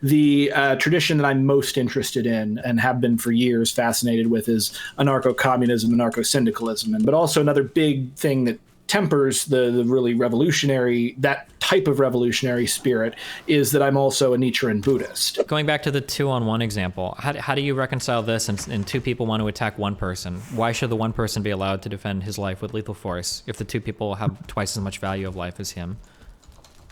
the tradition that I'm most interested in and have been for years fascinated with is anarcho-communism, anarcho-syndicalism. But also another big thing that tempers the really revolutionary, that type of revolutionary spirit, is that I'm also a Nietzschean Buddhist. Going back to the 2-on-1 example, how do you reconcile this and two people want to attack one person? Why should the one person be allowed to defend his life with lethal force if the two people have twice as much value of life as him?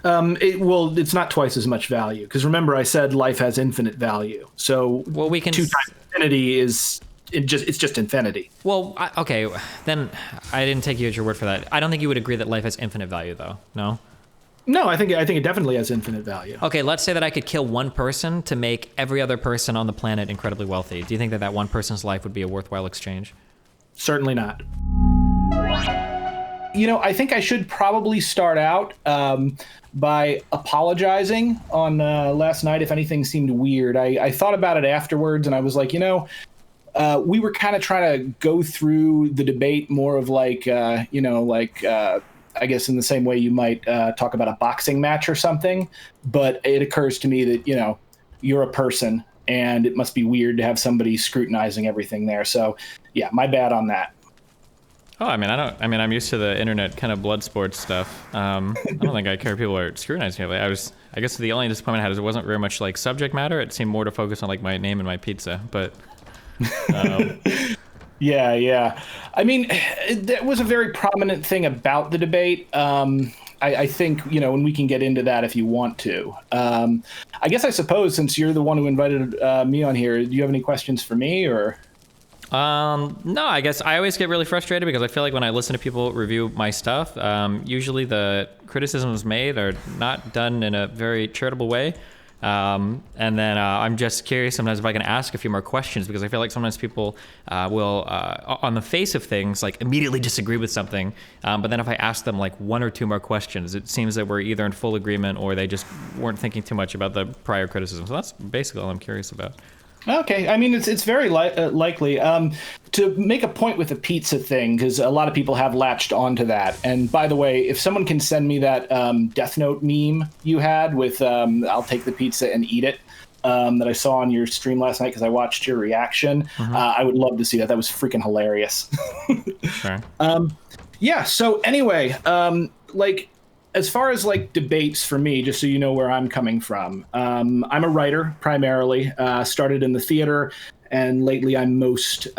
It's not twice as much value, because remember I said life has infinite value. So we can 2 times infinity is it's just infinity. Well, okay, then I didn't take you at your word for that. I don't think you would agree that life has infinite value, though. No. No, I think it definitely has infinite value. Okay, let's say that I could kill one person to make every other person on the planet incredibly wealthy. Do you think that one person's life would be a worthwhile exchange? Certainly not. I think I should probably start out by apologizing on last night if anything seemed weird. I thought about it afterwards, and I was like, we were kind of trying to go through the debate more of like, I guess in the same way you might talk about a boxing match or something. But it occurs to me that, you're a person, and it must be weird to have somebody scrutinizing everything there. So, yeah, my bad on that. Oh, I'm used to the internet kind of blood sports stuff. I don't think I care if people are scrutinizing it. I guess the only disappointment I had is it wasn't very much like subject matter. It seemed more to focus on like my name and my pizza, but. Yeah. I mean, that was a very prominent thing about the debate. I think, and we can get into that if you want to. I guess I suppose since you're the one who invited me on here, do you have any questions for me or? No, I guess I always get really frustrated because I feel like when I listen to people review my stuff, usually the criticisms made are not done in a very charitable way. And then I'm just curious sometimes if I can ask a few more questions, because I feel like sometimes people will, on the face of things, like immediately disagree with something. But then if I ask them like 1 or 2 more questions, it seems that we're either in full agreement or they just weren't thinking too much about the prior criticism. So that's basically all I'm curious about. Okay, I mean, it's very likely. To make a point with the pizza thing, because a lot of people have latched onto that. And by the way, if someone can send me that Death Note meme you had with I'll take the pizza and eat it, that I saw on your stream last night because I watched your reaction, I would love to see that. That was freaking hilarious. Sure. Yeah, so anyway, as far as like debates for me, just so you know where I'm coming from, I'm a writer primarily, started in the theater, and lately I'm most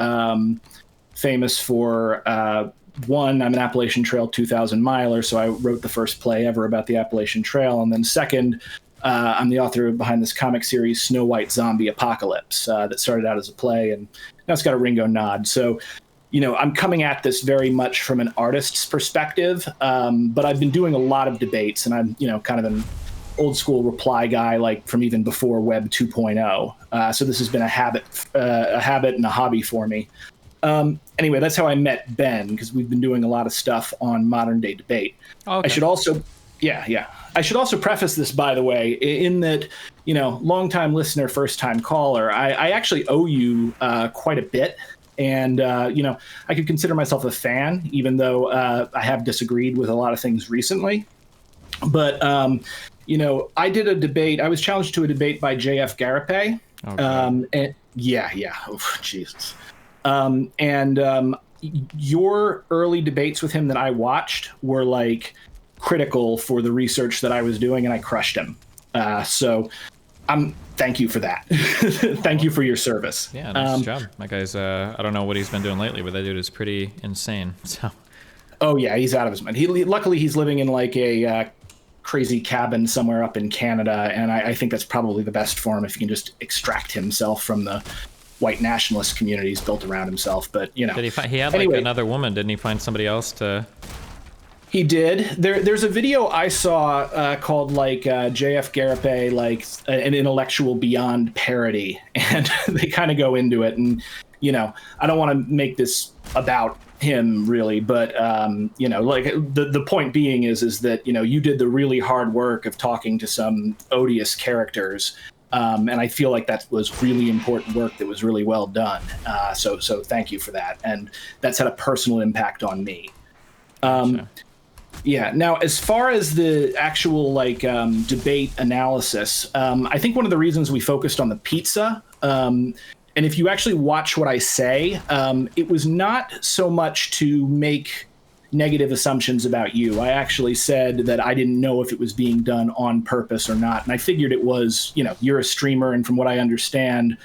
famous for, one, I'm an Appalachian Trail 2,000 miler, so I wrote the first play ever about the Appalachian Trail, and then second, I'm the author behind this comic series, Snow White Zombie Apocalypse, that started out as a play, and now it's got a Ringo nod, so I'm coming at this very much from an artist's perspective, but I've been doing a lot of debates, and I'm, kind of an old school reply guy, like from even before Web 2.0. So this has been a habit and a hobby for me. Anyway, that's how I met Ben, because we've been doing a lot of stuff on modern day debate. Okay. I should also preface this, by the way, in that, longtime listener, first time caller, I actually owe you quite a bit. And, I could consider myself a fan, even though I have disagreed with a lot of things recently. But, I did a debate. I was challenged to a debate by J.F. Garipay. Okay. Oh, Jesus. Your early debates with him that I watched were like critical for the research that I was doing, and I crushed him. Thank you for that. Thank you for your service. Yeah, nice job. That guy's, I don't know what he's been doing lately, but that dude is pretty insane. So. Oh, yeah, he's out of his mind. Luckily, he's living in like a crazy cabin somewhere up in Canada, and I think that's probably the best for him if he can just extract himself from the white nationalist communities built around himself. But, Did he had like another woman. Didn't he find somebody else to... He did. There's a video I saw called like J.F. Garipay, like an intellectual beyond parody, and they kind of go into it. And I don't want to make this about him really, but like the point being is that you did the really hard work of talking to some odious characters, and I feel like that was really important work that was really well done. So thank you for that, and that's had a personal impact on me. Gotcha. Yeah. Now, as far as the actual debate analysis, I think one of the reasons we focused on the pizza, and if you actually watch what I say, it was not so much to make negative assumptions about you. I actually said that I didn't know if it was being done on purpose or not, and I figured it was. You're a streamer, and from what I understand,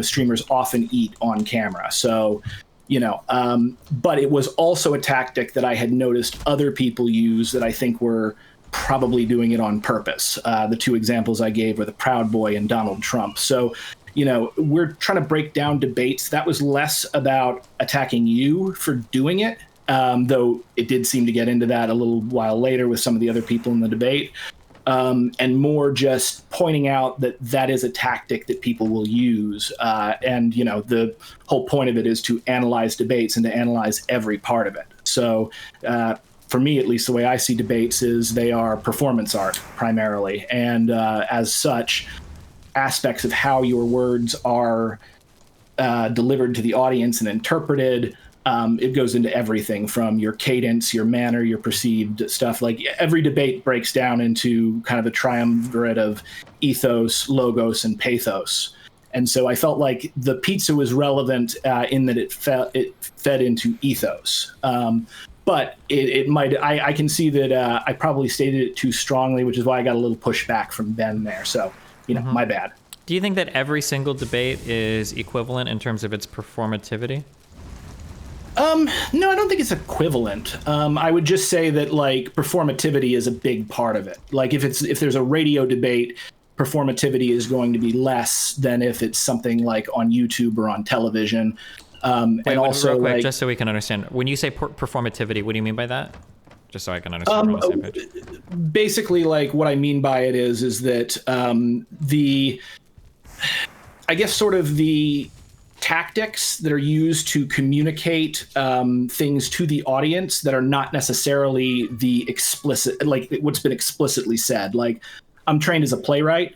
streamers often eat on camera, so. But it was also a tactic that I had noticed other people use that I think were probably doing it on purpose. The two examples I gave were the Proud Boy and Donald Trump. So, we're trying to break down debates. That was less about attacking you for doing it, though it did seem to get into that a little while later with some of the other people in the debate. And more just pointing out that that is a tactic that people will use. And, the whole point of it is to analyze debates and to analyze every part of it. So for me, at least, the way I see debates is they are performance art primarily. And as such, aspects of how your words are delivered to the audience and interpreted, it goes into everything from your cadence, your manner, your perceived stuff. Like every debate breaks down into kind of a triumvirate of ethos, logos, and pathos. And so I felt like the pizza was relevant in that it fed into ethos. But it might, I can see that I probably stated it too strongly, which is why I got a little pushback from Ben there. So, my bad. Do you think that every single debate is equivalent in terms of its performativity? No, I don't think it's equivalent. I would just say that performativity is a big part of it. Like if there's a radio debate, performativity is going to be less than if it's something like on YouTube or on television. Wait, also, real quick, just so we can understand, when you say performativity, what do you mean by that? Just so I can understand. We're on the same page. Basically, what I mean by it is that I guess sort of the tactics that are used to communicate things to the audience that are not necessarily the explicit, what's been explicitly said. Like, I'm trained as a playwright,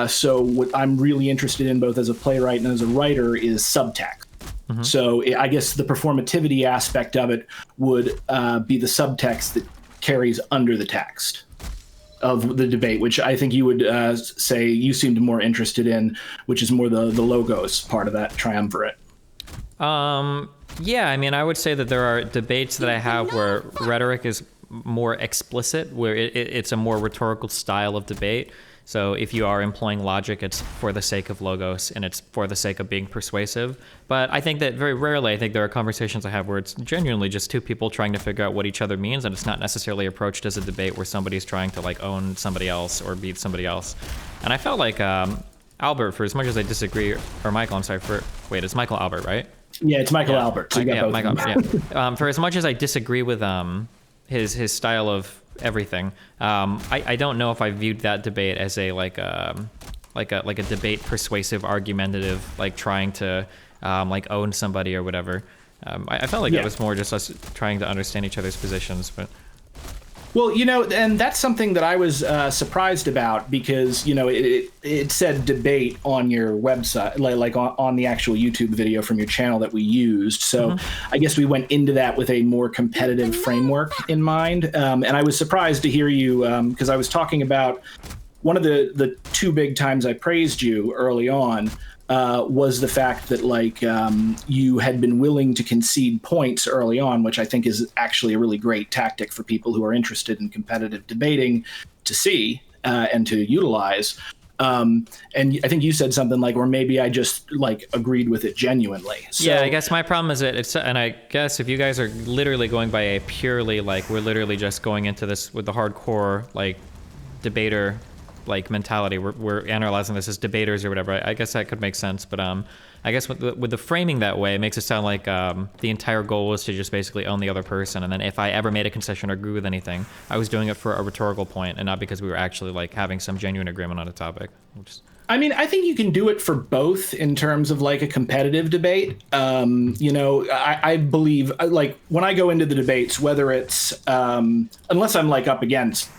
so what I'm really interested in both as a playwright and as a writer is subtext. Mm-hmm. So I guess the performativity aspect of it would be the subtext that carries under the text of the debate, which I think you would say you seemed more interested in, which is more the logos part of that triumvirate. Yeah, I mean, I would say that there are debates that I have where rhetoric is more explicit, where it's a more rhetorical style of debate. So if you are employing logic, it's for the sake of logos and it's for the sake of being persuasive. But I think that very rarely, I think there are conversations I have where it's genuinely just two people trying to figure out what each other means, and it's not necessarily approached as a debate where somebody's trying to own somebody else or beat somebody else. And I felt like Albert, for as much as I disagree, or Michael, I'm sorry, wait, it's Michael Albert, right? Yeah, it's Michael Albert. So Michael, yeah. For as much as I disagree with his style of everything, I don't know if I viewed that debate as a debate persuasive, argumentative, trying to own somebody or whatever. I felt like it was more just us trying to understand each other's positions, but. Well, and that's something that I was surprised about because, it said debate on your website, on the actual YouTube video from your channel that we used. So I guess we went into that with a more competitive framework in mind. And I was surprised to hear you because I was talking about one of the two big times I praised you early on. Was the fact that you had been willing to concede points early on, which I think is actually a really great tactic for people who are interested in competitive debating to see and to utilize. And I think you said something or maybe I just agreed with it genuinely. So, yeah, I guess my problem is that and I guess if you guys are literally going by a purely we're literally just going into this with the hardcore debater mentality, we're analyzing this as debaters or whatever. I guess that could make sense, but I guess with the framing that way, it makes it sound like the entire goal was to just basically own the other person, and then if I ever made a concession or agree with anything, I was doing it for a rhetorical point and not because we were actually having some genuine agreement on a topic. I mean, I think you can do it for both in terms of a competitive debate. I believe when I go into the debates, whether it's unless I'm up against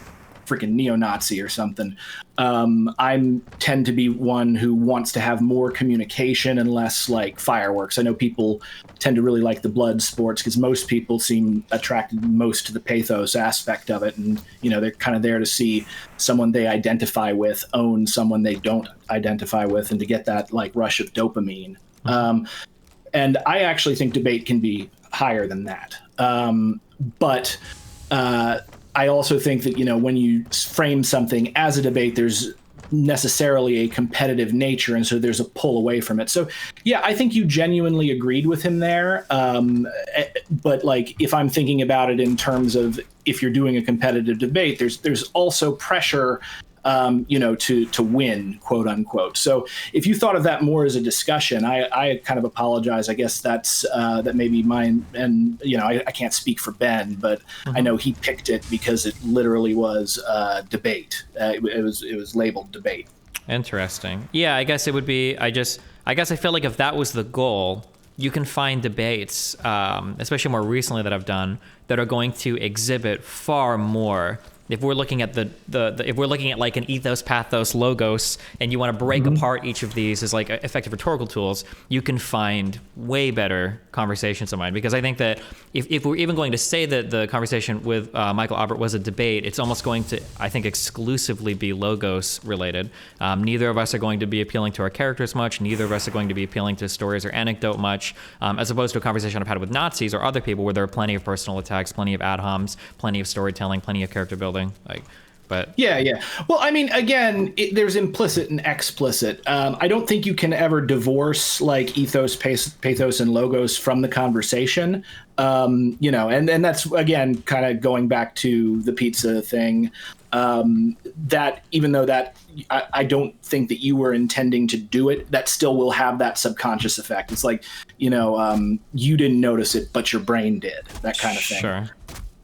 freaking neo-Nazi or something. I tend to be one who wants to have more communication and less like fireworks. I know people tend to really like the blood sports because most people seem attracted most to the pathos aspect of it. And, they're kind of there to see someone they identify with own someone they don't identify with and to get that like rush of dopamine. And I actually think debate can be higher than that. But I also think that, when you frame something as a debate, there's necessarily a competitive nature. And so there's a pull away from it. So, yeah, I think you genuinely agreed with him there. But like, if I'm thinking about it in terms of if you're doing a competitive debate, there's also pressure to win, quote unquote. So if you thought of that more as a discussion, I kind of apologize. I guess that may be mine. And, I can't speak for Ben, but I know he picked it because it literally was debate. It was labeled debate. Interesting. Yeah, I guess it would be, I guess I feel like if that was the goal, you can find debates, especially more recently that I've done, that are going to exhibit far more. If we're looking at if we're looking at like an ethos, pathos, logos, and you want to break apart each of these as like effective rhetorical tools, you can find way better conversations of mine. Because I think that if we're even going to say that the conversation with Michael Albert was a debate, it's almost going to, I think, exclusively be logos related. Neither of us are going to be appealing to our characters much. Neither of us are going to be appealing to stories or anecdote much, as opposed to a conversation I've had with Nazis or other people where there are plenty of personal attacks, plenty of ad homs, plenty of storytelling, plenty of character building. Yeah. Well, I mean, again, there's implicit and explicit. I don't think you can ever divorce like ethos, pathos, and logos from the conversation. And that's again kind of going back to the pizza thing. That even though that I don't think that you were intending to do it, that still will have that subconscious effect. It's like you didn't notice it, but your brain did. That kind of thing. Sure.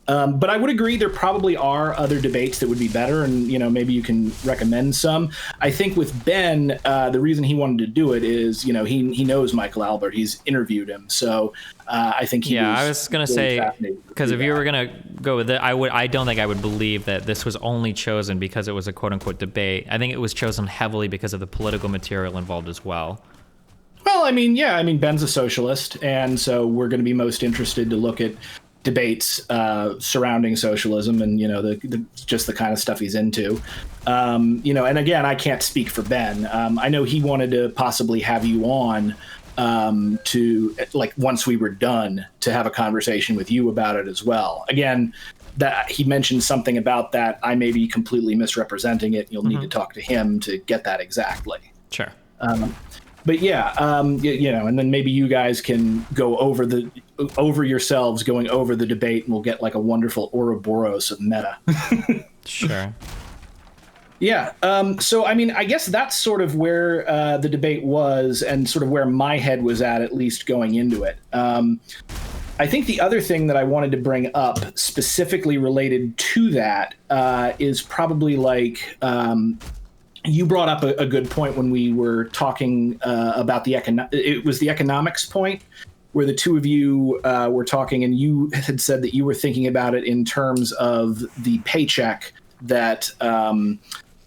But I would agree there probably are other debates that would be better, and maybe you can recommend some. I think with Ben, the reason he wanted to do it is he knows Michael Albert, he's interviewed him, so I think I was gonna say, because if you were gonna go with it, I don't think I would believe that this was only chosen because it was a quote unquote debate. I think it was chosen heavily because of the political material involved as well. Well, Ben's a socialist, and so we're going to be most interested to look at debates surrounding socialism and just the kind of stuff he's into, and again, I can't speak for Ben. I know he wanted to possibly have you on to like once we were done to have a conversation with you about it as well. Again, that he mentioned something about that. I may be completely misrepresenting it. You'll need to talk to him to get that exactly. Sure. But yeah, and then maybe you guys can go over yourselves going over the debate, and we'll get like a wonderful Ouroboros of meta. Sure. Yeah. So, I guess that's sort of where the debate was and sort of where my head was at least going into it. I think the other thing that I wanted to bring up specifically related to that is probably like you brought up a good point when we were talking about it was the economics point where the two of you were talking, and you had said that you were thinking about it in terms of the paycheck that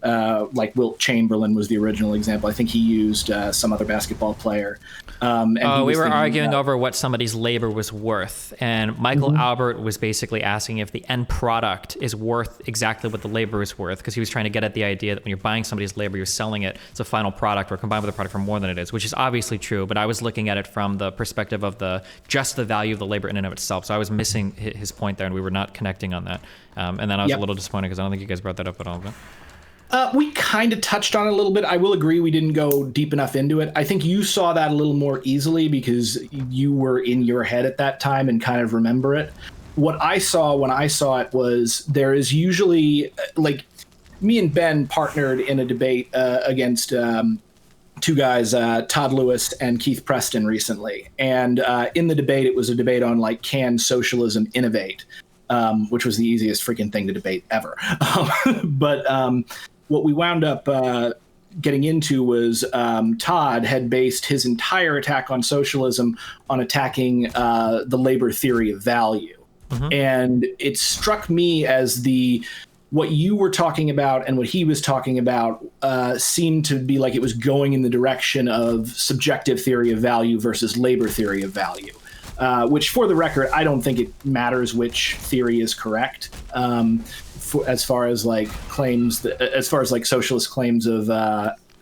like Wilt Chamberlain was the original example. I think he used some other basketball player. And we were arguing over what somebody's labor was worth. And Michael Albert was basically asking if the end product is worth exactly what the labor is worth, because he was trying to get at the idea that when you're buying somebody's labor, you're selling it as a final product or combined with the product for more than it is, which is obviously true. But I was looking at it from the perspective of just the value of the labor in and of itself. So I was missing his point there, and we were not connecting on that. And then I was a little disappointed because I don't think you guys brought that up at all. But we kind of touched on it a little bit. I will agree we didn't go deep enough into it. I think you saw that a little more easily because you were in your head at that time and kind of remember it. What I saw when I saw it was there is usually, like, me and Ben partnered in a debate against two guys, Todd Lewis and Keith Preston recently. And in the debate, it was a debate on, like, can socialism innovate? Which was the easiest freaking thing to debate ever. But what we wound up getting into was Todd had based his entire attack on socialism on attacking the labor theory of value. And it struck me as the what you were talking about and what he was talking about seemed to be like it was going in the direction of subjective theory of value versus labor theory of value. Which, for the record, I don't think it matters which theory is correct. As far as like claims, as far as like socialist claims of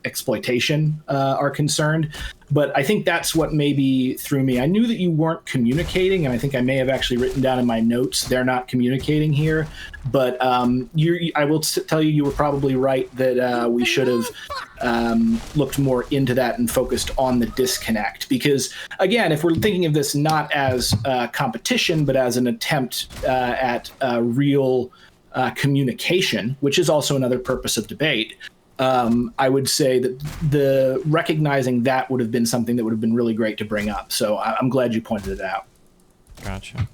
exploitation are concerned. But I think that's what maybe threw me. I knew that you weren't communicating, and I think I may have actually written down in my notes they're not communicating here. But I will tell you were probably right that we should have looked more into that and focused on the disconnect. Because, again, if we're thinking of this not as competition, but as an attempt at real communication, which is also another purpose of debate, I would say that the recognizing that would have been something that would have been really great to bring up. So I'm glad you pointed it out. Gotcha.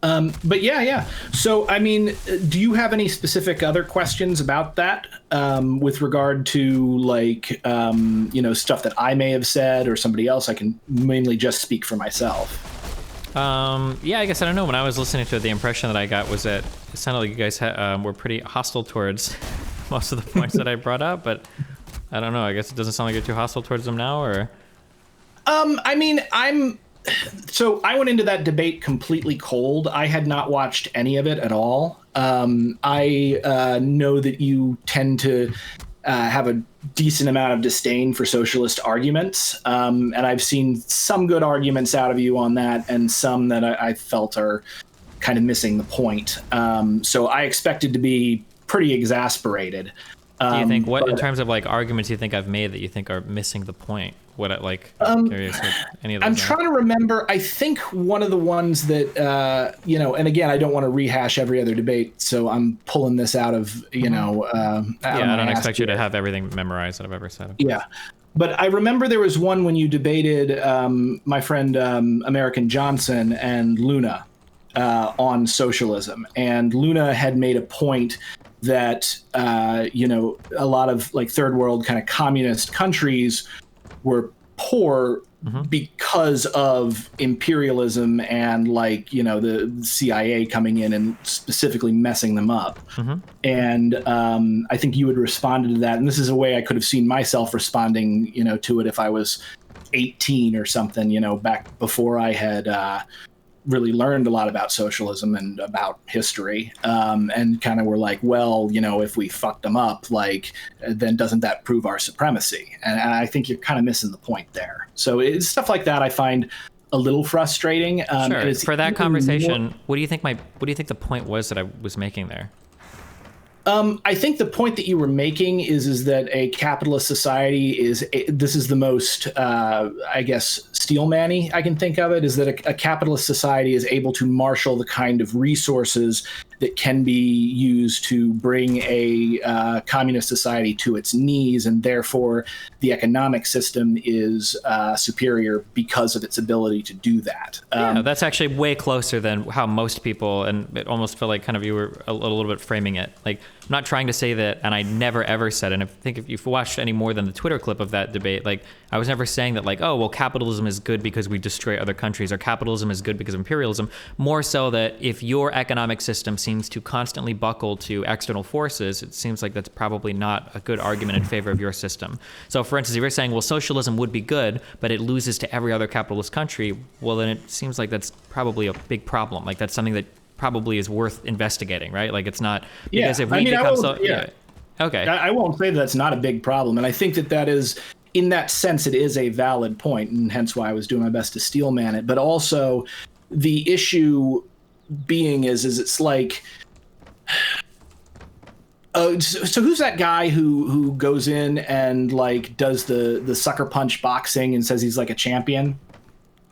But yeah. So, I mean, do you have any specific other questions about that with regard to like, stuff that I may have said or somebody else? I can mainly just speak for myself. Yeah, I guess I don't know. When I was listening to it, the impression that I got was that it sounded like you guys were pretty hostile towards most of the points that I brought up, but I don't know. I guess it doesn't sound like you're too hostile towards them now, or? I mean, so I went into that debate completely cold. I had not watched any of it at all. I know that you tend to have a decent amount of disdain for socialist arguments. And I've seen some good arguments out of you on that and some that I felt are kind of missing the point. So I expected to be pretty exasperated. Do you think in terms of like arguments you think I've made that you think are missing the point? I'm curious what any of those I'm trying to remember. I think one of the ones that, and again, I don't want to rehash every other debate, so I'm pulling this out of, I don't expect you to have everything memorized that I've ever said. Yeah. But I remember there was one when you debated my friend American Johnson and Luna on socialism. And Luna had made a point that, a lot of like third world kind of communist countries were poor because of imperialism and like, the CIA coming in and specifically messing them up. And I think you had responded to that. And this is a way I could have seen myself responding, to it if I was 18 or something, back before I had really learned a lot about socialism and about history, and kind of were like, well, if we fucked them up, like, then doesn't that prove our supremacy? And I think you're kind of missing the point there. So it's stuff like that I find a little frustrating. Sure. For that conversation, what do you think the point was that I was making there? I think the point that you were making is that a capitalist society this is the most, I guess, steelman-y I can think of it, is that a capitalist society is able to marshal the kind of resources that can be used to bring a communist society to its knees, and therefore the economic system is superior because of its ability to do that. Yeah, that's actually way closer than how most people, and it almost felt like kind of you were a little bit framing it. Like, I'm not trying to say that, and I never ever said, and I think if you've watched any more than the Twitter clip of that debate, like, I was never saying that, like, oh, well, capitalism is good because we destroy other countries, or capitalism is good because of imperialism. More so that if your economic system seems to constantly buckle to external forces, it seems like that's probably not a good argument in favor of your system. So, for instance, if you're saying, well, socialism would be good, but it loses to every other capitalist country, well, then it seems like that's probably a big problem. Like, that's something that probably is worth investigating, right? Like, it's not, because if we become okay. I won't say that's not a big problem. And I think that is, in that sense, it is a valid point, and hence why I was doing my best to steelman it. But also, the issue being is it's like, so who's that guy who goes in and like does the sucker punch boxing and says he's like a champion?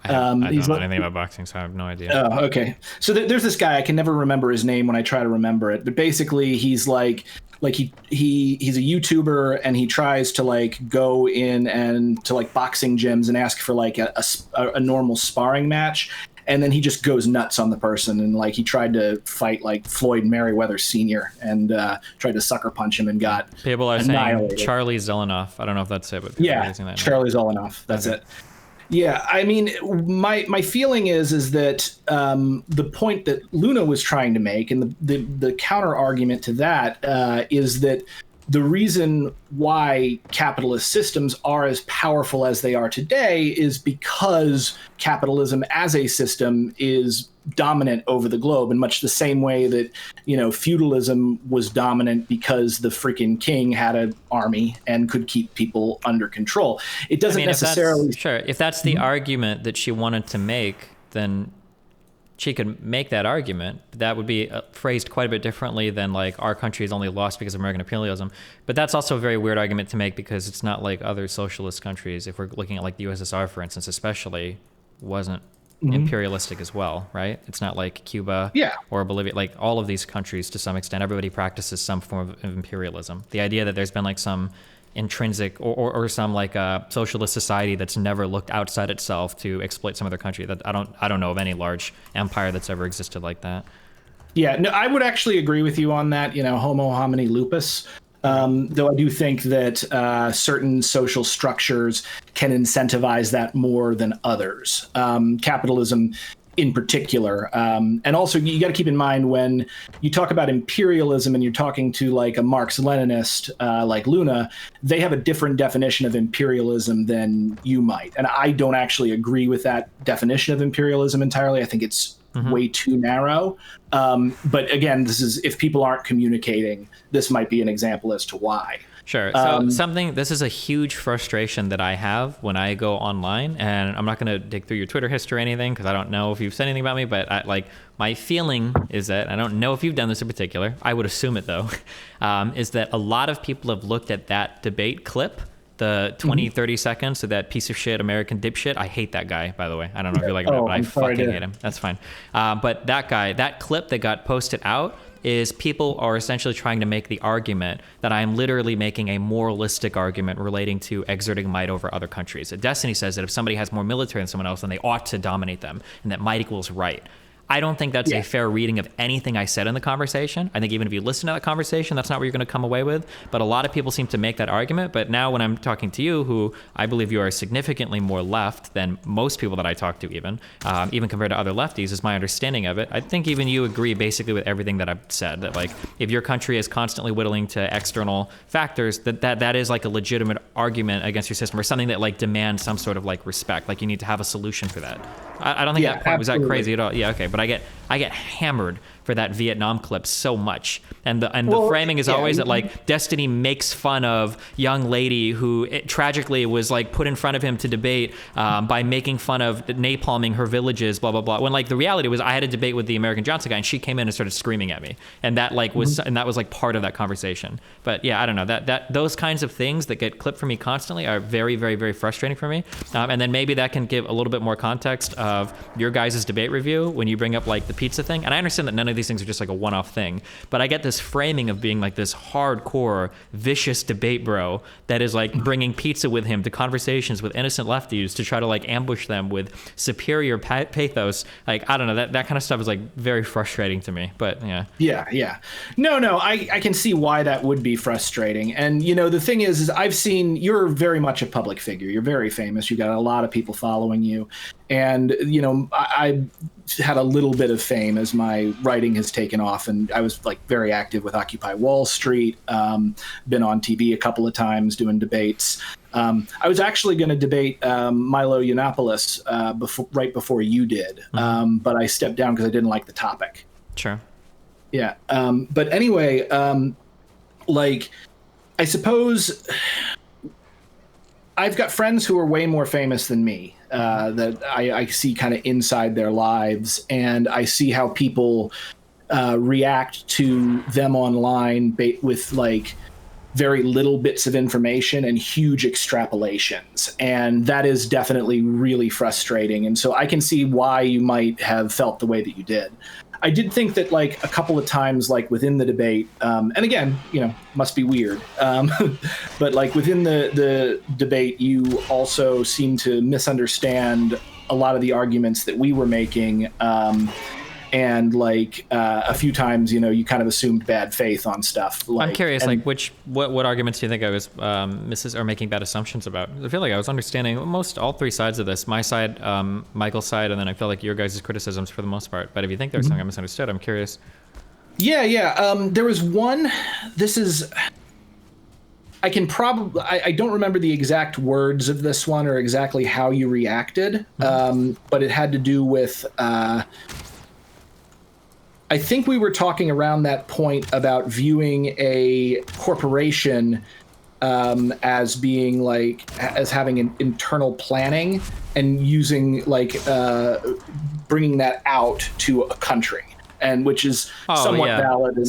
I don't know anything about boxing, so I have no idea. Oh, okay. So there's this guy, I can never remember his name when I try to remember it, but basically he's he's a YouTuber, and he tries to like go in and to like boxing gyms and ask for like a normal sparring match. And then he just goes nuts on the person, and like he tried to fight like Floyd Merriweather Sr. and tried to sucker punch him and got people are saying Charlie Zelenoff. I don't know if that's it, but yeah, Charlie Zelenoff. That's it. Yeah, I mean, my feeling is that the point that Luna was trying to make, and the counter argument to that is that the reason why capitalist systems are as powerful as they are today is because capitalism as a system is dominant over the globe, in much the same way that, feudalism was dominant because the freaking king had an army and could keep people under control. It doesn't necessarily... If that's the argument that she wanted to make, then she could make that argument. That would be phrased quite a bit differently than like our country is only lost because of American imperialism. But that's also a very weird argument to make because it's not like other socialist countries. If we're looking at like the USSR, for instance, especially, wasn't imperialistic as well, right? It's not like Cuba or Bolivia. Like all of these countries, to some extent, everybody practices some form of imperialism. The idea that there's been like some intrinsic or some like a socialist society that's never looked outside itself to exploit some other country, that I don't know of any large empire that's ever existed like that. Yeah, no, I would actually agree with you on that. Homo homini lupus. Though I do think that certain social structures can incentivize that more than others. Capitalism in particular. And also you got to keep in mind when you talk about imperialism and you're talking to like a Marx-Leninist like Luna, they have a different definition of imperialism than you might. And I don't actually agree with that definition of imperialism entirely. I think it's way too narrow. But again, this is, if people aren't communicating, this might be an example as to why. Sure. So this is a huge frustration that I have when I go online, and I'm not going to dig through your Twitter history or anything because I don't know if you've said anything about me, but my feeling is that, I don't know if you've done this in particular, I would assume it though, is that a lot of people have looked at that debate clip, the 20, 30 seconds of that piece of shit American dipshit. I hate that guy, by the way. I don't know if you like him, but I fucking hate him. That's fine. But that guy, that clip that got posted out, is people are essentially trying to make the argument that I am literally making a moralistic argument relating to exerting might over other countries. Destiny says that if somebody has more military than someone else, then they ought to dominate them, and that might equals right. I don't think that's a fair reading of anything I said in the conversation. I think even if you listen to that conversation, that's not what you're going to come away with. But a lot of people seem to make that argument. But now when I'm talking to you, who I believe you are significantly more left than most people that I talk to, even compared to other lefties, is my understanding of it. I think even you agree basically with everything that I've said, that like if your country is constantly whittling to external factors, that is like a legitimate argument against your system, or something that like demands some sort of like respect. Like you need to have a solution for that. I don't think that point was that crazy at all. Yeah, okay, but I get hammered for that Vietnam clip so much, and the framing is always that like Destiny makes fun of young lady who tragically was like put in front of him to debate by making fun of napalming her villages, blah blah blah. When like the reality was I had a debate with the American Johnson guy, and she came in and started screaming at me, and that like was and that was like part of that conversation. But yeah, I don't know, that those kinds of things that get clipped for me constantly are very very very frustrating for me. And then maybe that can give a little bit more context of your guys' debate review when you bring up like the pizza thing. And I understand that none of these things are just like a one-off thing, but I get this framing of being like this hardcore vicious debate bro that is like bringing pizza with him to conversations with innocent lefties to try to like ambush them with superior pathos. Like I don't know, that kind of stuff is like very frustrating to me. But yeah no I can see why that would be frustrating. And the thing is I've seen, you're very much a public figure, you're very famous, you got a lot of people following you, and I had a little bit of fame as my writing has taken off, and I was like very active with Occupy Wall Street, been on TV a couple of times doing debates. I was actually going to debate Milo Yiannopoulos right before you did, but I stepped down because I didn't like the topic. Sure. Yeah. But anyway, like I suppose I've got friends who are way more famous than me, that I see kind of inside their lives, and I see how people react to them online with like very little bits of information and huge extrapolations. And that is definitely really frustrating. And so I can see why you might have felt the way that you did. I did think that like a couple of times, like within the debate, and again, must be weird, but like within the debate, you also seem to misunderstand a lot of the arguments that we were making. and like a few times, you kind of assumed bad faith on stuff. I'm curious, like what arguments do you think I was misses or making bad assumptions about? I feel like I was understanding all three sides of this. My side, Michael's side, and then I feel like your guys' criticisms for the most part. But if you think there's something I misunderstood, I'm curious. Yeah. There was one. This is. I can probably. I don't remember the exact words of this one or exactly how you reacted, but it had to do with. I think we were talking around that point about viewing a corporation as being as having an internal planning and using bringing that out to a country. And which is somewhat valid. And,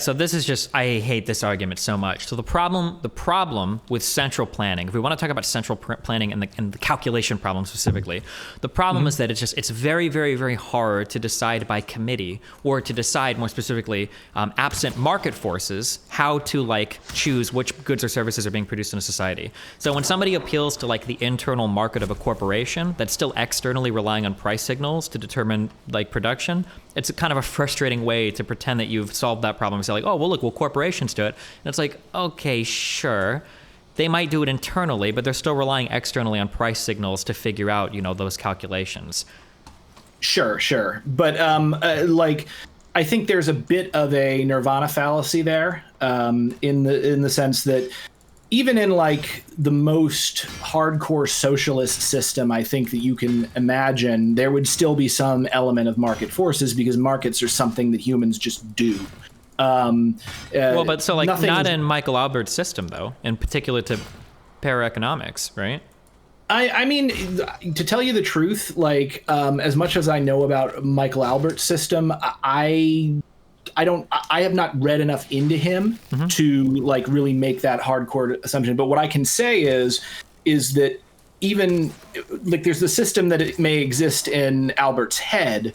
so this is just, I hate this argument so much. So the problem with central planning, if we want to talk about central planning and the calculation problem specifically, the problem is that it's very, very, very hard to decide by committee, or to decide more specifically, absent market forces, how to choose which goods or services are being produced in a society. So when somebody appeals to the internal market of a corporation that's still externally relying on price signals to determine production, it's kind of a frustrating way to pretend that you've solved that problem and say corporations do it. And it's okay, sure. They might do it internally, but they're still relying externally on price signals to figure out, those calculations. Sure. But I think there's a bit of a Nirvana fallacy there, in the sense that even in the most hardcore socialist system, I think that you can imagine, there would still be some element of market forces, because markets are something that humans just do. But not in Michael Albert's system, though, in particular to paraeconomics, right? I mean, to tell you the truth, as much as I know about Michael Albert's system, I have not read enough into him to really make that hardcore assumption. But what I can say is that even there's the system that it may exist in Albert's head,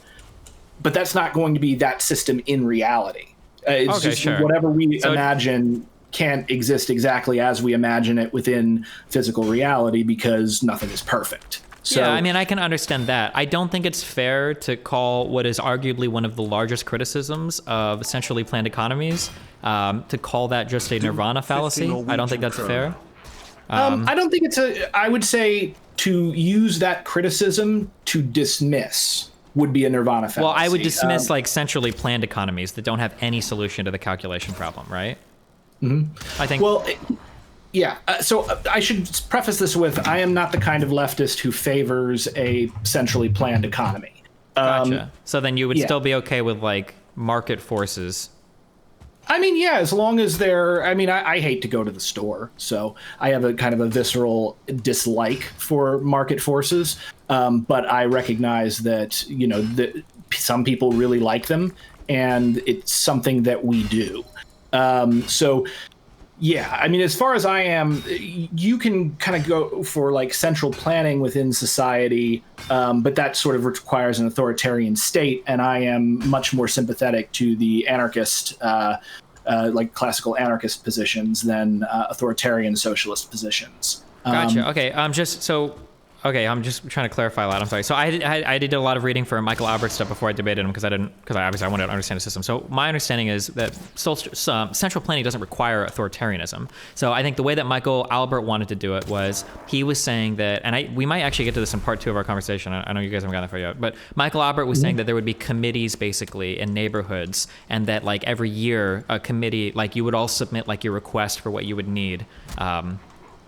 but that's not going to be that system in reality. Whatever we imagine can't exist exactly as we imagine it within physical reality, because nothing is perfect. So, yeah, I mean, I can understand that. I don't think it's fair to call what is arguably one of the largest criticisms of centrally planned economies, to call that just a Nirvana fallacy. I don't think that's fair. I don't think I would say to use that criticism to dismiss would be a Nirvana fallacy. Well, I would dismiss centrally planned economies that don't have any solution to the calculation problem, right? I think. Well, yeah. So I should preface this with, I am not the kind of leftist who favors a centrally planned economy. Gotcha. So then you would still be okay with market forces. I mean, yeah, as long as I hate to go to the store, so I have a kind of a visceral dislike for market forces. But I recognize that, that some people really like them, and it's something that we do. So, yeah, I mean, as far as I am, you can kind of go for central planning within society, but that sort of requires an authoritarian state. And I am much more sympathetic to the anarchist, classical anarchist positions than authoritarian socialist positions. Gotcha. Okay. I'm just trying to clarify a lot. I'm sorry. So I did a lot of reading for Michael Albert's stuff before I debated him, because I wanted to understand the system. So my understanding is that central planning doesn't require authoritarianism. So I think the way that Michael Albert wanted to do it was, he was saying that, and we might actually get to this in part 2 of our conversation. I know you guys haven't gotten that far yet, but Michael Albert was saying that there would be committees basically in neighborhoods, and that every year a committee, you would all submit your request for what you would need.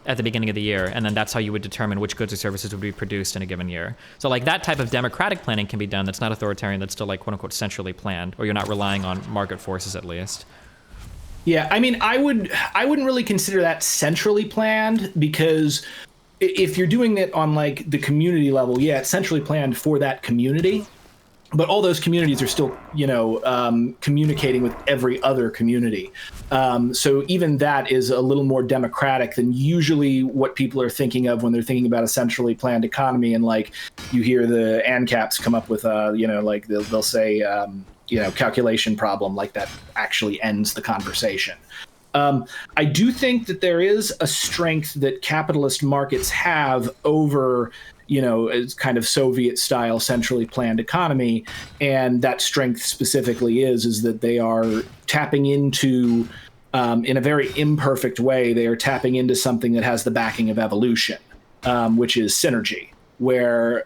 At the beginning of the year, and then that's how you would determine which goods or services would be produced in a given year. So that type of democratic planning can be done. That's not authoritarian. That's still quote unquote centrally planned, or you're not relying on market forces at least. Yeah, I mean, I wouldn't really consider that centrally planned, because if you're doing it on the community level, yeah, it's centrally planned for that community. But all those communities are still, communicating with every other community. So even that is a little more democratic than usually what people are thinking of when they're thinking about a centrally planned economy. And you hear the ANCAPs come up with, they'll say, calculation problem, that actually ends the conversation. I do think that there is a strength that capitalist markets have over, it's kind of Soviet-style centrally planned economy, and that strength specifically is that they are tapping into, in a very imperfect way, they are tapping into something that has the backing of evolution, which is synergy, where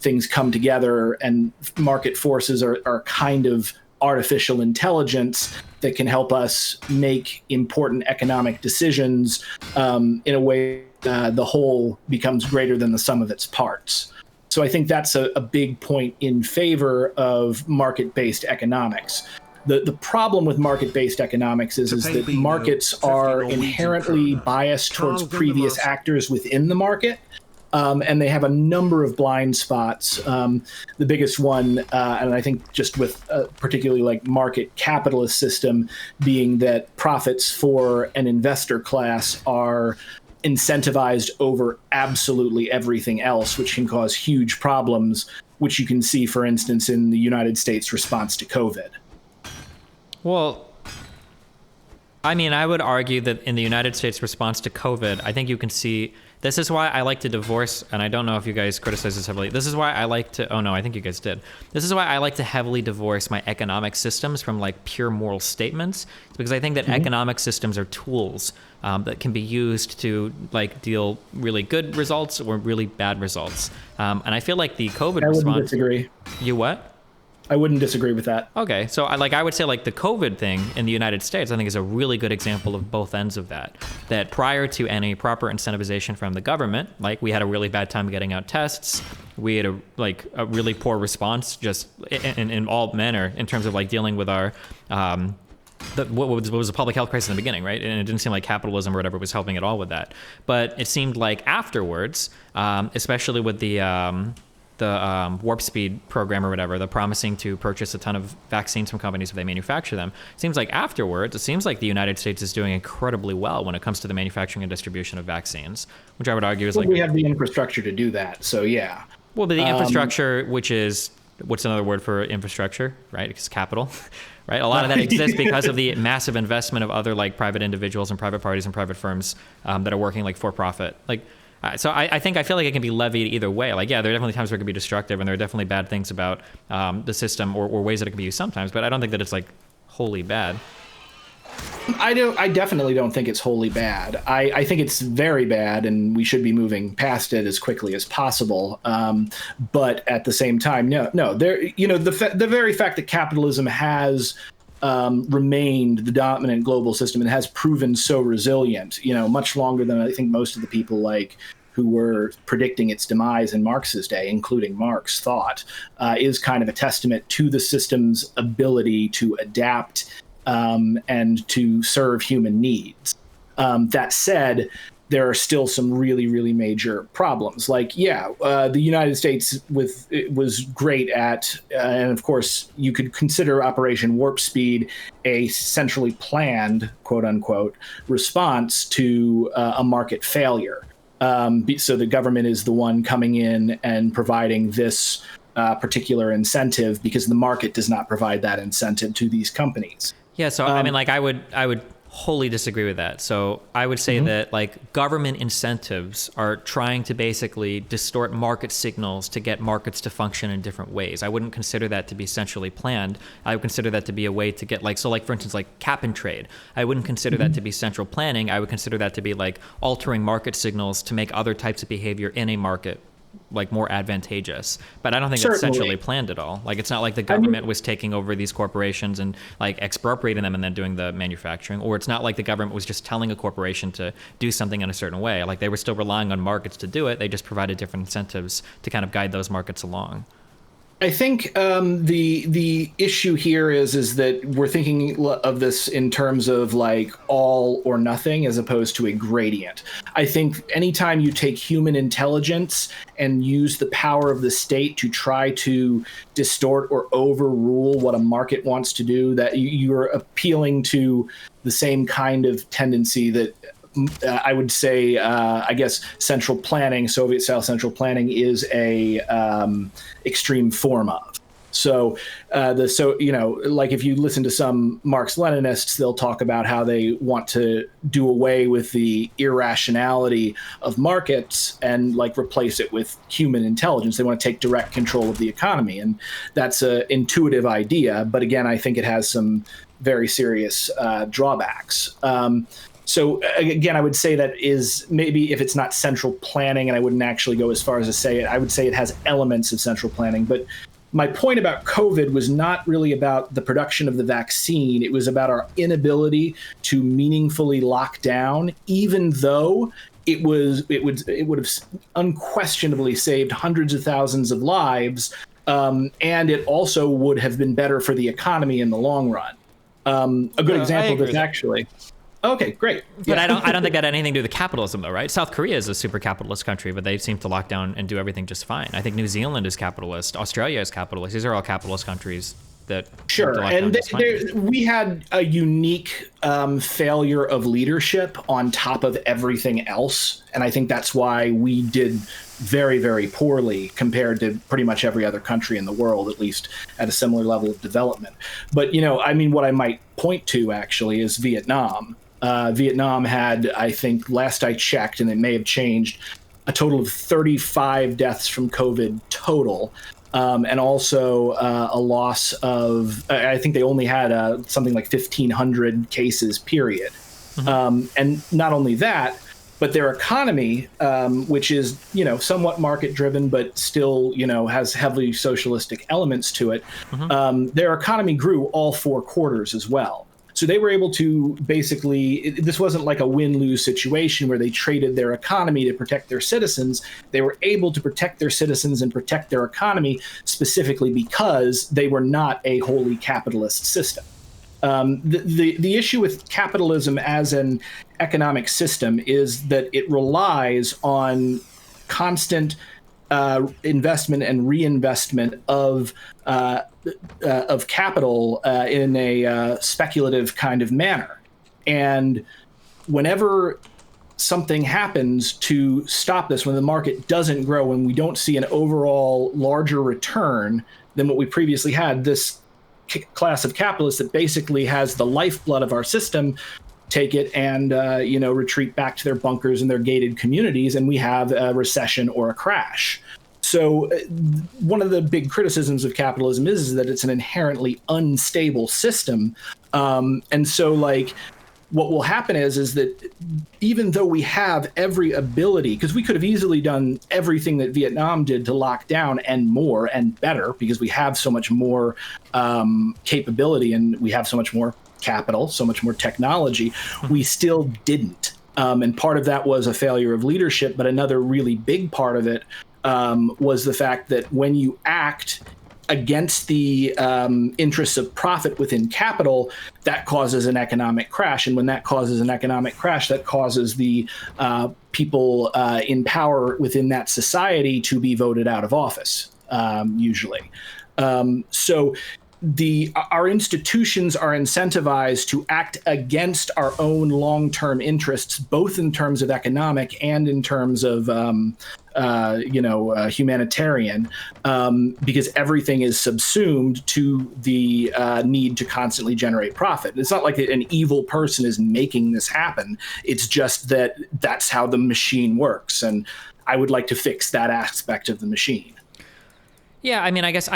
things come together and market forces are kind of artificial intelligence that can help us make important economic decisions in a way the whole becomes greater than the sum of its parts. So I think that's a big point in favor of market-based economics. The problem with market-based economics is that markets are inherently biased towards previous actors within the market. And they have a number of blind spots. The biggest one, and I think just with particularly like market capitalist system, being that profits for an investor class are incentivized over absolutely everything else, which can cause huge problems, which you can see, for instance, in the United States response to COVID. Well, I mean, I would argue that in the United States response to COVID, I think you can see, this is why I like to divorce, and I don't know if you guys criticize this heavily. This is why I like to, oh no, I think you guys did. This is why I like to heavily divorce my economic systems from like pure moral statements. It's because I think that economic systems are tools that can be used to like deal really good results or really bad results. And I feel like the COVID response. I wouldn't disagree. You what? I wouldn't disagree with that. Okay, so I would say like the COVID thing in the United States, I think is a really good example of both ends of that. That prior to any proper incentivization from the government, like we had a really bad time getting out tests, we had a really poor response just in all manner in terms of like dealing with our what was a public health crisis in the beginning, right? And it didn't seem like capitalism or whatever was helping at all with that. But it seemed like afterwards, especially with the warp speed program or whatever, the promising to purchase a ton of vaccines from companies if they manufacture them. It seems like afterwards, it seems like the United States is doing incredibly well when it comes to the manufacturing and distribution of vaccines, which I would argue is we have the infrastructure to do that. So yeah. Well, but the infrastructure, which is, what's another word for infrastructure, right? It's capital, right? A lot of that exists because of the massive investment of other like private individuals and private parties and private firms that are working like for profit. So I feel like it can be levied either way. Like, yeah, there are definitely times where it can be destructive, and there are definitely bad things about the system or ways that it can be used sometimes. But I don't think that it's like wholly bad. I definitely don't think it's wholly bad. I think it's very bad, and we should be moving past it as quickly as possible. But at the same time, no. The very fact that capitalism has remained the dominant global system and has proven so resilient, much longer than I think most of the people who were predicting its demise in Marx's day, including Marx, thought, is kind of a testament to the system's ability to adapt and to serve human needs. That said, there are still some really, really major problems. The United States was great at, and of course, you could consider Operation Warp Speed a centrally planned, quote unquote, response to a market failure. So the government is the one coming in and providing this particular incentive because the market does not provide that incentive to these companies. Yeah, so I mean, I would wholly disagree with that. So I would say that government incentives are trying to basically distort market signals to get markets to function in different ways. I wouldn't consider that to be centrally planned. I would consider that to be a way to get for instance, cap and trade. I wouldn't consider that to be central planning. I would consider that to be altering market signals to make other types of behavior in a market more advantageous. But I don't think it's centrally planned at all. It's not like the government was taking over these corporations and expropriating them and then doing the manufacturing, or it's not like the government was just telling a corporation to do something in a certain way. They were still relying on markets to do it. They just provided different incentives to kind of guide those markets along. I think the issue here is that we're thinking of this in terms of all or nothing as opposed to a gradient. I think anytime you take human intelligence and use the power of the state to try to distort or overrule what a market wants to do, that you're appealing to the same kind of tendency that I would say, I guess, central planning, Soviet-style central planning, is a extreme form of. So like if you listen to some Marx-Leninists, they'll talk about how they want to do away with the irrationality of markets and like replace it with human intelligence. They want to take direct control of the economy. And that's an intuitive idea. But again, I think it has some very serious drawbacks. So again, I would say that is maybe, if it's not central planning, and I wouldn't actually go as far as to say it, I would say it has elements of central planning. But my point about COVID was not really about the production of the vaccine. It was about our inability to meaningfully lock down, even though it would have unquestionably saved hundreds of thousands of lives, and it also would have been better for the economy in the long run. A good example of this, actually. Okay, great. But yeah. I don't think that had anything to do with capitalism, though, right? South Korea is a super capitalist country, but they seem to lock down and do everything just fine. I think New Zealand is capitalist. Australia is capitalist. These are all capitalist countries that sure. And we had a unique failure of leadership on top of everything else, and I think that's why we did very, very poorly compared to pretty much every other country in the world, at least at a similar level of development. But what I might point to actually is Vietnam. Vietnam had, I think, last I checked, and it may have changed, a total of 35 deaths from COVID total, and also a loss of, I think they only had something like 1,500 cases, period. Mm-hmm. And not only that, but their economy, which is, somewhat market-driven, but still, has heavily socialistic elements to it, mm-hmm. Their economy grew all 4 quarters as well. So they were able to basically, this wasn't like a win-lose situation where they traded their economy to protect their citizens. They were able to protect their citizens and protect their economy specifically because they were not a wholly capitalist system. The issue with capitalism as an economic system is that it relies on constant investment and reinvestment of capital in a speculative kind of manner. And whenever something happens to stop this, when the market doesn't grow, when we don't see an overall larger return than what we previously had, this class of capitalists that basically has the lifeblood of our system take it and retreat back to their bunkers and their gated communities, and we have a recession or a crash. So one of the big criticisms of capitalism is that it's an inherently unstable system, and so what will happen is that even though we have every ability, because we could have easily done everything that Vietnam did to lock down and more and better, because we have so much more capability and we have so much more capital, so much more technology, we still didn't. And part of that was a failure of leadership, but another really big part of it was the fact that when you act against the interests of profit within capital, that causes an economic crash. And when that causes an economic crash, that causes the people in power within that society to be voted out of office, usually. So our institutions are incentivized to act against our own long-term interests, both in terms of economic and in terms of humanitarian, because everything is subsumed to the need to constantly generate profit. It's not like an evil person is making this happen. It's just that that's how the machine works, and I would like to fix that aspect of the machine. Yeah, I mean, I guess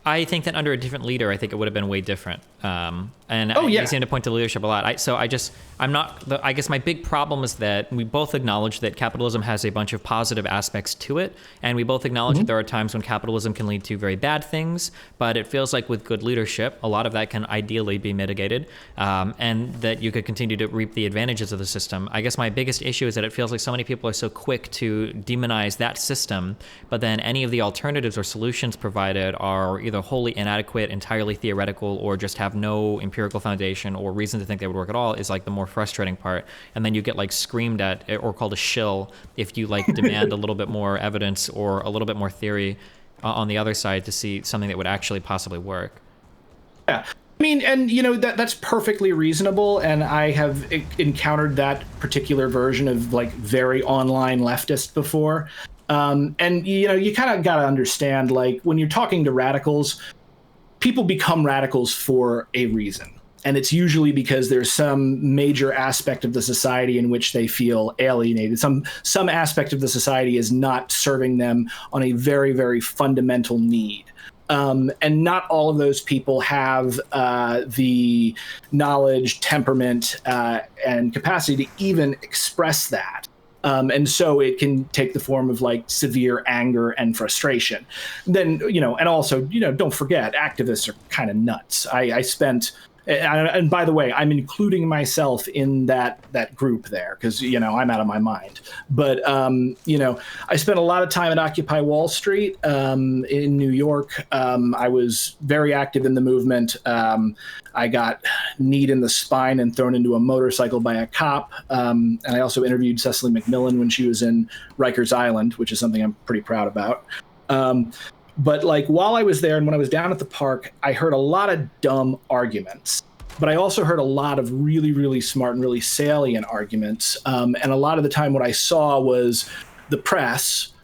I think that under a different leader, I think it would have been way different. I seem to point to leadership a lot. I guess my big problem is that we both acknowledge that capitalism has a bunch of positive aspects to it. And we both acknowledge that there are times when capitalism can lead to very bad things. But it feels like with good leadership, a lot of that can ideally be mitigated, and that you could continue to reap the advantages of the system. I guess my biggest issue is that it feels like so many people are so quick to demonize that system, but then any of the alternatives or solutions provided are either wholly inadequate, entirely theoretical, or just have no empirical foundation or reason to think they would work at all, is the more frustrating part. And then you get screamed at or called a shill if you demand a little bit more evidence or a little bit more theory on the other side to see something that would actually possibly work. Yeah. I mean, and that's perfectly reasonable, and I have encountered that particular version of very online leftist before. And you kind of got to understand, like, when you're talking to radicals, people become radicals for a reason. And it's usually because there's some major aspect of the society in which they feel alienated. Some aspect of the society is not serving them on a very, very fundamental need. And not all of those people have the knowledge, temperament, and capacity to even express that. And so it can take the form of like severe anger and frustration. Then, and also, don't forget, activists are kind of nuts. I spent, and by the way, I'm including myself in that group there because, I'm out of my mind. But, I spent a lot of time at Occupy Wall Street in New York. I was very active in the movement. I got kneed in the spine and thrown into a motorcycle by a cop. And I also interviewed Cecily McMillan when she was in Rikers Island, which is something I'm pretty proud about. But like while I was there and when I was down at the park, I heard a lot of dumb arguments, but I also heard a lot of really, really smart and really salient arguments. And a lot of the time what I saw was the press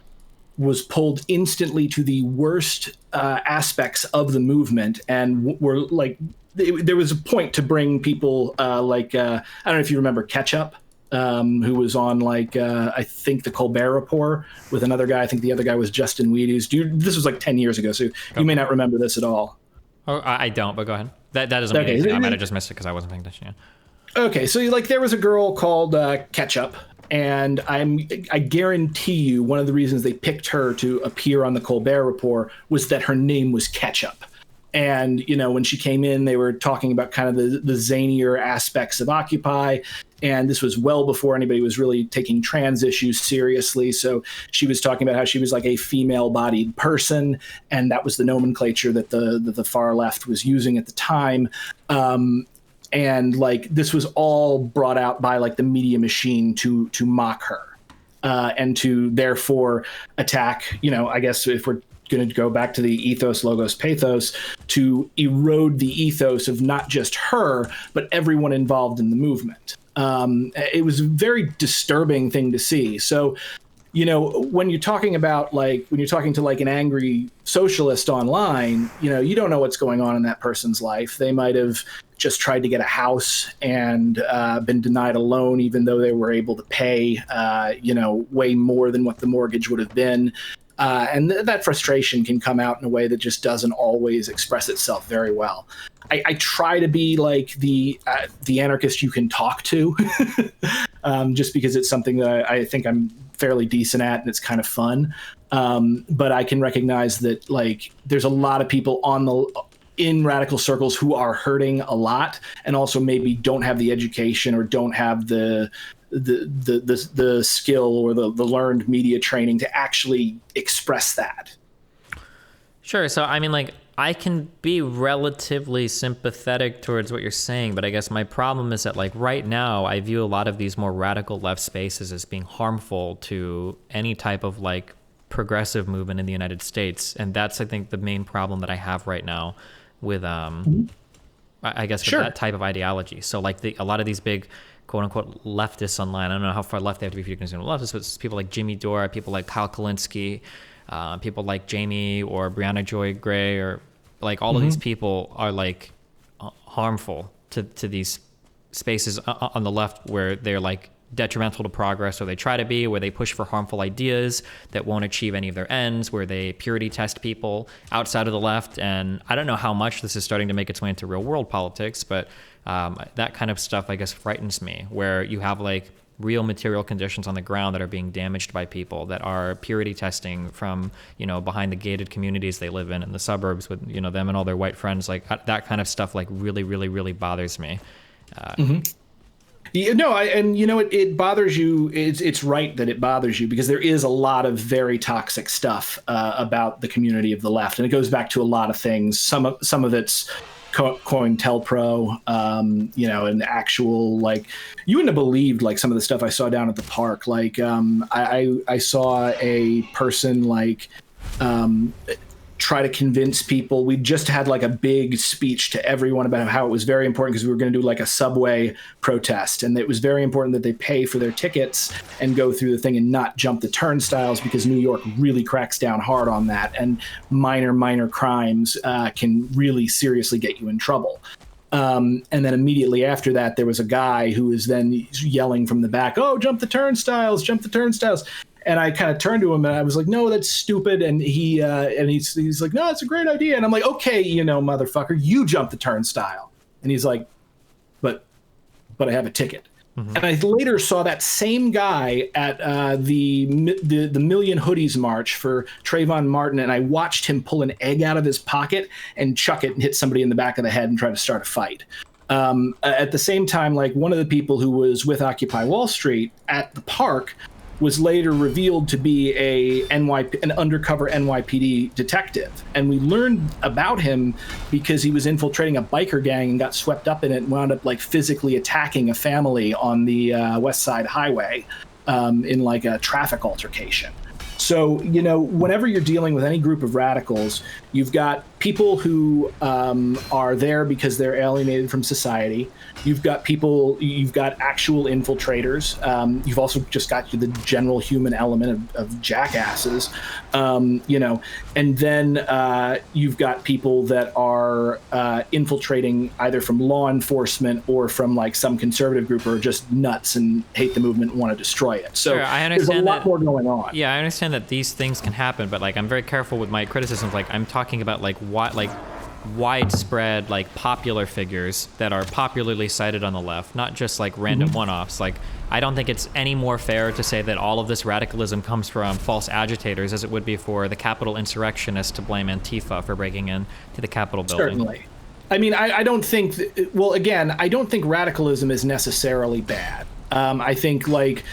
was pulled instantly to the worst aspects of the movement and were like, there was a point to bring people I don't know if you remember Ketchup. Who was on I think the Colbert Report with another guy. I think the other guy was Justin Wheaties. This was like 10 years ago, so you may not remember this at all. Oh, I don't, but go ahead. That doesn't mean anything. I might have just missed it because I wasn't paying attention. Okay, so there was a girl called Ketchup, and I guarantee you one of the reasons they picked her to appear on the Colbert Report was that her name was Ketchup. And, when she came in, they were talking about kind of the zanier aspects of Occupy. And this was well before anybody was really taking trans issues seriously. So she was talking about how she was like a female-bodied person. And that was the nomenclature that the far left was using at the time. And this was all brought out by like the media machine to mock her and to therefore attack, I guess if we're going to go back to the ethos, logos, pathos, to erode the ethos of not just her, but everyone involved in the movement. It was a very disturbing thing to see. So, when you're talking about when you're talking to an angry socialist online, you don't know what's going on in that person's life. They might have just tried to get a house and been denied a loan, even though they were able to pay, way more than what the mortgage would have been. And that frustration can come out in a way that just doesn't always express itself very well. I try to be like the anarchist you can talk to, just because it's something that I think I'm fairly decent at and it's kind of fun. But I can recognize that there's a lot of people in radical circles who are hurting a lot and also maybe don't have the education or don't have the skill or the learned media training to actually express that. Sure. So, I mean, I can be relatively sympathetic towards what you're saying, but I guess my problem is that right now I view a lot of these more radical left spaces as being harmful to any type of progressive movement in the United States. And that's, I think, the main problem that I have right now with, I guess, with that type of ideology. So a lot of these big quote unquote leftists online. I don't know how far left they have to be if you're considering leftists, but it's people like Jimmy Dore, people like Kyle Kalinske, people like Jamie or Brianna Joy Gray, or all of these people are harmful to these spaces on the left where they're detrimental to progress, or they try to be, where they push for harmful ideas that won't achieve any of their ends, where they purity test people outside of the left. And I don't know how much this is starting to make its way into real world politics, but that kind of stuff, I guess, frightens me, where you have real material conditions on the ground that are being damaged by people that are purity testing from, behind the gated communities they live in the suburbs with, them and all their white friends. That kind of stuff, really, really, really bothers me. It bothers you. It's right that it bothers you because there is a lot of very toxic stuff about the community of the left, and it goes back to a lot of things. Some of it's COINTELPRO, and actual you wouldn't have believed some of the stuff I saw down at the park. I saw a person try to convince people. We just had like a big speech to everyone about how it was very important because we were going to do like a subway protest, and it was very important that they pay for their tickets and go through the thing and not jump the turnstiles, because New York really cracks down hard on that, and minor crimes can really seriously get you in trouble. And then immediately after that, there was a guy who was then yelling from the back, "Oh, jump the turnstiles, jump the turnstiles." And I kind of turned to him and I was like, "No, that's stupid." And he's like, "No, it's a great idea." And I'm like, "Okay, motherfucker, you jump the turnstile." And he's like, but I have a ticket. Mm-hmm. And I later saw that same guy at the Million Hoodies March for Trayvon Martin, and I watched him pull an egg out of his pocket and chuck it and hit somebody in the back of the head and try to start a fight. At the same time, like, one of the people who was with Occupy Wall Street at the park was later revealed to be an undercover NYPD detective. And we learned about him because he was infiltrating a biker gang and got swept up in it and wound up like physically attacking a family on the West Side Highway in like a traffic altercation. So, whenever you're dealing with any group of radicals, you've got people who are there because they're alienated from society. You've got actual infiltrators. You've also just got the general human element of jackasses, and then you've got people that are infiltrating either from law enforcement or from like some conservative group, or just nuts and hate the movement and want to destroy it. So sure, I understand there's a lot more going on. Yeah, I understand that these things can happen, but like I'm very careful with my criticisms. Like I'm talking about like widespread, like popular figures that are popularly cited on the left, not just like random one-offs. Like I don't think it's any more fair to say that all of this radicalism comes from false agitators as it would be for the Capitol insurrectionists to blame Antifa for breaking in to the Capitol building. Certainly. I mean, I don't think, I don't think radicalism is necessarily bad. I think like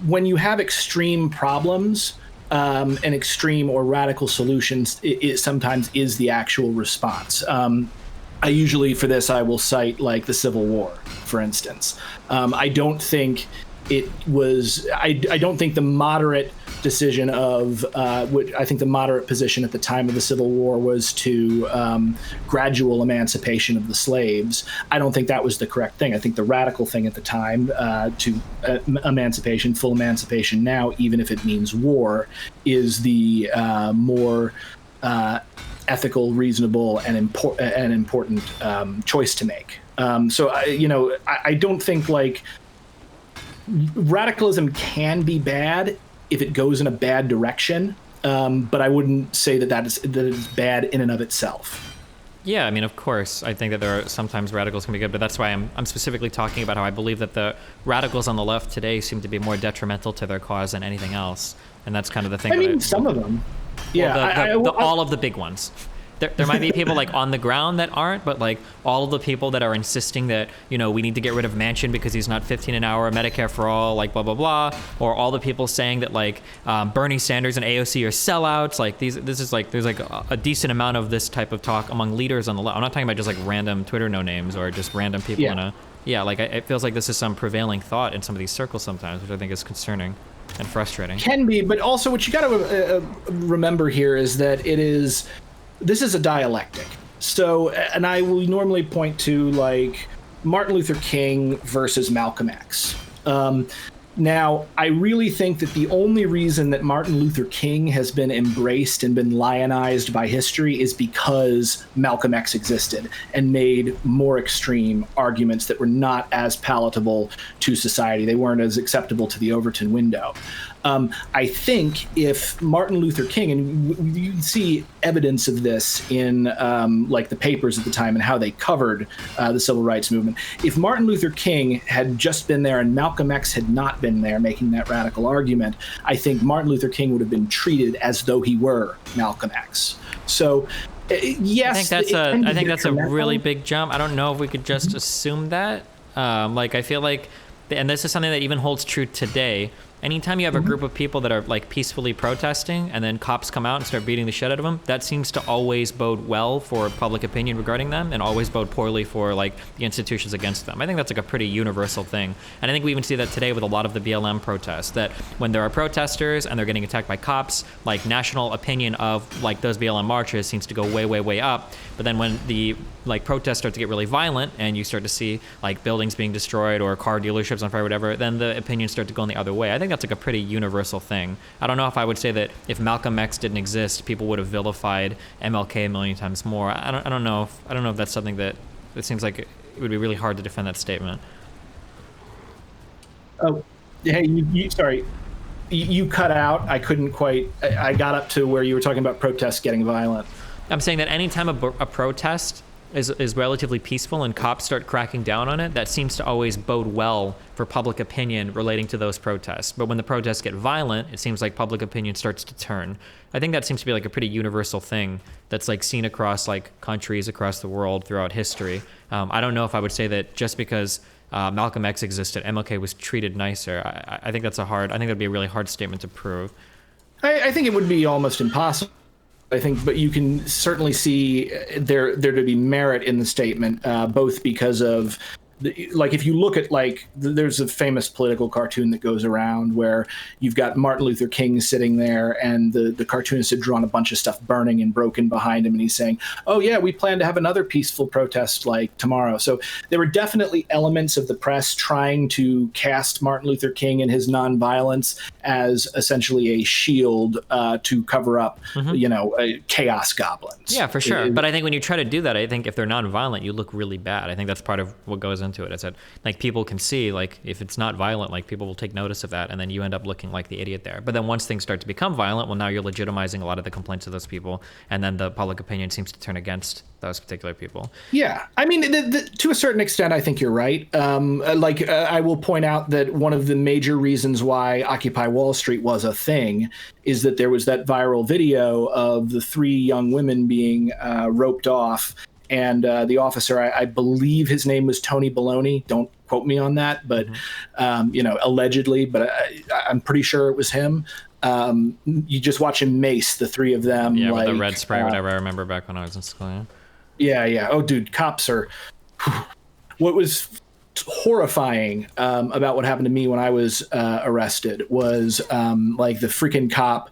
when you have extreme problems, and extreme or radical solutions, it sometimes is the actual response. I usually, for this, I will cite like the Civil War, for instance. I don't think it was. I don't think the moderate decision of I think the moderate position at the time of the Civil War was to gradual emancipation of the slaves. I don't think that was the correct thing. I think the radical thing at the time to emancipation, full emancipation now, even if it means war, is the more ethical, reasonable, and important choice to make. So I don't think like radicalism can be bad if it goes in a bad direction, but I wouldn't say that it's bad in and of itself. Yeah, I mean, of course, I think that there are sometimes radicals can be good, but that's why I'm specifically talking about how I believe that the radicals on the left today seem to be more detrimental to their cause than anything else, and that's kind of the thing. I mean, some of them. Yeah, all of the big ones. There might be people like on the ground that aren't, but like all of the people that are insisting that, we need to get rid of Manchin because he's not $15 an hour, Medicare for all, like blah, blah, blah. Or all the people saying that like Bernie Sanders and AOC are sellouts. Like there's like a decent amount of this type of talk among leaders on the left. I'm not talking about just like random Twitter no names or just random people it feels like this is some prevailing thought in some of these circles sometimes, which I think is concerning and frustrating. Can be, but also what you got to remember here is that this is a dialectic. So, and I will normally point to like Martin Luther King versus Malcolm X. Now, I really think that the only reason that Martin Luther King has been embraced and been lionized by history is because Malcolm X existed and made more extreme arguments that were not as palatable to society. They weren't as acceptable to the Overton window. I think if Martin Luther King, and you can see evidence of this in like the papers at the time and how they covered the civil rights movement. If Martin Luther King had just been there and Malcolm X had not been there making that radical argument, I think Martin Luther King would have been treated as though he were Malcolm X. So yes, I think that's a really big jump. I don't know if we could just assume that. I feel like, and this is something that even holds true today, anytime you have a group of people that are like peacefully protesting and then cops come out and start beating the shit out of them, that seems to always bode well for public opinion regarding them and always bode poorly for like the institutions against them. I think that's like a pretty universal thing. And I think we even see that today with a lot of the BLM protests, that when there are protesters and they're getting attacked by cops, like national opinion of like those BLM marches seems to go way, way, way up. But then when the like protests start to get really violent and you start to see like buildings being destroyed or car dealerships on fire, whatever, then the opinions start to go in the other way. I think that's like a pretty universal thing. I don't know if I would say that if Malcolm X didn't exist, people would have vilified MLK a million times more. I don't know if that's something that it seems like it would be really hard to defend that statement. Oh, hey, sorry. You cut out. I couldn't quite. I got up to where you were talking about protests getting violent. I'm saying that anytime a protest is relatively peaceful and cops start cracking down on it, that seems to always bode well for public opinion relating to those protests. But when the protests get violent, it seems like public opinion starts to turn. I think that seems to be like a pretty universal thing that's like seen across like countries across the world throughout history. I don't know if I would say that just because Malcolm X existed, MLK was treated nicer. I think that's I think that'd be a really hard statement to prove. I think it would be almost impossible. I think, but you can certainly see there to be merit in the statement, both because of, like, if you look at, like, there's a famous political cartoon that goes around where you've got Martin Luther King sitting there and the cartoonist had drawn a bunch of stuff burning and broken behind him. And he's saying, oh, yeah, we plan to have another peaceful protest like tomorrow. So there were definitely elements of the press trying to cast Martin Luther King and his nonviolence as essentially a shield to cover up, chaos goblins. Yeah, for sure. But I think when you try to do that, I think if they're nonviolent, you look really bad. I think that's part of what goes into it. It's that like people can see, like, if it's not violent, like people will take notice of that, and then you end up looking like the idiot there. But then once things start to become violent, well, now you're legitimizing a lot of the complaints of those people, and then the public opinion seems to turn against those particular people. Yeah, I mean, to a certain extent, I think you're right. I will point out that one of the major reasons why Occupy Wall Street was a thing is that there was that viral video of the 3 young women being roped off. And the officer, I believe his name was Tony Baloney. Don't quote me on that, but allegedly. But I'm pretty sure it was him. You just watch him mace the 3 of them. Yeah, with the red spray, whatever. I remember back when I was in school. Yeah. Oh, dude, cops are. What was horrifying about what happened to me when I was arrested was the freaking cop.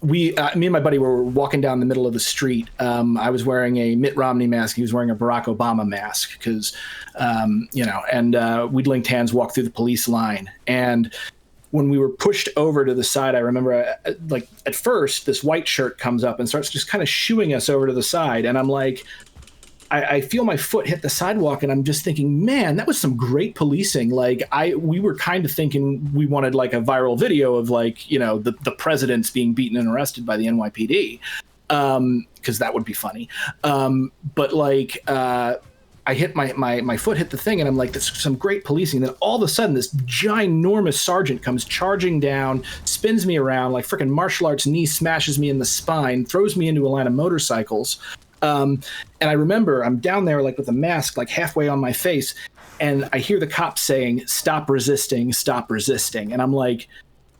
Me and my buddy were walking down the middle of the street. I was wearing a Mitt Romney mask. He was wearing a Barack Obama mask because, we'd linked hands, walked through the police line. And when we were pushed over to the side, I remember at first this white shirt comes up and starts just kind of shooing us over to the side. And I'm like, I feel my foot hit the sidewalk, and I'm just thinking, man, that was some great policing. We were kind of thinking we wanted like a viral video of the presidents being beaten and arrested by the NYPD, because that would be funny. I hit my foot hit the thing, and I'm like, this is some great policing. And then all of a sudden, this ginormous sergeant comes charging down, spins me around like freaking martial arts knee, smashes me in the spine, throws me into a line of motorcycles. And I remember I'm down there with a mask halfway on my face, and I hear the cops saying, stop resisting. And I'm like,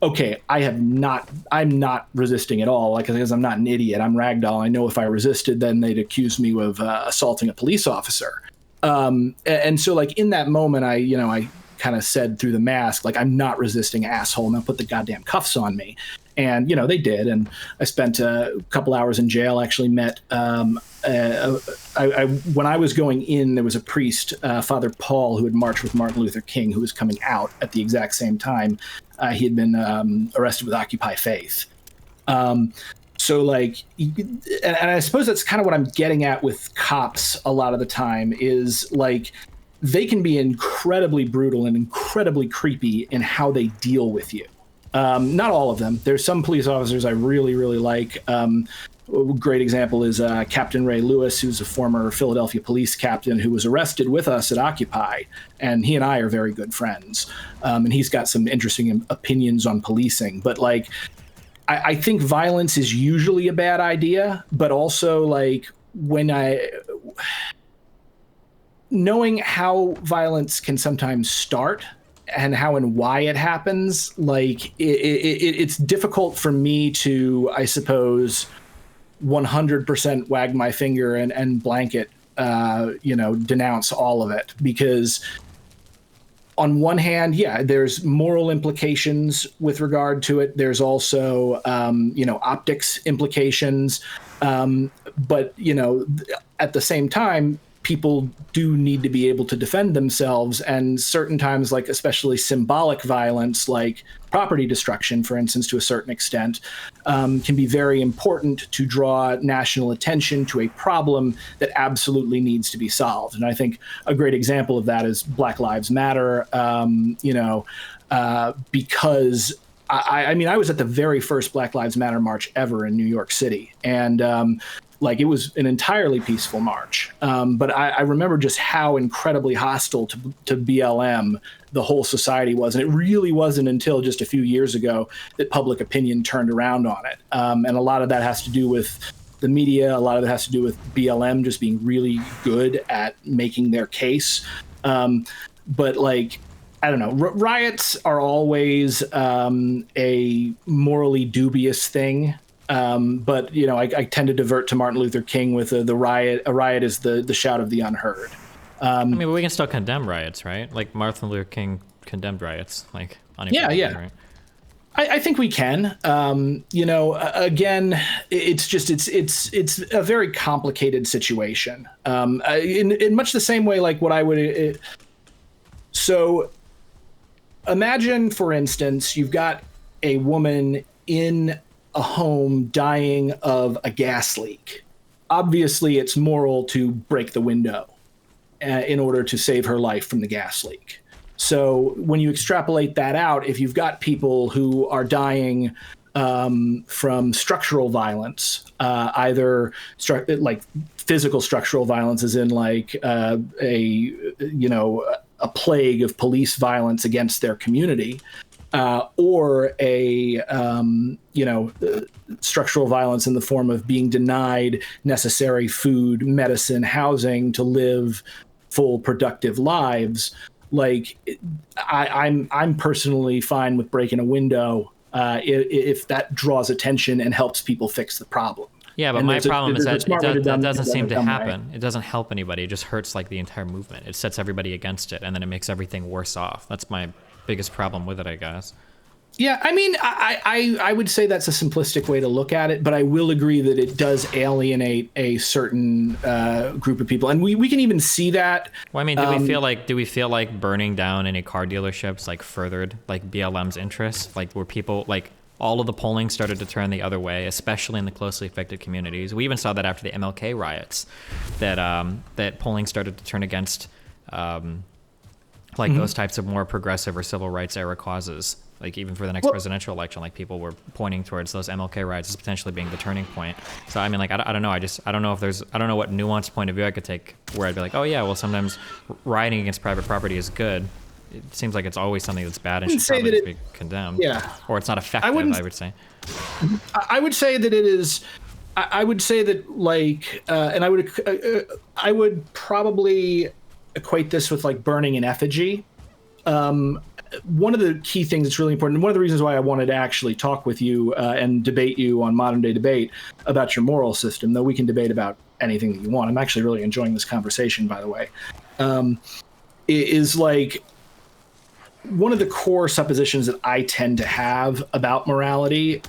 okay, I'm not resisting at all, because I'm not an idiot. I'm ragdoll. I know if I resisted, then they'd accuse me of assaulting a police officer. And so in that moment, I kind of said through the mask, I'm not resisting, asshole. Now put the goddamn cuffs on me. And, they did. And I spent a couple hours in jail, actually met, when I was going in, there was a priest, Father Paul, who had marched with Martin Luther King, who was coming out at the exact same time. He had been arrested with Occupy Faith. And I suppose that's kind of what I'm getting at with cops a lot of the time is they can be incredibly brutal and incredibly creepy in how they deal with you. Not all of them. There's some police officers I really, really like. A great example is Captain Ray Lewis, who's a former Philadelphia police captain who was arrested with us at Occupy, and he and I are very good friends. And he's got some interesting opinions on policing. But I think violence is usually a bad idea, but also knowing how violence can sometimes start how and why it happens, like it's difficult for me to, I suppose, 100% wag my finger and blanket, denounce all of it, because on one hand, yeah, there's moral implications with regard to it. There's also, optics implications. But, at the same time, people do need to be able to defend themselves. And certain times, like especially symbolic violence, like property destruction, for instance, to a certain extent, can be very important to draw national attention to a problem that absolutely needs to be solved. And I think a great example of that is Black Lives Matter, because I was at the very first Black Lives Matter march ever in New York City. And it was an entirely peaceful march. But I remember just how incredibly hostile to BLM the whole society was. And it really wasn't until just a few years ago that public opinion turned around on it. And a lot of that has to do with the media. A lot of it has to do with BLM just being really good at making their case. But I don't know, riots are always a morally dubious thing. But I tend to divert to Martin Luther King with the riot. A riot is the shout of the unheard. We can still condemn riots, right? Like Martin Luther King condemned riots, Yeah. Right? I think we can. Again, it's a very complicated situation. In much the same way, like what I would. So, imagine, for instance, you've got a woman in a home dying of a gas leak. Obviously, it's moral to break the window in order to save her life from the gas leak. So when you extrapolate that out, if you've got people who are dying from structural violence, either physical structural violence, as in a plague of police violence against their community, or structural violence in the form of being denied necessary food, medicine, housing to live full, productive lives. I'm personally fine with breaking a window if that draws attention and helps people fix the problem. Yeah, but my problem is that it doesn't seem to happen. It doesn't help anybody. It just hurts the entire movement. It sets everybody against it, and then it makes everything worse off. That's my biggest problem with it, I guess. Yeah, I would say that's a simplistic way to look at it, but I will agree that it does alienate a certain group of people, and we can even see that. Well, do we feel like burning down any car dealerships furthered BLM's interests? Where people all of the polling started to turn the other way, especially in the closely affected communities. We even saw that after the MLK riots, that polling started to turn against those types of more progressive or civil rights era causes. Even for the next presidential election, people were pointing towards those MLK riots as potentially being the turning point. So I don't know. I don't know what nuanced point of view I could take where I'd be like, oh yeah, well sometimes rioting against private property is good. It seems like it's always something that's bad and should probably just be condemned. Yeah. Or it's not effective, I would say. I would say that it is. I would say that and I would probably equate this with burning an effigy. One of the key things that's really important, and one of the reasons why I wanted to actually talk with you and debate you on Modern Day Debate about your moral system, though we can debate about anything that you want. I'm actually really enjoying this conversation, by the way, is one of the core suppositions that I tend to have about morality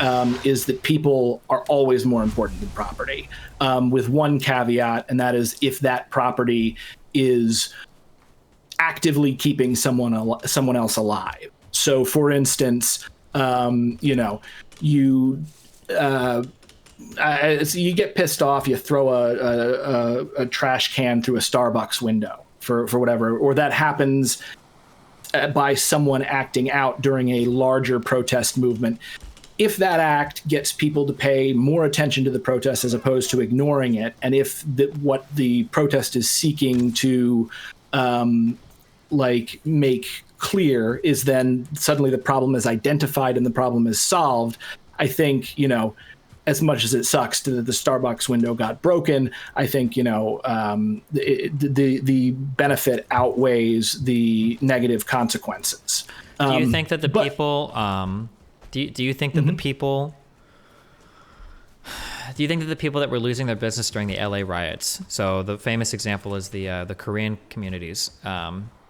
is that people are always more important than property, with one caveat, and that is if that property is actively keeping someone else alive. So, for instance, you get pissed off, you throw a trash can through a Starbucks window for whatever, or that happens by someone acting out during a larger protest movement. If that act gets people to pay more attention to the protest as opposed to ignoring it, and if what the protest is seeking to make clear is then suddenly the problem is identified and the problem is solved, I think, as much as it sucks that the Starbucks window got broken, I think, the benefit outweighs the negative consequences. Do you think that the people, do you think that the people, do you think that the people that were losing their business during the LA riots, so the famous example is the Korean communities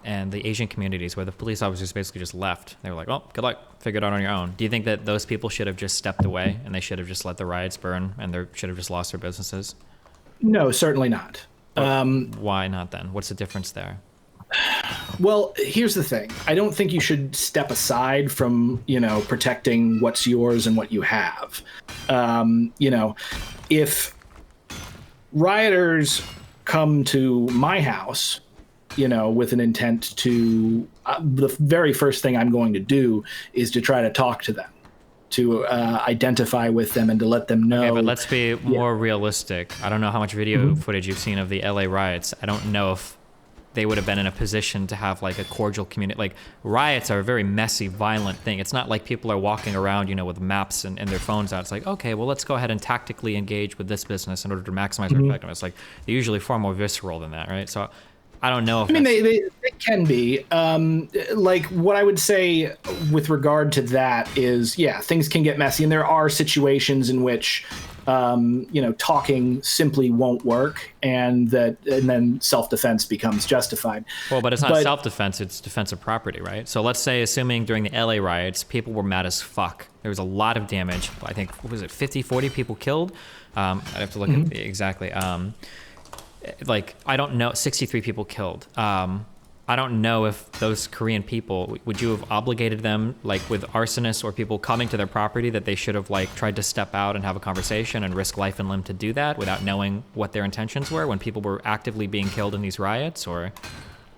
and the Asian communities where the police officers basically just left. They were like, well, good luck, figure it out on your own. Do you think that those people should have just stepped away and they should have just let the riots burn and they should have just lost their businesses? No, certainly not. Why not then? What's the difference there? Well, here's the thing. I don't think you should step aside from, protecting what's yours and what you have. If rioters come to my house, with an intent to, the very first thing I'm going to do is to try to talk to them, to identify with them and to let them know. Okay, but let's be more realistic. I don't know how much video footage you've seen of the LA riots. I don't know if they would have been in a position to have like a cordial community. Like riots are a very messy, violent thing. It's not like people are walking around, with maps and their phones out. It's like, okay, well, let's go ahead and tactically engage with this business in order to maximize our effectiveness. Like they're usually far more visceral than that, right? So I don't know if they can be. Like what I would say with regard to that is, things can get messy, and there are situations in which talking simply won't work, and then self-defense becomes justified. Well, but it's not self-defense, it's defense of property, right? So let's say, assuming during the LA riots, people were mad as fuck. There was a lot of damage. I think, what was it, 50, 40 people killed? I'd have to look at exactly. I don't know, 63 people killed. I don't know if those Korean people, would you have obligated them, like with arsonists or people coming to their property, that they should have tried to step out and have a conversation and risk life and limb to do that without knowing what their intentions were when people were actively being killed in these riots? Or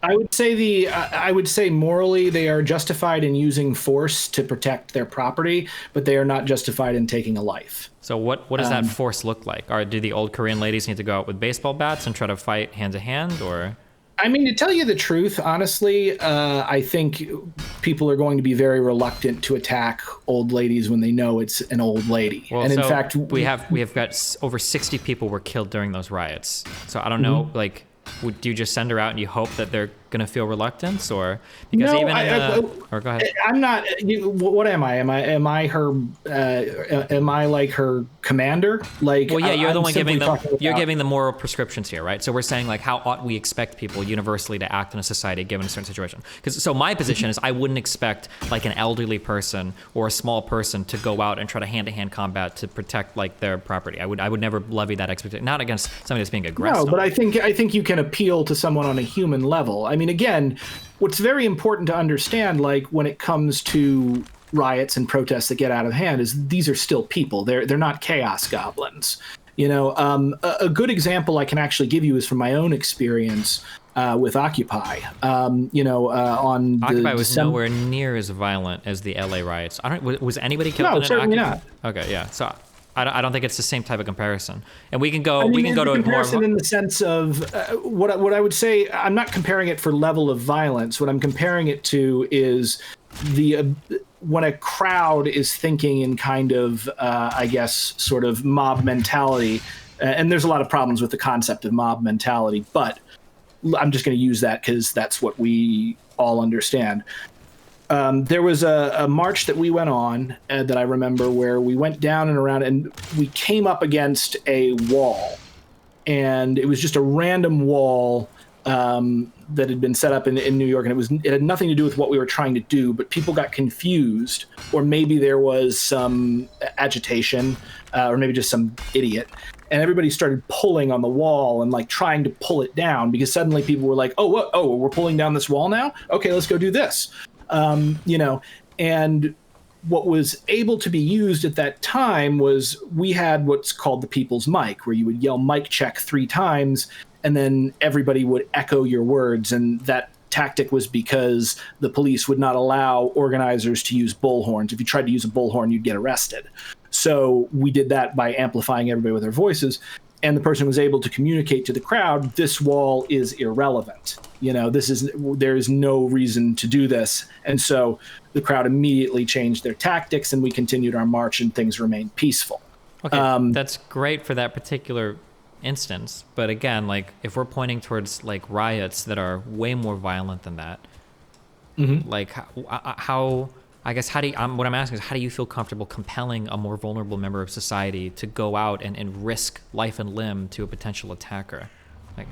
I would say morally they are justified in using force to protect their property, but they are not justified in taking a life. So what does that force look like? Or do the old Korean ladies need to go out with baseball bats and try to fight hand to hand, or? I mean, to tell you the truth, honestly, I think people are going to be very reluctant to attack old ladies when they know it's an old lady. Well, and in so fact, we have got over 60 people were killed during those riots. So I don't know, do you just send her out and you hope that they're going to feel reluctance, or because or go ahead. I'm not. What am I? Am I her? Am I like her commander? Like, well, yeah, you're the one giving them. You're giving the moral prescriptions here, right? So we're saying how ought we expect people universally to act in a society given a certain situation? So my position is I wouldn't expect an elderly person or a small person to go out and try to hand-to-hand combat to protect their property. I would never levy that expectation, not against somebody that's being aggressive. No, but I think you can appeal to someone on a human level. I mean, again, what's very important to understand, when it comes to riots and protests that get out of hand, is these are still people. They're not chaos goblins. A good example I can actually give you is from my own experience with Occupy. Occupy was nowhere near as violent as the LA riots. Was anybody killed? No, certainly not. Okay, yeah. So I don't think it's the same type of comparison. And we can go to a comparison in the sense of what I would say. I'm not comparing it for level of violence. What I'm comparing it to is when a crowd is thinking in kind of, I guess, sort of mob mentality. And there's a lot of problems with the concept of mob mentality, but I'm just going to use that because that's what we all understand. There was a march that we went on that I remember where we went down and around and we came up against a wall, and it was just a random wall that had been set up in New York, and it had nothing to do with what we were trying to do, but people got confused, or maybe there was some agitation, or maybe just some idiot. And everybody started pulling on the wall and trying to pull it down, because suddenly people were like, oh, we're pulling down this wall now? Okay, let's go do this. And what was able to be used at that time was we had what's called the people's mic, where you would yell mic check 3 times, and then everybody would echo your words. And that tactic was because the police would not allow organizers to use bullhorns. If you tried to use a bullhorn, you'd get arrested. So we did that by amplifying everybody with their voices. And the person was able to communicate to the crowd, this wall is irrelevant. There is no reason to do this. And so the crowd immediately changed their tactics, and we continued our march, and things remained peaceful. Okay, that's great for that particular instance. But again, like if we're pointing towards like riots that are way more violent than that, like how I guess how do you, what I'm asking is how do you feel comfortable compelling a more vulnerable member of society to go out and risk life and limb to a potential attacker? Like,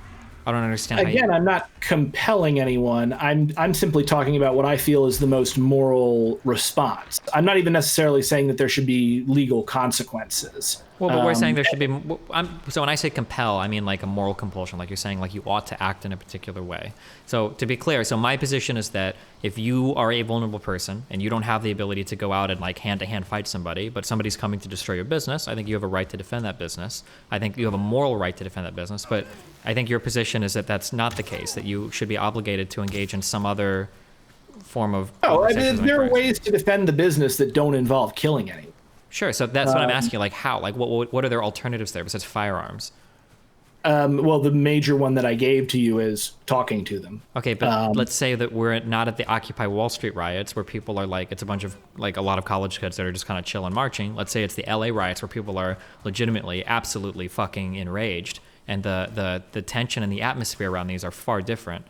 I don't understand. Again, I'm not compelling anyone. I'm simply talking about what I feel is the most moral response. I'm not even necessarily saying that there should be legal consequences. Well, but we're saying there should be. So when I say compel, I mean like a moral compulsion. Like you're saying, like you ought to act in a particular way. So to be clear, so my position is that if you are a vulnerable person and you don't have the ability to go out and like hand-to-hand fight somebody, but somebody's coming to destroy your business, I think you have a right to defend that business. I think you have a moral right to defend that business. But I think your position is that that's not the case. That you should be obligated to engage in some other form of. Oh, there are ways to defend the business that don't involve killing anyone. Sure. So that's what I'm asking. Like how? Like what are their alternatives there besides firearms? Well, the major one that I gave to you is talking to them. Okay, but let's say that we're not at the Occupy Wall Street riots where people are like, it's a bunch of like a lot of college kids that are just kind of chilling marching. Let's say it's the LA riots where people are legitimately, absolutely fucking enraged, and the tension and the atmosphere around these are far different.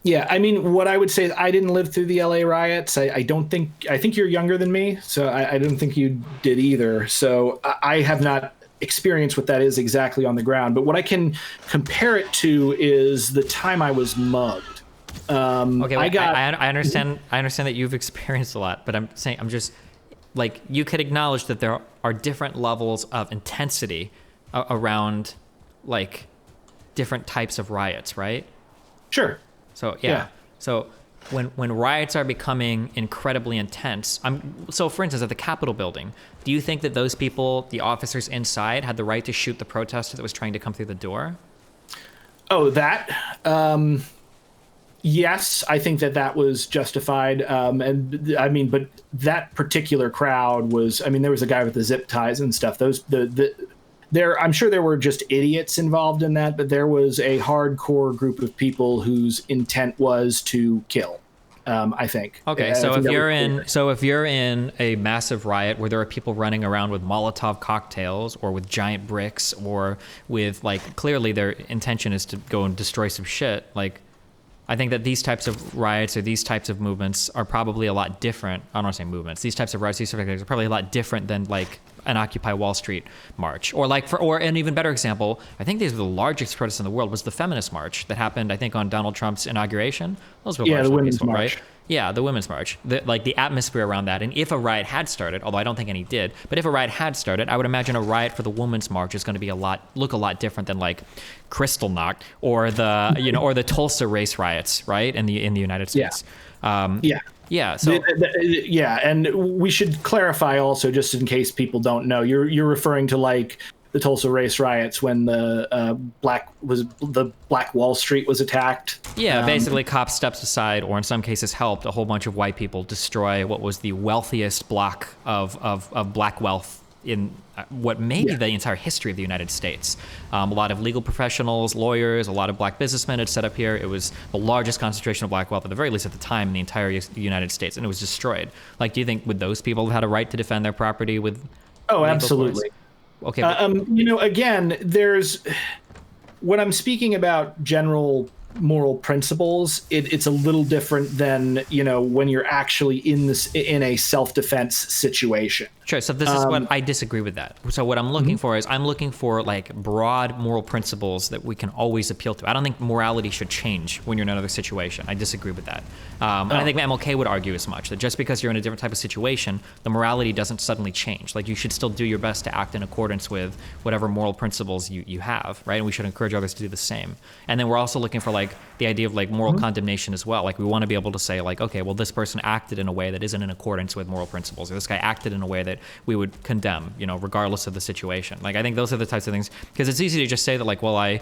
Yeah, I mean, what I would say is I didn't live through the LA riots. I think you're younger than me, so I don't think you did either. So I have not experienced what that is exactly on the ground. But what I can compare it to is the time I was mugged. Okay, well, I understand. I understand that you've experienced a lot, but I'm just like you could acknowledge that there are different levels of intensity around like different types of riots, right? Sure. So yeah. So when riots are becoming incredibly intense, so for instance at the Capitol building, do you think that those people, the officers inside, had the right to shoot the protester that was trying to come through the door? Oh, that. Yes, I think that was justified. And I mean, but that particular crowd was. I mean, there was a guy with the zip ties and stuff. I'm sure there were just idiots involved in that, but there was a hardcore group of people whose intent was to kill. I think. Okay, so if you're in a massive riot where there are people running around with Molotov cocktails or with giant bricks or with like clearly their intention is to go and destroy some shit, like I think that these types of riots or these types of movements are probably a lot different. I don't want to say movements. These types of riots, these types of things are probably a lot different than like an Occupy Wall Street march, or like or an even better example. I think these are the largest protests in the world. Was the feminist march that happened? I think on Donald Trump's inauguration. Those were the women's peaceful, march. Right? Yeah, the women's march. The atmosphere around that, and if a riot had started, although I don't think any did, but if a riot had started, I would imagine a riot for the women's march is going to look a lot different than like Kristallnacht or the or the Tulsa race riots, right? In the United States. Yeah. So and we should clarify also, just in case people don't know, you're referring to like the Tulsa race riots when the Black Wall Street was attacked. Yeah, basically cops stepped aside, or in some cases helped a whole bunch of white people destroy what was the wealthiest block of black wealth in what may be the entire history of the United States. A lot of legal professionals, lawyers, a lot of black businessmen had set up here. It was the largest concentration of black wealth, at the very least at the time, in the entire United States, and it was destroyed. Like, do you think would those people have had a right to defend their property with? Oh, absolutely. Okay. Again, when I'm speaking about general moral principles, it's a little different than when you're actually in a self-defense situation. Sure. So this is what I disagree with that. So what I'm looking for is I'm looking for like broad moral principles that we can always appeal to. I don't think morality should change when you're in another situation. I disagree with that. And I think MLK would argue as much, that just because you're in a different type of situation, the morality doesn't suddenly change. Like you should still do your best to act in accordance with whatever moral principles you have, right? And we should encourage others to do the same. And then we're also looking for like the idea of like moral condemnation as well. Like we want to be able to say like, okay, well, this person acted in a way that isn't in accordance with moral principles, or this guy acted in a way that we would condemn, regardless of the situation. Like I think those are the types of things, because it's easy to just say that like, well,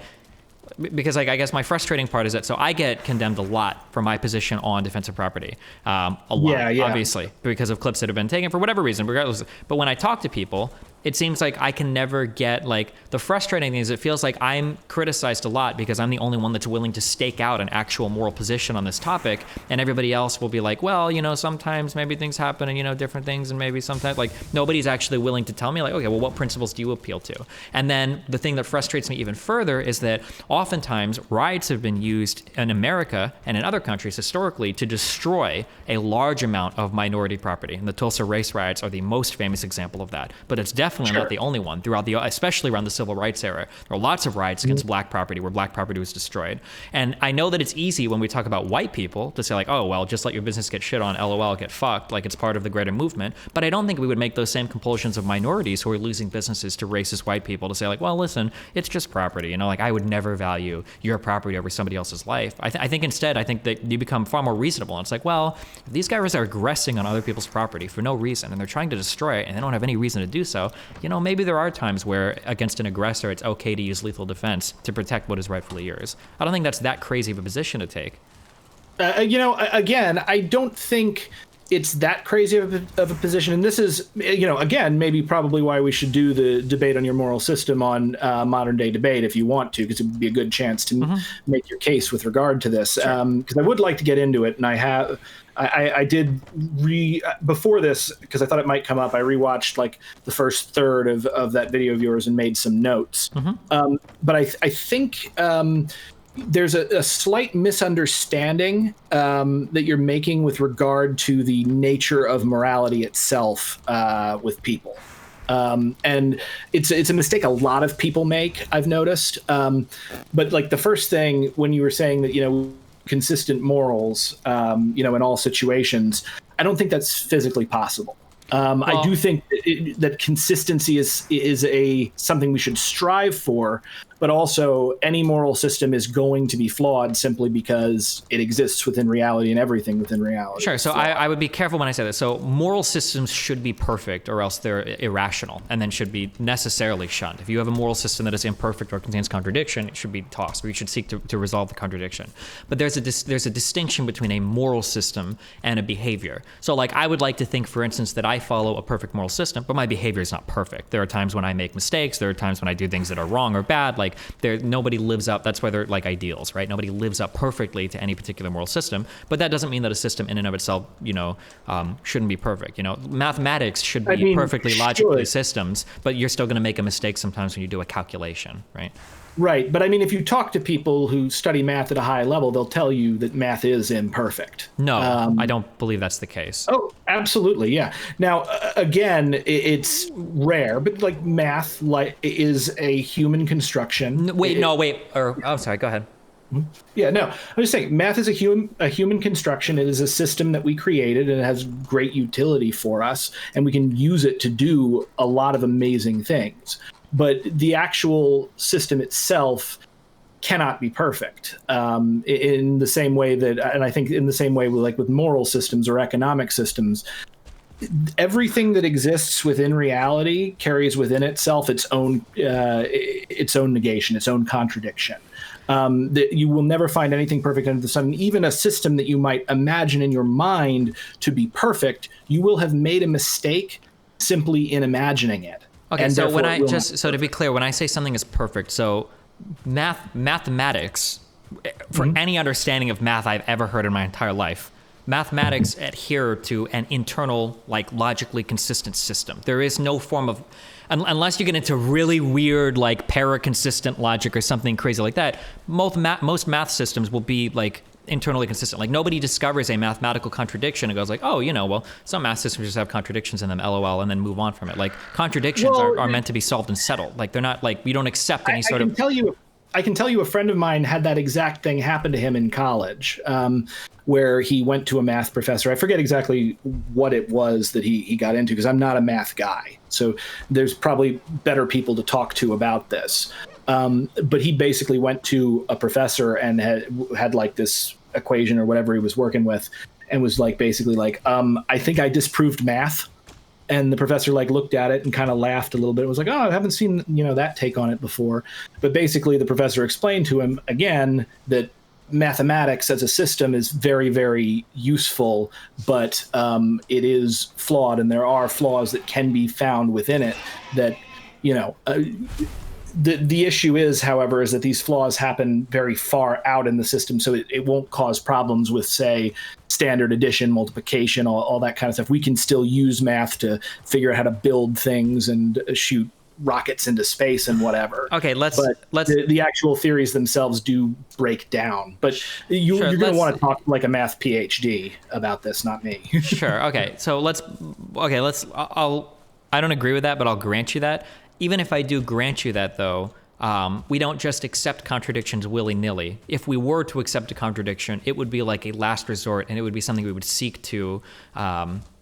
because like I guess my frustrating part is that so I get condemned a lot for my position on defensive property, a lot, obviously, because of clips that have been taken for whatever reason, regardless. But when I talk to people, it seems like I can never get, like, the frustrating thing is it feels like I'm criticized a lot because I'm the only one that's willing to stake out an actual moral position on this topic, and everybody else will be like, well, you know, sometimes maybe things happen and, you know, different things, and maybe sometimes, like, nobody's actually willing to tell me, like, okay, well, what principles do you appeal to? And then the thing that frustrates me even further is that oftentimes riots have been used in America and in other countries historically to destroy a large amount of minority property. And the Tulsa race riots are the most famous example of that, but it's definitely not the only one. Throughout especially around the civil rights era, there were lots of riots against black property where black property was destroyed. And I know that it's easy when we talk about white people to say, like, oh, well, just let your business get shit on, LOL, get fucked, like it's part of the greater movement. But I don't think we would make those same compulsions of minorities who are losing businesses to racist white people to say, like, well, listen, it's just property, you know, like, I would never value your property over somebody else's life. I think instead, I think that you become far more reasonable. And it's like, well, if these guys are aggressing on other people's property for no reason, and they're trying to destroy it, and they don't have any reason to do so, you know, maybe there are times where against an aggressor, it's okay to use lethal defense to protect what is rightfully yours. I don't think that's that crazy of a position to take. You know, again, I don't think it's that crazy of a position. And this is, you know, again, maybe probably why we should do the debate on your moral system on Modern Day Debate if you want to, because it would be a good chance to make your case with regard to this. Because I would like to get into it, and I did before this, because I thought it might come up, I rewatched like the first third of that video of yours and made some notes. But I think there's a slight misunderstanding that you're making with regard to the nature of morality itself with people. And it's a mistake a lot of people make, I've noticed. But like the first thing when you were saying that, you know, consistent morals, you know, in all situations, I don't think that's physically possible. I do think that consistency is something we should strive for, but also any moral system is going to be flawed simply because it exists within reality, and everything within reality. Sure. So I would be careful when I say this. So moral systems should be perfect, or else they're irrational, and then should be necessarily shunned. If you have a moral system that is imperfect or contains contradiction, it should be tossed, or you should seek to resolve the contradiction. But there's a distinction between a moral system and a behavior. So like I would like to think, for instance, that I follow a perfect moral system, but my behavior is not perfect. There are times when I make mistakes. There are times when I do things that are wrong or bad. Like nobody lives up. That's why they're like ideals, right? Nobody lives up perfectly to any particular moral system. But that doesn't mean that a system in and of itself, you know, shouldn't be perfect. You know, mathematics should be perfectly logically systems, but you're still going to make a mistake sometimes when you do a calculation, right? Right. But I mean, if you talk to people who study math at a high level, they'll tell you that math is imperfect. No, I don't believe that's the case. Oh, absolutely. Yeah. Now, again, it's rare, but like math is a human construction. I'm sorry, go ahead. Yeah, no, I'm just saying math is a human construction. It is a system that we created, and it has great utility for us, and we can use it to do a lot of amazing things. But the actual system itself cannot be perfect in the same way that, and I think in the same way with moral systems or economic systems, everything that exists within reality carries within itself its own negation, its own contradiction. That you will never find anything perfect under the sun. Even a system that you might imagine in your mind to be perfect, you will have made a mistake simply in imagining it. Okay, and so to be clear, when I say something is perfect, so mathematics, for any understanding of math I've ever heard in my entire life, mathematics adhere to an internal, like logically consistent system. There is no form of, unless you get into really weird, like para-consistent logic or something crazy like that, most math systems will be like internally consistent. Like nobody discovers a mathematical contradiction and goes like, oh, you know, well, some math systems just have contradictions in them, LOL, and then move on from it. Like contradictions are meant to be solved and settled. Like they're not like, we don't accept any sort of... I can tell you a friend of mine had that exact thing happen to him in college, where he went to a math professor. I forget exactly what it was that he got into, because I'm not a math guy. So there's probably better people to talk to about this. But he basically went to a professor and had like this equation or whatever he was working with, and was like basically like, I think I disproved math. And the professor like looked at it and kind of laughed a little bit. It was like, oh, I haven't seen, you know, that take on it before. But basically the professor explained to him again that mathematics as a system is very, very useful, but it is flawed, and there are flaws that can be found within it that, the issue is, however, is that these flaws happen very far out in the system, so it won't cause problems with, say, standard addition, multiplication, all that kind of stuff. We can still use math to figure out how to build things and shoot rockets into space and whatever. Okay, let's the actual theories themselves do break down. But you're going to want to talk like a math PhD about this, not me. Sure. Okay. So I don't agree with that, but I'll grant you that. Even if I do grant you that, though, we don't just accept contradictions willy-nilly. If we were to accept a contradiction, it would be like a last resort, and it would be something we would seek to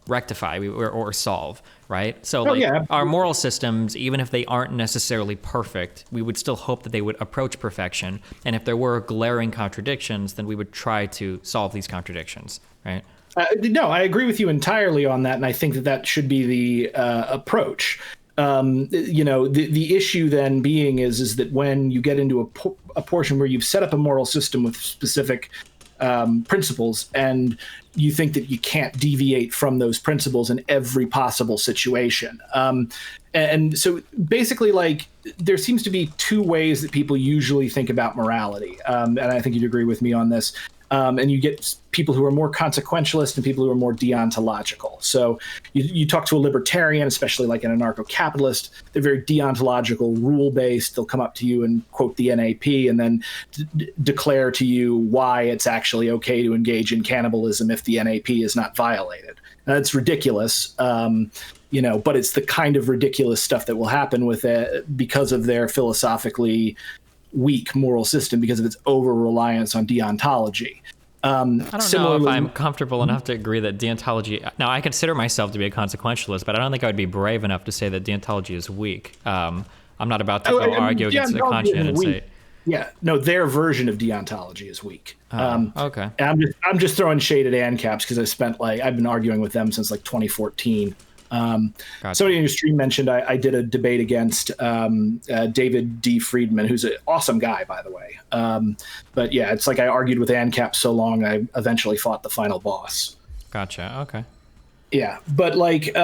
rectify or solve, right? So our moral systems, even if they aren't necessarily perfect, we would still hope that they would approach perfection. And if there were glaring contradictions, then we would try to solve these contradictions, right? No, I agree with you entirely on that, and I think that should be the approach. The issue then being is that when you get into a portion where you've set up a moral system with specific principles, and you think that you can't deviate from those principles in every possible situation. And so basically, like, there seems to be two ways that people usually think about morality. And I think you'd agree with me on this. And you get people who are more consequentialist and people who are more deontological. So you talk to a libertarian, especially like an anarcho-capitalist, they're very deontological, rule-based. They'll come up to you and quote the NAP and then declare to you why it's actually okay to engage in cannibalism if the NAP is not violated. Now, that's ridiculous, but it's the kind of ridiculous stuff that will happen with it because of their philosophically weak moral system, because of its over-reliance on deontology. I don't know if I'm comfortable enough to agree that deontology... Now, I consider myself to be a consequentialist, but I don't think I would be brave enough to say that deontology is weak. I'm not about to argue against the conscience and say... Yeah, no, their version of deontology is weak. Okay. And I'm just throwing shade at ANCAPs because I've been arguing with them since like 2014. Gotcha. Somebody in your stream mentioned I did a debate against David D. Friedman, who's an awesome guy, by the way. But yeah, it's like I argued with ANCAP so long I eventually fought the final boss. Gotcha. Okay. Yeah, but like,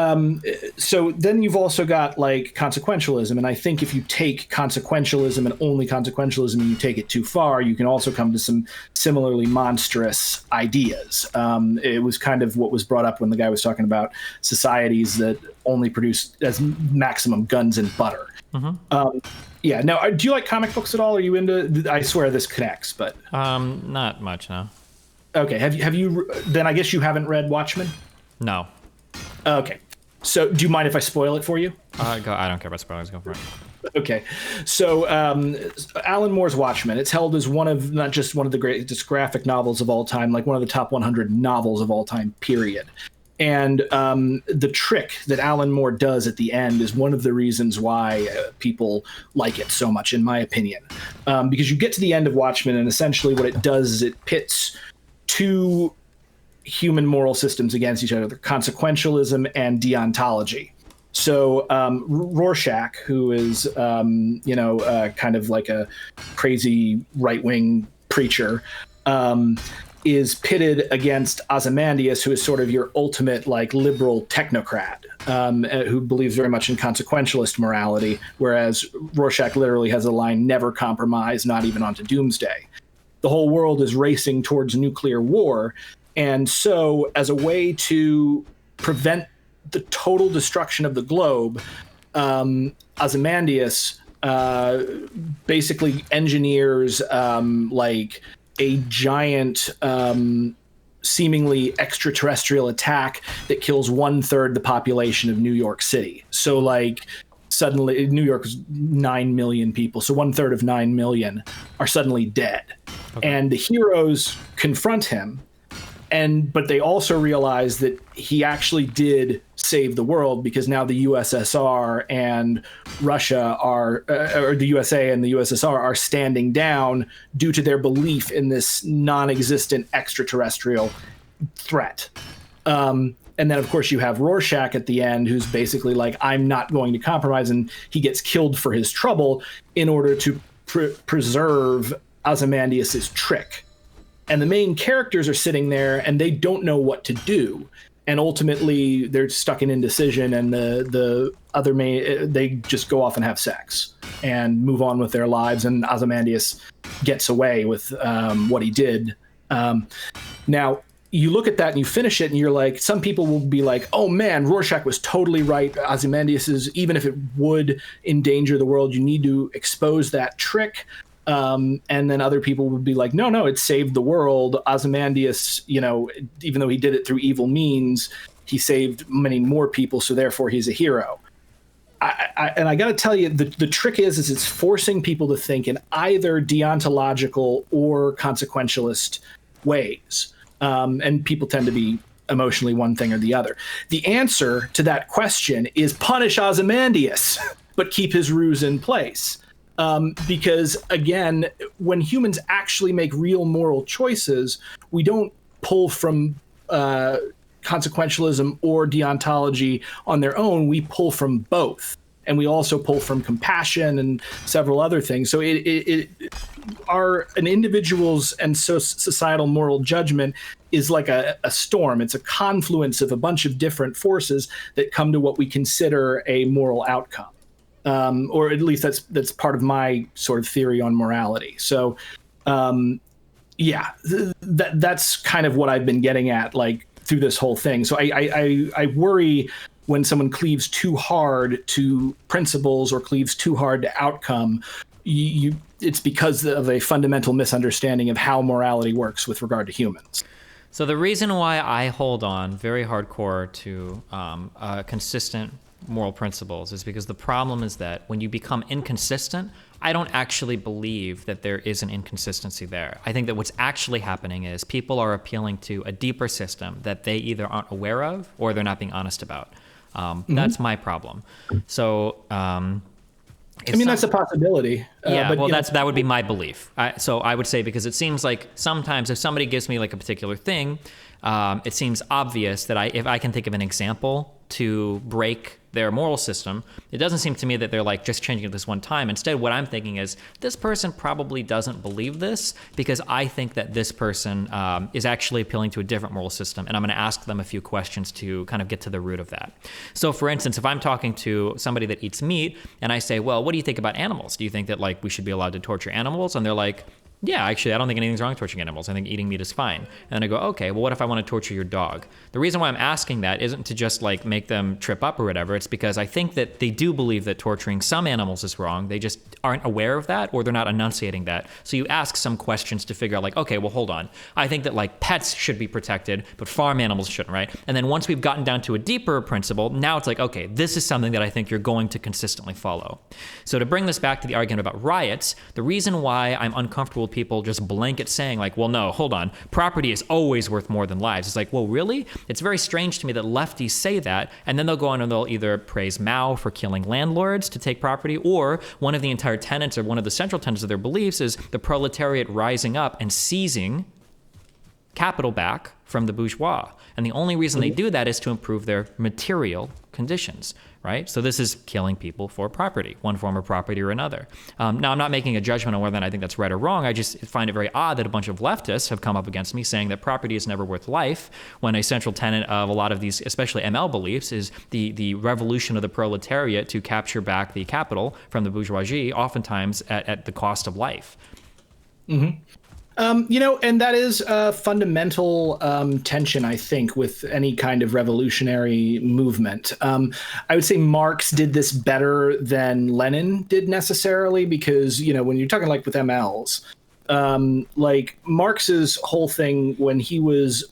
so then you've also got like consequentialism, and I think if you take consequentialism and only consequentialism and you take it too far, you can also come to some similarly monstrous ideas. It was kind of what was brought up when the guy was talking about societies that only produce as maximum guns and butter. Mm-hmm. Yeah. Now, do you like comic books at all? Are you into? I swear this connects, but not much, no. Okay. Have you? Then I guess you haven't read Watchmen. No. Okay. So do you mind if I spoil it for you? I don't care about spoilers. Go for it. Okay. So Alan Moore's Watchmen, it's held as not just one of the greatest graphic novels of all time, like one of the top 100 novels of all time, period. And the trick that Alan Moore does at the end is one of the reasons why people like it so much, in my opinion. Because you get to the end of Watchmen, and essentially what it does is it pits two human moral systems against each other, consequentialism and deontology. So Rorschach, who is, kind of like a crazy right-wing preacher, is pitted against Ozymandias, who is sort of your ultimate like liberal technocrat, who believes very much in consequentialist morality, whereas Rorschach literally has a line, never compromise, not even onto doomsday. The whole world is racing towards nuclear war. And so as a way to prevent the total destruction of the globe, Ozymandias basically engineers like a giant seemingly extraterrestrial attack that kills 1/3 the population of New York City. So like suddenly New York is 9 million people. So 1/3 of 9 million are suddenly dead. Okay. And the heroes confront him. But they also realize that he actually did save the world, because now the USSR and Russia or the USA and the USSR are standing down due to their belief in this non-existent extraterrestrial threat. And then, of course, you have Rorschach at the end, who's basically like, I'm not going to compromise. And he gets killed for his trouble in order to preserve Ozymandias' trick. and the main characters are sitting there and they don't know what to do. And ultimately they're stuck in indecision, and the other they just go off and have sex and move on with their lives. And Ozymandias gets away with what he did. Now, you look at that and you finish it and you're like, some people will be like, oh man, Rorschach was totally right. Ozymandias is, even if it would endanger the world, you need to expose that trick. And then other people would be like, no, it saved the world. Ozymandias, even though he did it through evil means, he saved many more people, so therefore he's a hero. And I got to tell you, the trick is it's forcing people to think in either deontological or consequentialist ways. And people tend to be emotionally one thing or the other. The answer to that question is punish Ozymandias, but keep his ruse in place. Because again, when humans actually make real moral choices, we don't pull from consequentialism or deontology on their own. We pull from both, and we also pull from compassion and several other things. So an individual's and societal moral judgment is like a storm. It's a confluence of a bunch of different forces that come to what we consider a moral outcome. Or at least that's part of my sort of theory on morality. So, that's kind of what I've been getting at, like, through this whole thing. So I worry when someone cleaves too hard to principles or cleaves too hard to outcome. It's because of a fundamental misunderstanding of how morality works with regard to humans. So the reason why I hold on very hardcore to consistent moral principles is because the problem is that when you become inconsistent, I don't actually believe that there is an inconsistency there. I think that what's actually happening is people are appealing to a deeper system that they either aren't aware of or they're not being honest about. That's my problem. So, that's a possibility. That would be my belief. So I would say, because it seems like sometimes if somebody gives me like a particular thing, it seems obvious that if I can think of an example to break their moral system, it doesn't seem to me that they're like just changing it this one time. Instead, what I'm thinking is this person probably doesn't believe this because I think that this person is actually appealing to a different moral system, and I'm going to ask them a few questions to kind of get to the root of that. So for instance, if I'm talking to somebody that eats meat and I say, well, what do you think about animals? Do you think that like we should be allowed to torture animals? And they're like, yeah, actually, I don't think anything's wrong with torturing animals. I think eating meat is fine. And then I go, okay, well, what if I want to torture your dog? The reason why I'm asking that isn't to just like make them trip up or whatever. It's because I think that they do believe that torturing some animals is wrong. They just aren't aware of that, or they're not enunciating that. So you ask some questions to figure out like, okay, well, hold on. I think that like pets should be protected, but farm animals shouldn't, right? And then once we've gotten down to a deeper principle, now it's like, okay, this is something that I think you're going to consistently follow. So to bring this back to the argument about riots, the reason why I'm uncomfortable with people just blanket saying like, well, no, hold on, property is always worth more than lives. It's like, well, really? It's very strange to me that lefties say that, and then they'll go on and they'll either praise Mao for killing landlords to take property, or one of the entire tenets or one of the central tenets of their beliefs is the proletariat rising up and seizing capital back from the bourgeois. And the only reason they do that is to improve their material conditions, right? So this is killing people for property, one form of property or another. Now, I'm not making a judgment on whether I think that's right or wrong. I just find it very odd that a bunch of leftists have come up against me saying that property is never worth life, when a central tenet of a lot of these, especially ML beliefs, is the revolution of the proletariat to capture back the capital from the bourgeoisie, oftentimes at the cost of life. Mm-hmm. And that is a fundamental tension, I think, with any kind of revolutionary movement. I would say Marx did this better than Lenin did necessarily, because, when you're talking like with MLs, like Marx's whole thing when he was,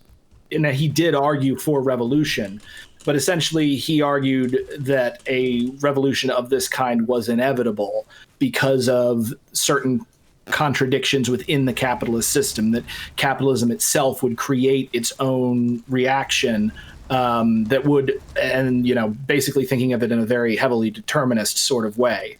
he did argue for revolution, but essentially he argued that a revolution of this kind was inevitable because of certain contradictions within the capitalist system, that capitalism itself would create its own reaction that would, and basically thinking of it in a very heavily determinist sort of way.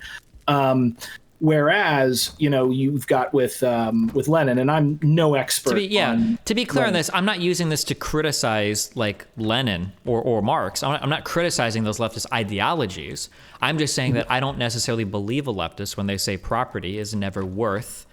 Whereas, you've got with Lenin, and I'm no expert. To be clear on this, I'm not using this to criticize like Lenin or Marx. I'm not criticizing those leftist ideologies. I'm just saying that I don't necessarily believe a leftist when they say property is never worth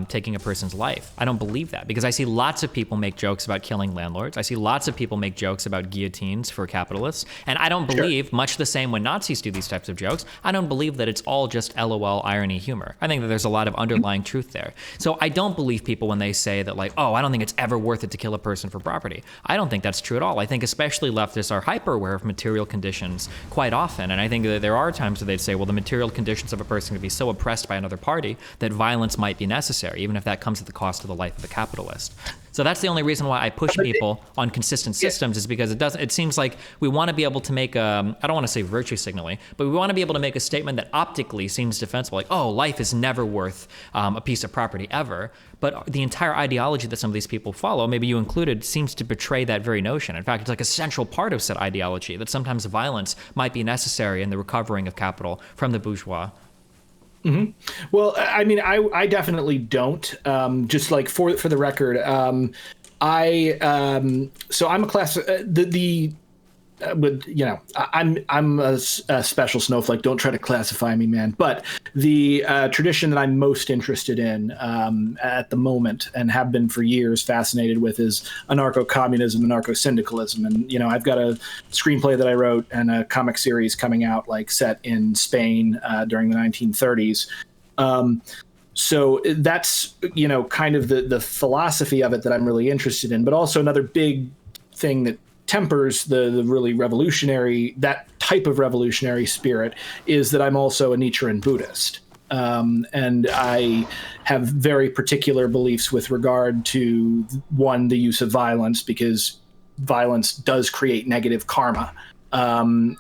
taking a person's life. I don't believe that, because I see lots of people make jokes about killing landlords. I see lots of people make jokes about guillotines for capitalists. And I don't believe, much the same when Nazis do these types of jokes, I don't believe that it's all just LOL irony humor. I think that there's a lot of underlying truth there. So I don't believe people when they say that, like, oh, I don't think it's ever worth it to kill a person for property. I don't think that's true at all. I think especially leftists are hyper aware of material conditions quite often. And I think that there are times where they'd say, well, the material conditions of a person can be so oppressed by another party that violence might be necessary, even if that comes at the cost of the life of a capitalist. So that's the only reason why I push people on consistent systems, is because it seems like we want to be able to make I don't want to say virtue signaling, but we want to be able to make a statement that optically seems defensible, like, oh, life is never worth a piece of property ever. But the entire ideology that some of these people follow, maybe you included, seems to betray that very notion. In fact, it's like a central part of said ideology that sometimes violence might be necessary in the recovering of capital from the bourgeois. Mm-hmm. Well, I mean, I definitely don't. Just like for the record, so I'm a class. But you know, I'm a special snowflake. Don't try to classify me, man. But the tradition that I'm most interested in at the moment, and have been for years, fascinated with, is anarcho-communism, anarcho-syndicalism. And you know, I've got a screenplay that I wrote and a comic series coming out, like set in Spain during the 1930s. So that's, you know, kind of the philosophy of it that I'm really interested in. But also another big thing that tempers the really revolutionary, that type of revolutionary spirit, is that I'm also a Nichiren Buddhist. And I have very particular beliefs with regard to, one, the use of violence, because violence does create negative karma. And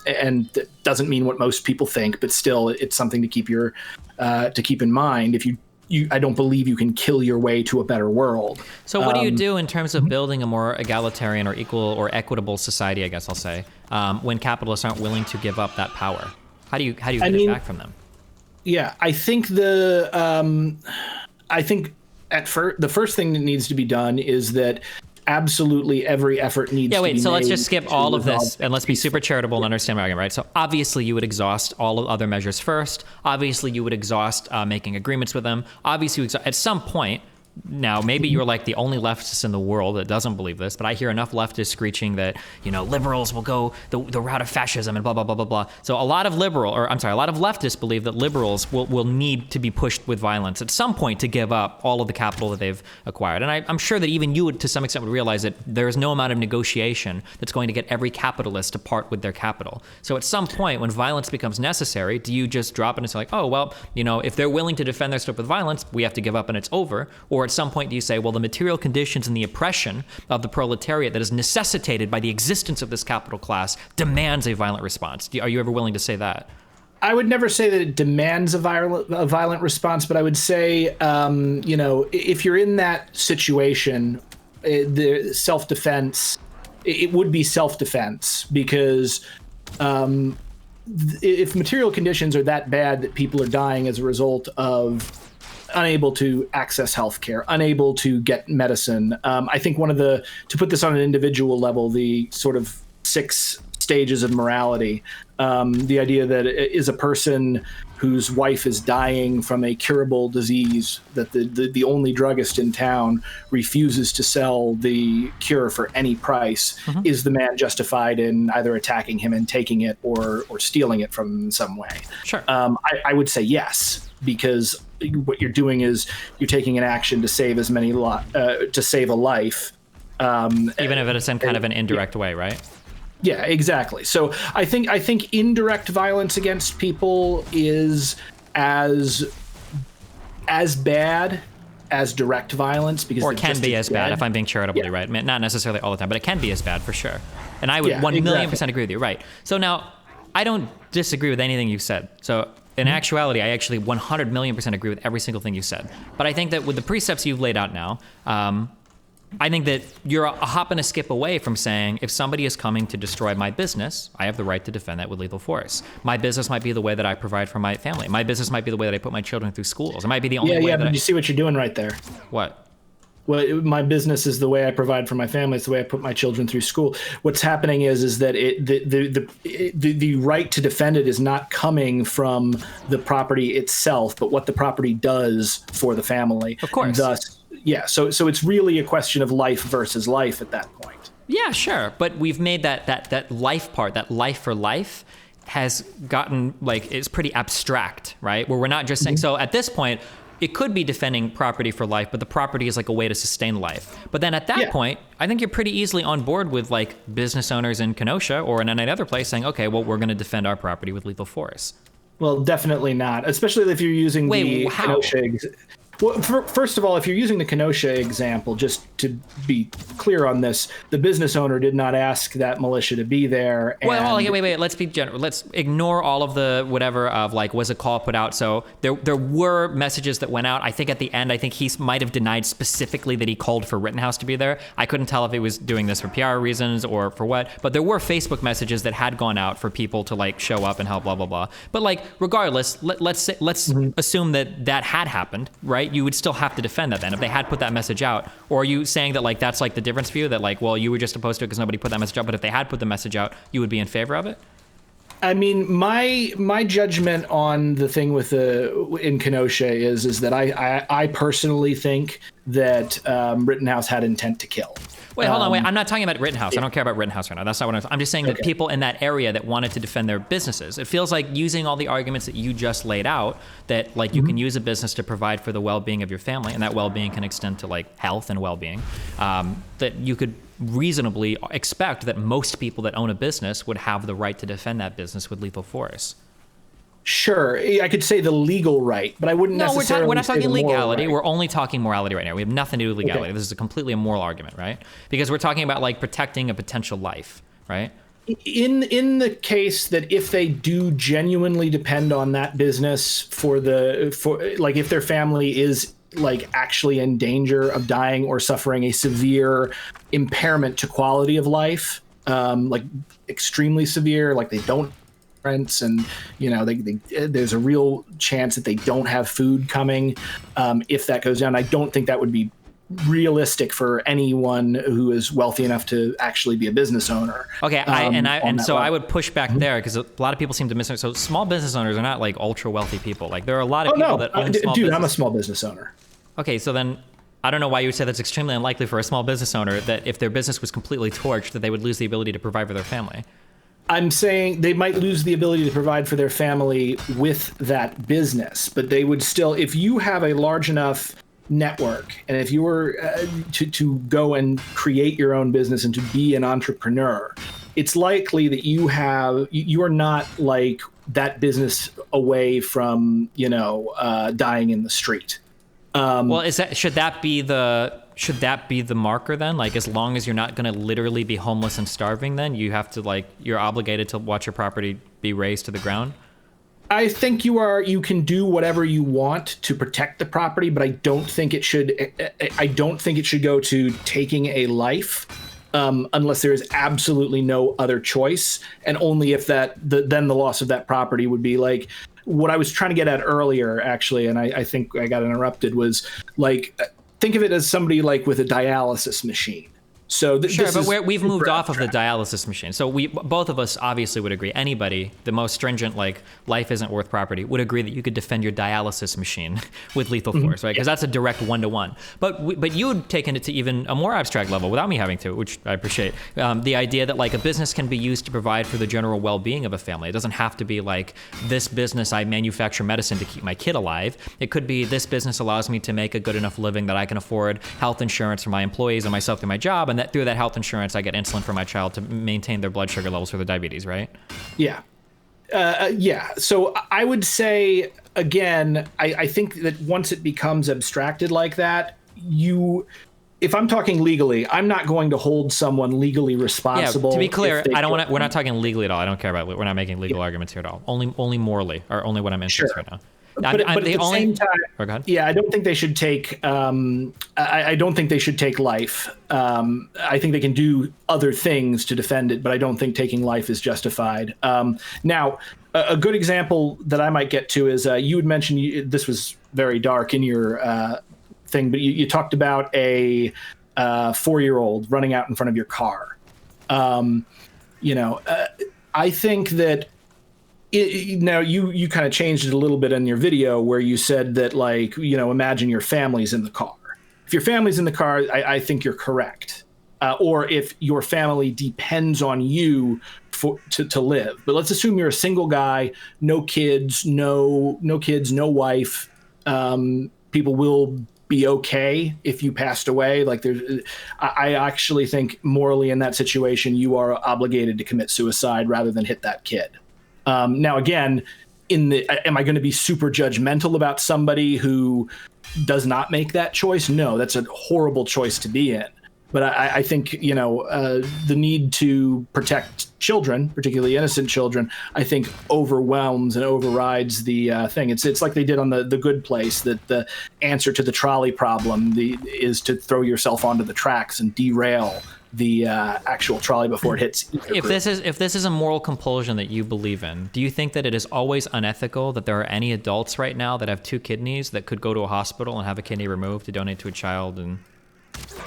that doesn't mean what most people think, but still it's something to keep in mind. If I don't believe you can kill your way to a better world. So what do you do in terms of building a more egalitarian or equal or equitable society, I guess I'll say, when capitalists aren't willing to give up that power? How do you get it back from them? Yeah, I think the first thing that needs to be done is that absolutely every effort needs to be made. So let's just skip all of this and let's be super charitable and understand my argument, right? So obviously you would exhaust all of other measures first. Obviously you would exhaust making agreements with them. Obviously at some point, now, maybe you're like the only leftist in the world that doesn't believe this, but I hear enough leftists screeching that, you know, liberals will go the route of fascism and blah, blah, blah, blah, blah. So a lot of leftists believe that liberals will need to be pushed with violence at some point to give up all of the capital that they've acquired. And I'm sure that even you would, to some extent, would realize that there is no amount of negotiation that's going to get every capitalist to part with their capital. So at some point, when violence becomes necessary, do you just drop it and say, like, oh, well, you know, if they're willing to defend their stuff with violence, we have to give up and it's over? Or at some point do you say, well, the material conditions and the oppression of the proletariat that is necessitated by the existence of this capital class demands a violent response? Are you ever willing to say that? I would never say that it demands a violent response, but I would say, you know, if you're in that situation, the self-defense, it would be self-defense, because if material conditions are that bad that people are dying as a result of unable to access healthcare, unable to get medicine. I think to put this on an individual level, the sort of 6 stages of morality, the idea that is a person whose wife is dying from a curable disease, that the only druggist in town refuses to sell the cure for any price, is the man justified in either attacking him and taking it or stealing it from some way? Sure. I would say yes, because what you're doing is you're taking an action to save a life, even if it's in kind of an indirect way, right? Yeah, exactly. So I think indirect violence against people is as bad as direct violence, because or can be as bad, if I'm being charitably right. Not necessarily all the time, but it can be as bad for sure. And I would 1,000,000% agree with you. Right. So now I don't disagree with anything you've said. So in actuality, I actually 100,000,000% agree with every single thing you said. But I think that with the precepts you've laid out now, I think that you're a hop and a skip away from saying, if somebody is coming to destroy my business, I have the right to defend that with lethal force. My business might be the way that I provide for my family. My business might be the way that I put my children through schools. It might be the only way that but you see what you're doing right there. What? Well, my business is the way I provide for my family. It's the way I put my children through school. What's happening is that the right to defend it is not coming from the property itself, but what the property does for the family. Of course. And thus, yeah. So it's really a question of life versus life at that point. Yeah, sure. But we've made that life part, that life for life, has gotten like, it's pretty abstract, right? Where we're not just saying, so at this point, it could be defending property for life, but the property is like a way to sustain life. But then at that point, I think you're pretty easily on board with like business owners in Kenosha or in any other place saying, okay, well, we're going to defend our property with lethal force. Well, definitely not, especially if you're using Kenosha. Well, first of all, if you're using the Kenosha example, just to be clear on this, the business owner did not ask that militia to be there. And Wait. Let's be general. Let's ignore all of the whatever of like, was a call put out? So there were messages that went out. I think at the end, I think he might have denied specifically that he called for Rittenhouse to be there. I couldn't tell if he was doing this for PR reasons or for what, but there were Facebook messages that had gone out for people to like show up and help, blah, blah, blah. But like, regardless, let's assume that had happened, right? You would still have to defend that then if they had put that message out. Or are you saying that like that's like the difference for you, that like, well, you were just opposed to it because nobody put that message out, but if they had put the message out, you would be in favor of it? I mean, my judgment on the thing with in Kenosha is that I personally think that Rittenhouse had intent to kill. Wait, hold on. I'm not talking about Rittenhouse. I don't care about Rittenhouse right now. That's not what I'm just saying that people in that area that wanted to defend their businesses, it feels like using all the arguments that you just laid out, that like you can use a business to provide for the well-being of your family, and that well-being can extend to like health and well-being, that you could reasonably expect that most people that own a business would have the right to defend that business with lethal force. Sure, I could say the legal right, but I wouldn't necessarily. We're not talking legality. Right. We're only talking morality right now. We have nothing to do with legality. Okay. This is a completely immoral argument, right? Because we're talking about like protecting a potential life, right? In the case that if they do genuinely depend on that business for like if their family is like actually in danger of dying or suffering a severe impairment to quality of life, like extremely severe, like they don't rents and there's a real chance that they don't have food coming if that goes down. I don't think that would be realistic for anyone who is wealthy enough to actually be a business owner. Okay, I would push back there because a lot of people seem to miss it. So small business owners are not like ultra wealthy people. Like there are a lot of people that own small business. I'm a small business owner. Okay, so then I don't know why you would say that's extremely unlikely for a small business owner that if their business was completely torched that they would lose the ability to provide for their family. I'm saying they might lose the ability to provide for their family with that business, but they would still, if you have a large enough network and if you were to go and create your own business and to be an entrepreneur, it's likely that you are not like that business away from, dying in the street. Well, should that be the marker then? Like, as long as you're not going to literally be homeless and starving, then you have to you're obligated to watch your property be razed to the ground? I think you can do whatever you want to protect the property, but I don't think it should go to taking a life, unless there is absolutely no other choice. And only if then the loss of that property would be like, what I was trying to get at earlier, actually, and I think I got interrupted, was like, think of it as somebody like with a dialysis machine. So we've moved off of the dialysis machine. So we both of us obviously would agree. Anybody, the most stringent, like life isn't worth property, would agree that you could defend your dialysis machine with lethal force, right? Because that's a direct one-to-one. But you had taken it to even a more abstract level without me having to, which I appreciate. The idea that like a business can be used to provide for the general well-being of a family. It doesn't have to be like this business, I manufacture medicine to keep my kid alive. It could be this business allows me to make a good enough living that I can afford health insurance for my employees and myself through my job, and that through that health insurance, I get insulin for my child to maintain their blood sugar levels for their diabetes, right? Yeah. Yeah. So I would say, again, I think that once it becomes abstracted like that, if I'm talking legally, I'm not going to hold someone legally responsible. Yeah, to be clear, we're not talking legally at all. I don't care about it. We're not making legal arguments here at all. Only morally, or only what I'm interested in right now. But at the same time, I don't think they should take. I don't think they should take life. I think they can do other things to defend it, but I don't think taking life is justified. Now, a good example that I might get to is you had mentioned this was very dark in your thing, but you talked about a 4-year-old running out in front of your car. I think that now you kind of changed it a little bit in your video where you said that, like, imagine your family's in the car. If your family's in the car, I think you're correct. Or if your family depends on you to live. But let's assume you're a single guy, no kids, no wife. People will be okay if you passed away. Like, I actually think morally in that situation, you are obligated to commit suicide rather than hit that kid. Now, again, am I going to be super judgmental about somebody who does not make that choice? No, that's a horrible choice to be in. But I think, the need to protect children, particularly innocent children, I think overwhelms and overrides the thing. It's like they did on the Good Place, that the answer to the trolley problem is to throw yourself onto the tracks and derail the actual trolley before it hits. If this is a moral compulsion that you believe in, do you think that it is always unethical that there are any adults right now that have 2 kidneys that could go to a hospital and have a kidney removed to donate to a child? And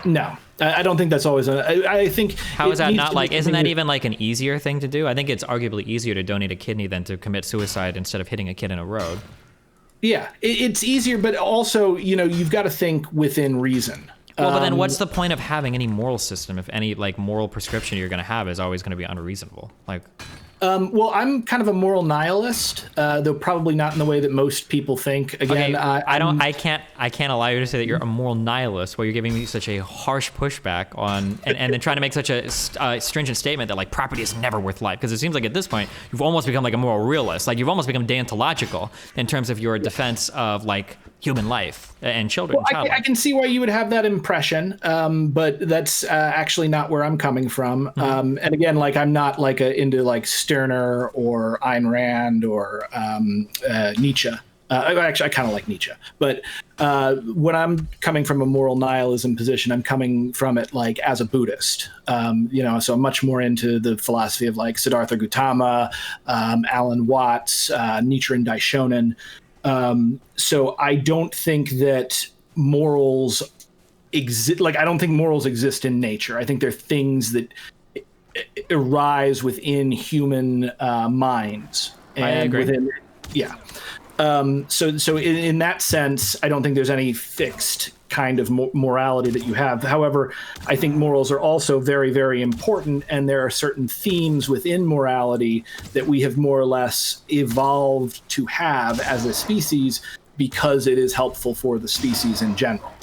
no, I don't think that's always. I think how is that not like? Isn't that even like an easier thing to do? I think it's arguably easier to donate a kidney than to commit suicide instead of hitting a kid in a road. Yeah, it's easier, but also you've got to think within reason. Well, but then what's the point of having any moral system if any like moral prescription you're going to have is always going to be unreasonable? Like, well, I'm kind of a moral nihilist, though probably not in the way that most people think. Again, okay, I can't allow you to say that you're a moral nihilist while you're giving me such a harsh pushback on, and then trying to make such a stringent statement that like property is never worth life. Because it seems like at this point you've almost become like a moral realist. Like you've almost become deontological in terms of your defense of like human life and children. Well, I can see why you would have that impression, but that's actually not where I'm coming from. And again, like I'm not like into like Stirner or Ayn Rand or Nietzsche. Actually, I kind of like Nietzsche, but when I'm coming from a moral nihilism position, I'm coming from it like as a Buddhist. So I'm much more into the philosophy of like Siddhartha Gautama, Alan Watts, Nichiren Daishonin. So I don't think that morals exist. Like, I don't think morals exist in nature. I think they're things that arise within human minds. And I agree. So in that sense, I don't think there's any fixed kind of morality that you have. However, I think morals are also very, very important, and there are certain themes within morality that we have more or less evolved to have as a species because it is helpful for the species in general.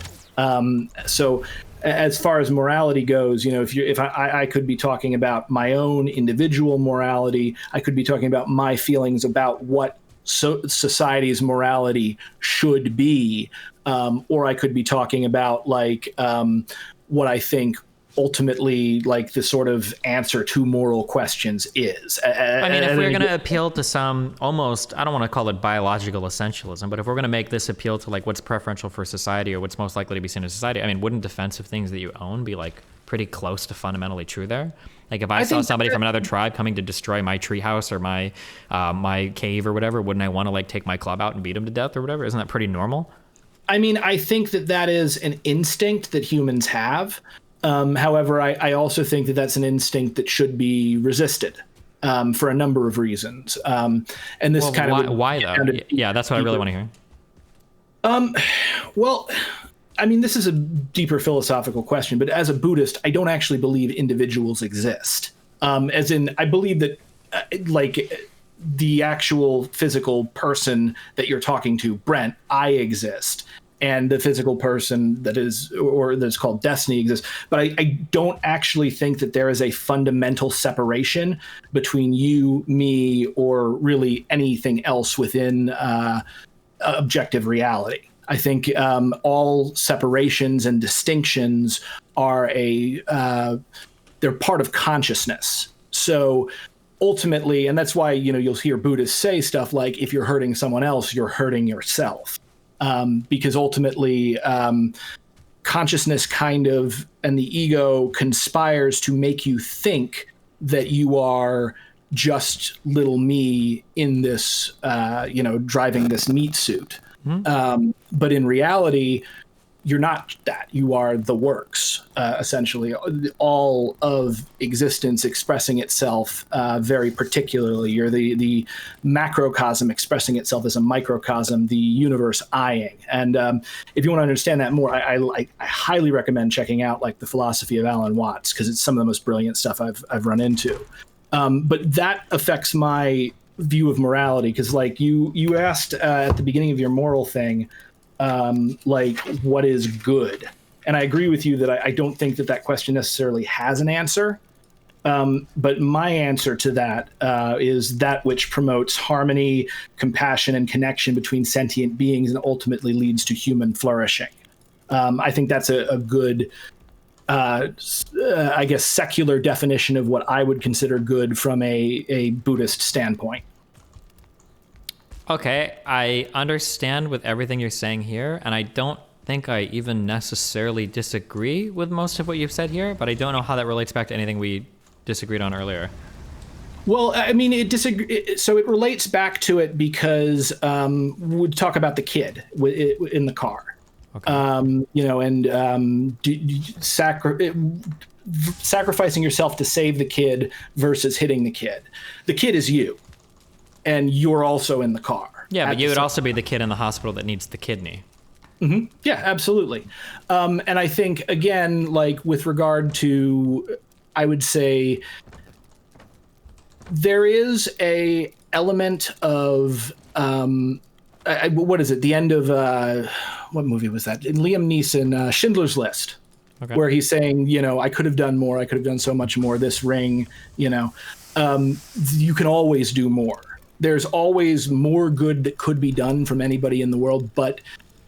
So as far as morality goes, if I could be talking about my own individual morality, I could be talking about my feelings about what society's morality should be, or I could be talking about like what I think ultimately like the sort of answer to moral questions is. I mean, if we're going to appeal to some almost, I don't want to call it biological essentialism, but if we're going to make this appeal to like what's preferential for society or what's most likely to be seen in society, I mean, wouldn't defensive things that you own be like pretty close to fundamentally true there? Like if I saw somebody from another tribe coming to destroy my treehouse or my my cave or whatever, wouldn't I want to like take my club out and beat him to death or whatever? Isn't that pretty normal? I mean, I think that is an instinct that humans have. However, I also think that that's an instinct that should be resisted for a number of reasons. And this why though? Yeah, that's what I really want to hear. Well, I mean, this is a deeper philosophical question, but as a Buddhist, I don't actually believe individuals exist. As in, I believe that like the actual physical person that you're talking to, Brent, I exist. And the physical person that's called Destiny exists. But I don't actually think that there is a fundamental separation between you, me, or really anything else within objective reality. I think all separations and distinctions are they're part of consciousness. So ultimately, and that's why you'll hear Buddhists say stuff like, if you're hurting someone else, you're hurting yourself. Because ultimately, consciousness kind of and the ego conspires to make you think that you are just little me in this, driving this meat suit. But in reality, you're not that. You are the works, essentially, all of existence expressing itself very particularly. You're the macrocosm expressing itself as a microcosm, the universe eyeing. And if you want to understand that more, I highly recommend checking out like the philosophy of Alan Watts, because it's some of the most brilliant stuff I've run into. But that affects my view of morality, because like you asked at the beginning of your moral thing, like what is good? And I agree with you that I don't think that question necessarily has an answer. But my answer to that is that which promotes harmony, compassion, and connection between sentient beings and ultimately leads to human flourishing. I think that's a good, I guess, secular definition of what I would consider good from a Buddhist standpoint. Okay, I understand with everything you're saying here, and I don't think I even necessarily disagree with most of what you've said here, but I don't know how that relates back to anything we disagreed on earlier. Well, I mean, so it relates back to it because we'd talk about the kid in the car, okay. And sacrificing yourself to save the kid versus hitting the kid. The kid is you. And you're also in the car. Yeah, but you would also be the kid in the hospital that needs the kidney. Mm-hmm. Yeah, absolutely. And I think, again, like with regard to, I would say, there is a element of, what is it? The end of, what movie was that? In Liam Neeson, Schindler's List. Okay. Where he's saying, I could have done more. I could have done so much more. This ring, you can always do more. There's always more good that could be done from anybody in the world, but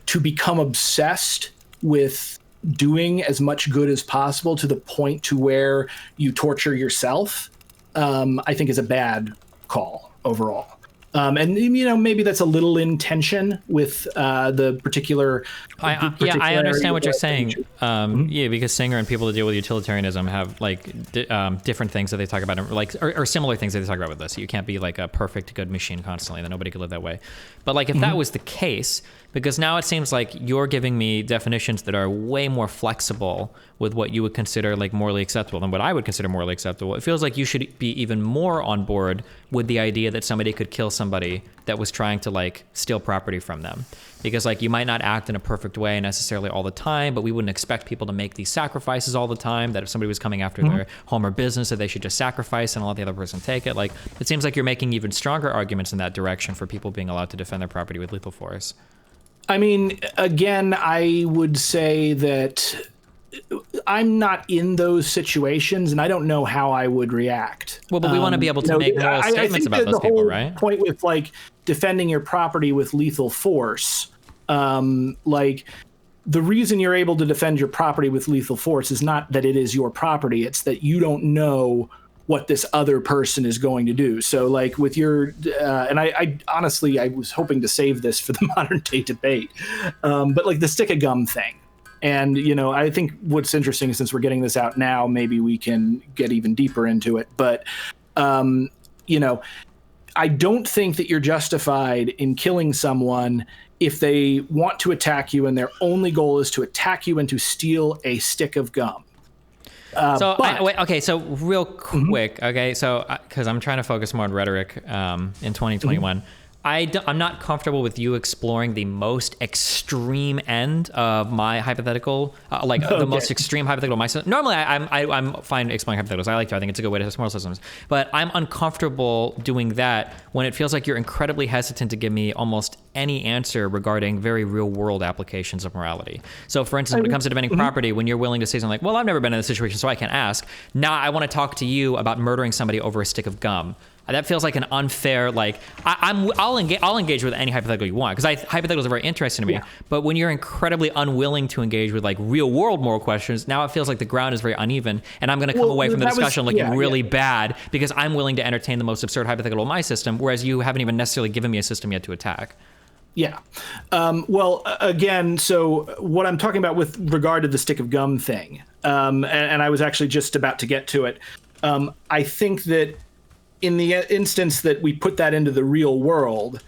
to become obsessed with doing as much good as possible to the point to where you torture yourself, I think is a bad call overall. And maybe that's a little in tension with the particular. I understand what you're saying. Yeah, because Singer and people that deal with utilitarianism have like different things that they talk about, or similar things that they talk about with this. You can't be like a perfect good machine constantly; that nobody could live that way. But like if that was the case, because now it seems like you're giving me definitions that are way more flexible with what you would consider like morally acceptable than what I would consider morally acceptable. It feels like you should be even more on board with the idea that somebody could kill somebody that was trying to like steal property from them. Because like you might not act in a perfect way necessarily all the time, but we wouldn't expect people to make these sacrifices all the time, that if somebody was coming after their home or business, that they should just sacrifice and let the other person take it. Like it seems like you're making even stronger arguments in that direction for people being allowed to defend their property with lethal force. I mean, again, I would say that I'm not in those situations, and I don't know how I would react. Well, but we want to be able to make moral statements about those people, right? The point with like defending your property with lethal force, like the reason you're able to defend your property with lethal force is not that it is your property; it's that you don't know what this other person is going to do. So like with your, and I honestly, I was hoping to save this for the modern day debate, but like the stick of gum thing. And, I think what's interesting is since we're getting this out now, maybe we can get even deeper into it. But, I don't think that you're justified in killing someone if they want to attack you and their only goal is to attack you and to steal a stick of gum. So real quick, okay, so because I'm trying to focus more on rhetoric in 2021, I'm not comfortable with you exploring the most extreme end of my hypothetical, the most extreme hypothetical. Normally, I'm fine exploring hypotheticals. I like to. I think it's a good way to test moral systems. But I'm uncomfortable doing that when it feels like you're incredibly hesitant to give me almost any answer regarding very real-world applications of morality. So, for instance, when it comes to defending property, when you're willing to say something like, well, I've never been in this situation, so I can't ask. Now I want to talk to you about murdering somebody over a stick of gum. That feels like an unfair, I'll engage with any hypothetical you want, because hypotheticals are very interesting to me. Yeah. But when you're incredibly unwilling to engage with like real world moral questions, now it feels like the ground is very uneven, and I'm going to come away from the discussion looking really bad because I'm willing to entertain the most absurd hypothetical in my system, whereas you haven't even necessarily given me a system yet to attack. Yeah. Again, so what I'm talking about with regard to the stick of gum thing, and I was actually just about to get to it, I think that in the instance that we put that into the real world,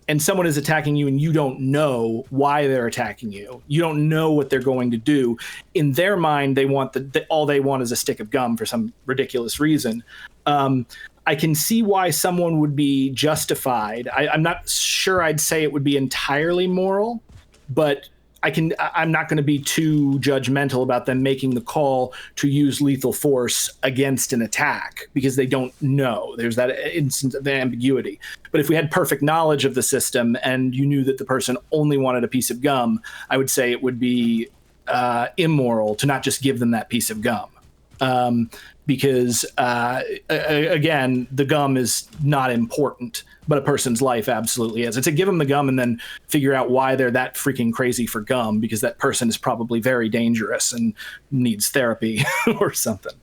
and someone is attacking you and you don't know why they're attacking you, you don't know what they're going to do, in their mind, they want all they want is a stick of gum for some ridiculous reason. I can see why someone would be justified. I'm not sure I'd say it would be entirely moral, but I'm not going to be too judgmental about them making the call to use lethal force against an attack because they don't know. There's that instance of ambiguity. But if we had perfect knowledge of the system and you knew that the person only wanted a piece of gum, I would say it would be immoral to not just give them that piece of gum. Because again, the gum is not important, but a person's life absolutely is. It's a give them the gum and then figure out why they're that freaking crazy for gum, because that person is probably very dangerous and needs therapy or something.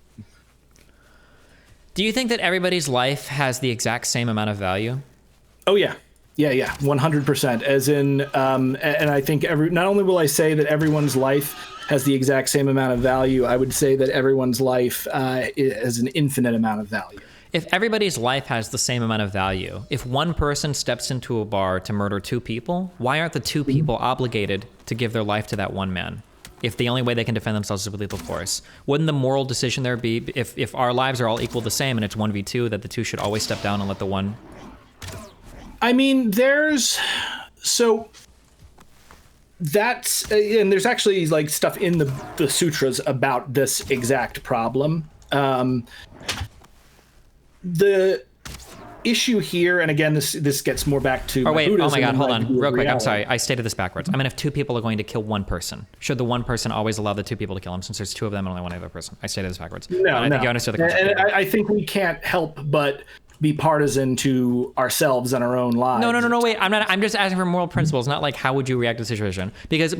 Do you think that everybody's life has the exact same amount of value? Oh, yeah. Yeah, 100%. As in, and I think not only will I say that everyone's life has the exact same amount of value, I would say that everyone's life has an infinite amount of value. If everybody's life has the same amount of value, if one person steps into a bar to murder two people, why aren't the two people obligated to give their life to that one man? If the only way they can defend themselves is with lethal force, wouldn't the moral decision there be, if our lives are all equal the same and it's 1v2, that the two should always step down and let the one? I mean, there's actually like stuff in the sutras about this exact problem. The issue here, and again, this gets more back to Buddhism. Oh my God, hold on, real quick. Reality. I'm sorry, I stated this backwards. I mean, if two people are going to kill one person, should the one person always allow the two people to kill him, since there's two of them and only one other person? I stated this backwards. No, I think you understood the concept. And I think we can't help but be partisan to ourselves and our own lives. No, wait. I'm just asking for moral principles, not like how would you react to the situation. Because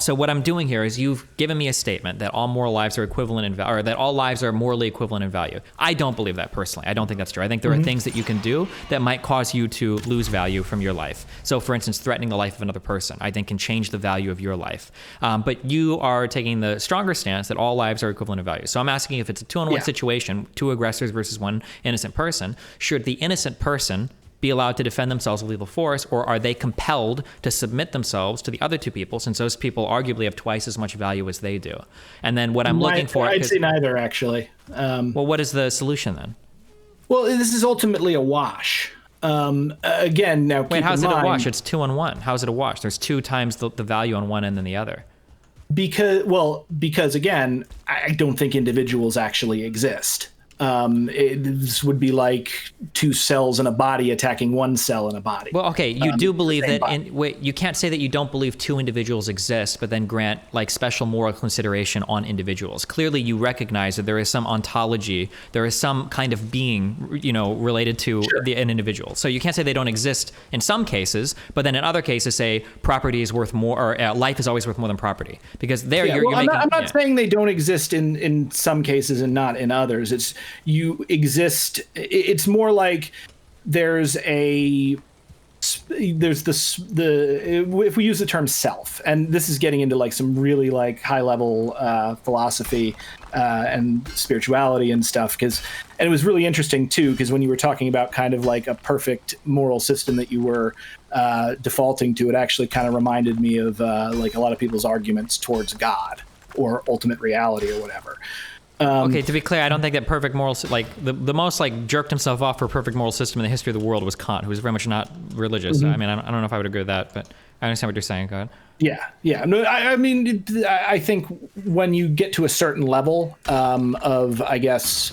so what I'm doing here is you've given me a statement that all moral lives are equivalent in value, or that all lives are morally equivalent in value. I don't believe that personally. I don't think that's true. I think there are things that you can do that might cause you to lose value from your life. So for instance, threatening the life of another person, I think can change the value of your life. But you are taking the stronger stance that all lives are equivalent in value. So I'm asking, if it's a 2-on-1 situation, two aggressors versus one innocent person, should the innocent person be allowed to defend themselves with lethal force, or are they compelled to submit themselves to the other two people, since those people arguably have twice as much value as they do? And then what I'm looking for... I'd say neither, actually. Well, what is the solution then? Well, this is ultimately a wash. Again, now wait, how's it a wash? It's 2-on-1. How's it a wash? There's 2 times the value on one end than the other. Because again, I don't think individuals actually exist. This would be like 2 cells in a body attacking 1 cell in a body. Well, okay, you do believe that you can't say that you don't believe 2 individuals exist, but then grant like special moral consideration on individuals. Clearly, you recognize that there is some ontology, there is some kind of being, related to an individual. So you can't say they don't exist in some cases, but then in other cases say property is worth more, or life is always worth more than property. Because there you're making... I'm not saying they don't exist in some cases and not in others. It's you exist. It's more like there's if we use the term self, and this is getting into like some really like high level philosophy and spirituality and stuff, and it was really interesting too, because when you were talking about kind of like a perfect moral system that you were defaulting to, it actually kind of reminded me of like a lot of people's arguments towards God or ultimate reality or whatever. Okay, to be clear, I don't think that perfect moral, like the most like jerked himself off for a perfect moral system in the history of the world was Kant, who was very much not religious. I mean, I don't know if I would agree with that, but I understand what you're saying. Go ahead. Yeah. No, I mean, I think when you get to a certain level of, I guess,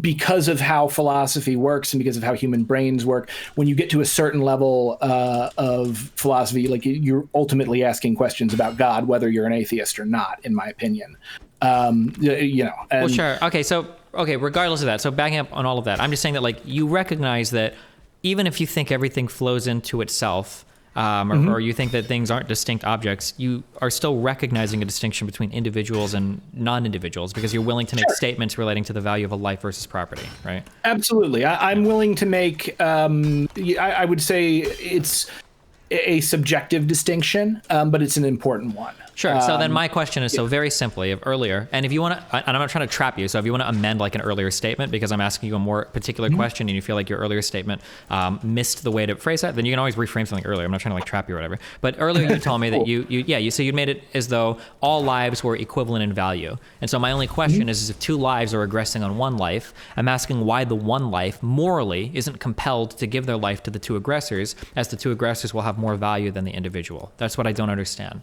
because of how philosophy works and because of how human brains work, when you get to a certain level of philosophy, like you're ultimately asking questions about God, whether you're an atheist or not, in my opinion. Well, sure. Okay, regardless of that, so backing up on all of that, I'm just saying that like you recognize that even if you think everything flows into itself, or you think that things aren't distinct objects, you are still recognizing a distinction between individuals and non-individuals, because you're willing to make statements relating to the value of a life versus property, right? Absolutely. I'm willing to make, I would say it's a subjective distinction, but it's an important one. Sure. So then my question is, so very simply, of earlier, and if you want to, and I'm not trying to trap you, so if you want to amend like an earlier statement, because I'm asking you a more particular question and you feel like your earlier statement missed the way to phrase that, then you can always reframe something earlier. I'm not trying to like trap you or whatever. But earlier you told me that you so you made it as though all lives were equivalent in value. And so my only question is if two lives are aggressing on one life, I'm asking why the one life morally isn't compelled to give their life to the two aggressors, as the two aggressors will have more value than the individual. That's what I don't understand.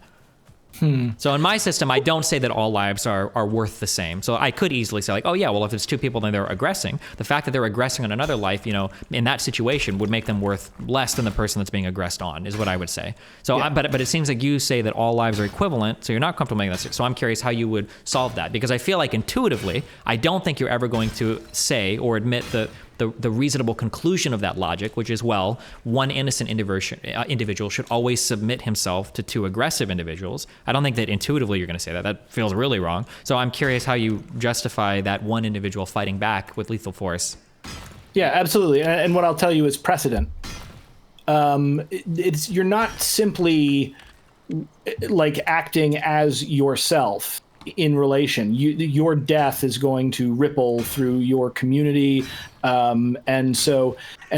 So in my system, I don't say that all lives are worth the same. So I could easily say like, oh yeah, well, if it's two people and they're aggressing, the fact that they're aggressing on another life, you know, in that situation would make them worth less than the person that's being aggressed on, is what I would say. So, but it seems like you say that all lives are equivalent, so you're not comfortable making that. So I'm curious how you would solve that, because I feel like intuitively, I don't think you're ever going to say or admit the reasonable conclusion of that logic, which is, well, one innocent individual should always submit himself to two aggressive individuals. I don't think that intuitively you're going to say that. That feels really wrong. So I'm curious how you justify that one individual fighting back with lethal force. Yeah, absolutely. And what I'll tell you is precedent. You're not simply like acting as yourself in relation. Your death is going to ripple through your community, and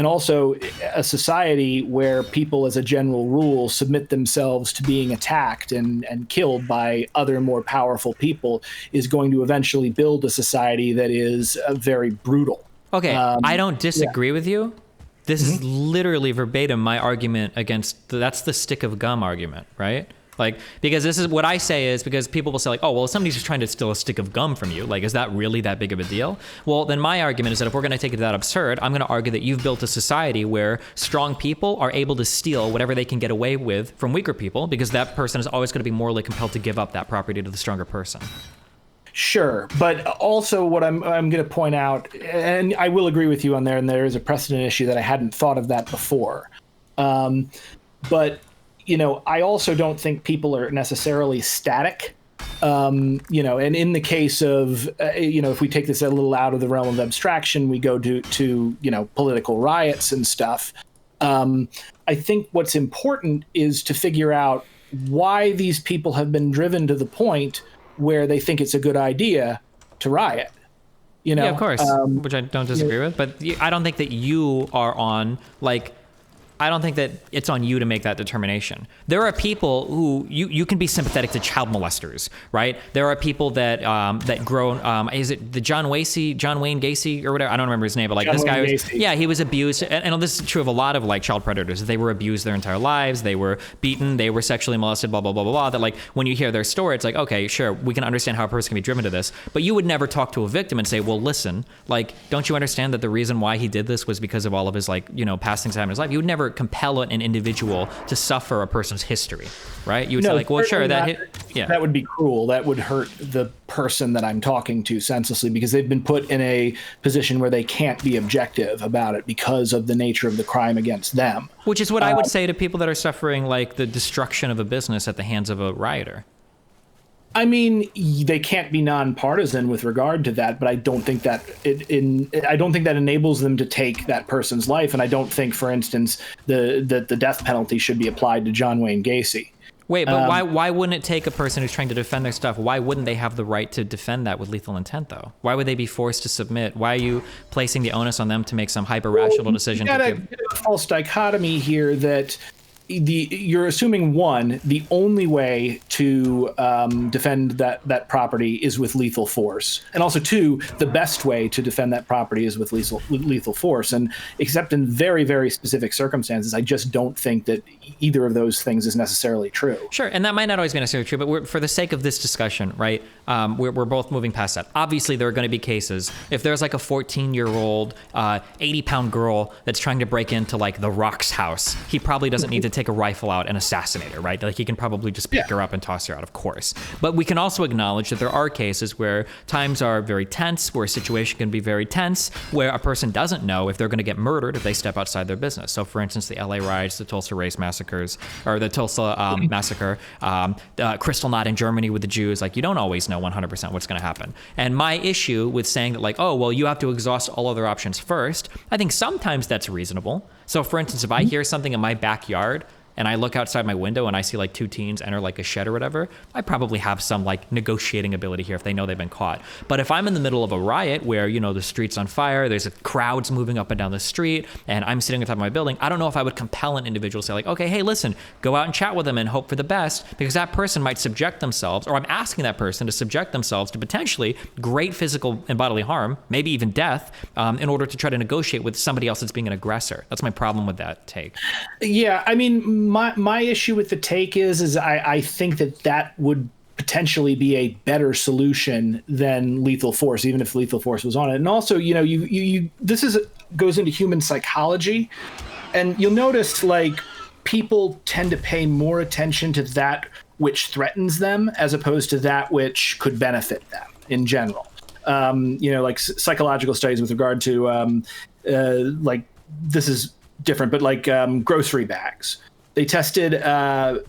also a society where people as a general rule submit themselves to being attacked and killed by other more powerful people is going to eventually build a society that is very brutal. Okay, I don't disagree with you. This is literally verbatim my argument against that's the stick of gum argument, right? Like, because this is what I say is because people will say like, oh, well, if somebody's just trying to steal a stick of gum from you, like, is that really that big of a deal? Well, then my argument is that if we're going to take it that absurd, I'm going to argue that you've built a society where strong people are able to steal whatever they can get away with from weaker people, because that person is always going to be morally compelled to give up that property to the stronger person. Sure, but also what I'm going to point out, and I will agree with you on there, and there is a precedent issue that I hadn't thought of that before. But you know, I also don't think people are necessarily static. You know, and in the case of, you know, if we take this a little out of the realm of abstraction, we go to you know, political riots and stuff. I think what's important is to figure out why these people have been driven to the point where they think it's a good idea to riot. You know, yeah, of course, which I don't disagree with, but I don't think that you are on like. I don't think that it's on you to make that determination. There are people who you can be sympathetic to child molesters, right? There are people that that grow. Is it the John Wayne Gacy or whatever? I don't remember his name, but like John this guy Wayne was, Gacy. yeah, he was abused, and this is true of a lot of like child predators. They were abused their entire lives. They were beaten. They were sexually molested. Blah blah blah blah blah. That like when you hear their story, it's like, okay, sure, we can understand how a person can be driven to this, but you would never talk to a victim and say, well, listen, like, don't you understand that the reason why he did this was because of all of his like, you know, past things that happened in his life? You would never compel an individual to suffer a person's history, right? You would say like, well, sure, that would be cruel. That would hurt the person that I'm talking to senselessly, because they've been put in a position where they can't be objective about it because of the nature of the crime against them. Which is what I would say to people that are suffering like the destruction of a business at the hands of a rioter. I mean, they can't be nonpartisan with regard to that, but I don't think that I don't think that enables them to take that person's life, and I don't think, for instance, the death penalty should be applied to John Wayne Gacy. Wait, but why wouldn't it take a person who's trying to defend their stuff? Why wouldn't they have the right to defend that with lethal intent, though? Why would they be forced to submit? Why are you placing the onus on them to make some hyper-rational decision? You got a false dichotomy here that you're assuming, one, the only way to defend that property is with lethal force, and also two, the best way to defend that property is with lethal force. And except in very, very specific circumstances, I just don't think that either of those things is necessarily true. Sure, and that might not always be necessarily true, but for the sake of this discussion, right, we're both moving past that. Obviously, there are going to be cases, if there's like a 14-year-old, 80-pound girl that's trying to break into like the Rock's house, he probably doesn't need to take a rifle out and assassinate her, right? Like he can probably just pick her up and toss her out, of course. But we can also acknowledge that there are cases where times are very tense, where a situation can be very tense, where a person doesn't know if they're going to get murdered if they step outside their business. So for instance, the LA riots, the Tulsa race massacres, or the Tulsa massacre, Kristallnacht in Germany with the Jews, like you don't always know 100% what's going to happen. And my issue with saying that like, oh, well, you have to exhaust all other options first, I think sometimes that's reasonable. So for instance, if I hear something in my backyard and I look outside my window and I see like two teens enter like a shed or whatever, I probably have some like negotiating ability here if they know they've been caught. But if I'm in the middle of a riot where, you know, the street's on fire, there's crowds moving up and down the street, and I'm sitting on top of my building, I don't know if I would compel an individual to say like, okay, hey, listen, go out and chat with them and hope for the best, because that person might subject themselves, or I'm asking that person to subject themselves to potentially great physical and bodily harm, maybe even death, in order to try to negotiate with somebody else that's being an aggressor. That's my problem with that take. Yeah, I mean, my issue with the take is I think that would potentially be a better solution than lethal force, even if lethal force was on it. And also, you know, you this goes into human psychology, and you'll notice like people tend to pay more attention to that which threatens them as opposed to that which could benefit them in general. You know, like psychological studies with regard to like, this is different, but like grocery bags. They tested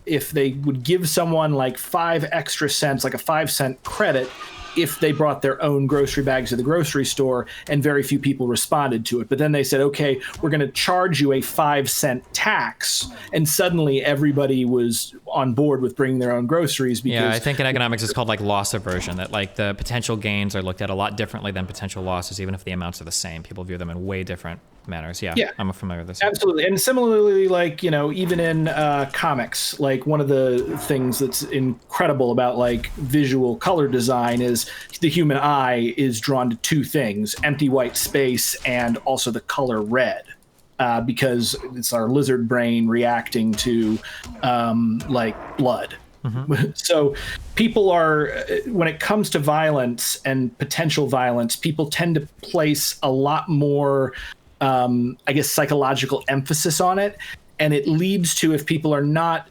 if they would give someone like 5 extra cents, like a 5-cent credit, if they brought their own grocery bags to the grocery store, and very few people responded to it. But then they said, okay, we're going to charge you a 5-cent tax. And suddenly everybody was on board with bringing their own groceries. Because yeah, I think in economics it's called like loss aversion, that like the potential gains are looked at a lot differently than potential losses, even if the amounts are the same. People view them in way different manners. Yeah, I'm familiar with this. Absolutely. And similarly, like, you know, even in comics, like one of the things that's incredible about like visual color design is the human eye is drawn to 2 things: empty white space and also the color red, because it's our lizard brain reacting to like blood. Mm-hmm. So people are, when it comes to violence and potential violence, people tend to place a lot more I guess psychological emphasis on it, and it leads to, if people are not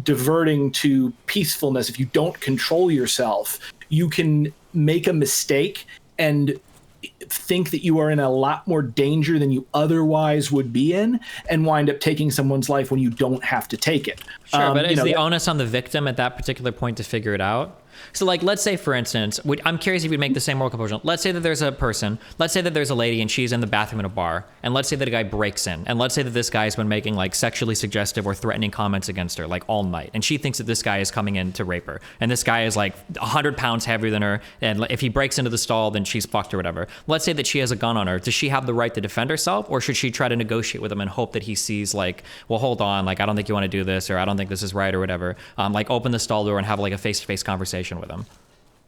diverting to peacefulness, if you don't control yourself, you can make a mistake and think that you are in a lot more danger than you otherwise would be in, and wind up taking someone's life when you don't have to take it. Sure, but is the onus on the victim at that particular point to figure it out? So like, let's say, for instance, I'm curious if you'd make the same moral compulsion. Let's say that there's a person, let's say that there's a lady and she's in the bathroom in a bar, and let's say that a guy breaks in, and let's say that this guy's been making like sexually suggestive or threatening comments against her like all night, and she thinks that this guy is coming in to rape her, and this guy is like 100 pounds heavier than her, and if he breaks into the stall, then she's fucked or whatever. Let's say that she has a gun on her. Does she have the right to defend herself, or should she try to negotiate with him and hope that he sees like, well, hold on, like, I don't think you want to do this, or I don't think this is right or whatever, like open the stall door and have like a face-to-face conversation with him?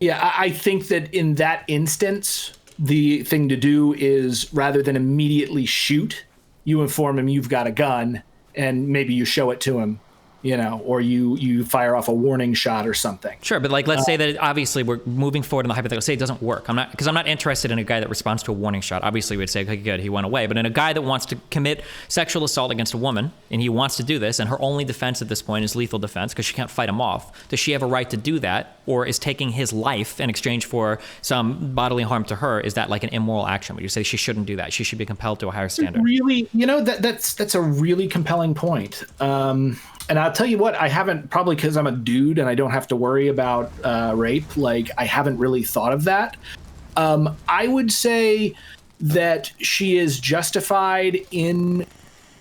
Yeah, I think that in that instance, the thing to do is, rather than immediately shoot, you inform him you've got a gun, and maybe you show it to him, you know, or you fire off a warning shot or something. Sure, but like, let's say that obviously we're moving forward in the hypothetical. Say it doesn't work. I'm not interested in a guy that responds to a warning shot. Obviously, we'd say, okay, good, he went away. But in a guy that wants to commit sexual assault against a woman, and he wants to do this, and her only defense at this point is lethal defense because she can't fight him off. Does she have a right to do that, or is taking his life in exchange for some bodily harm to her, is that like an immoral action? Would you say she shouldn't do that? She should be compelled to a higher standard. Really, you know, that's a really compelling point. And I'll tell you what, I haven't, probably because I'm a dude and I don't have to worry about rape, like I haven't really thought of that. I would say that she is justified in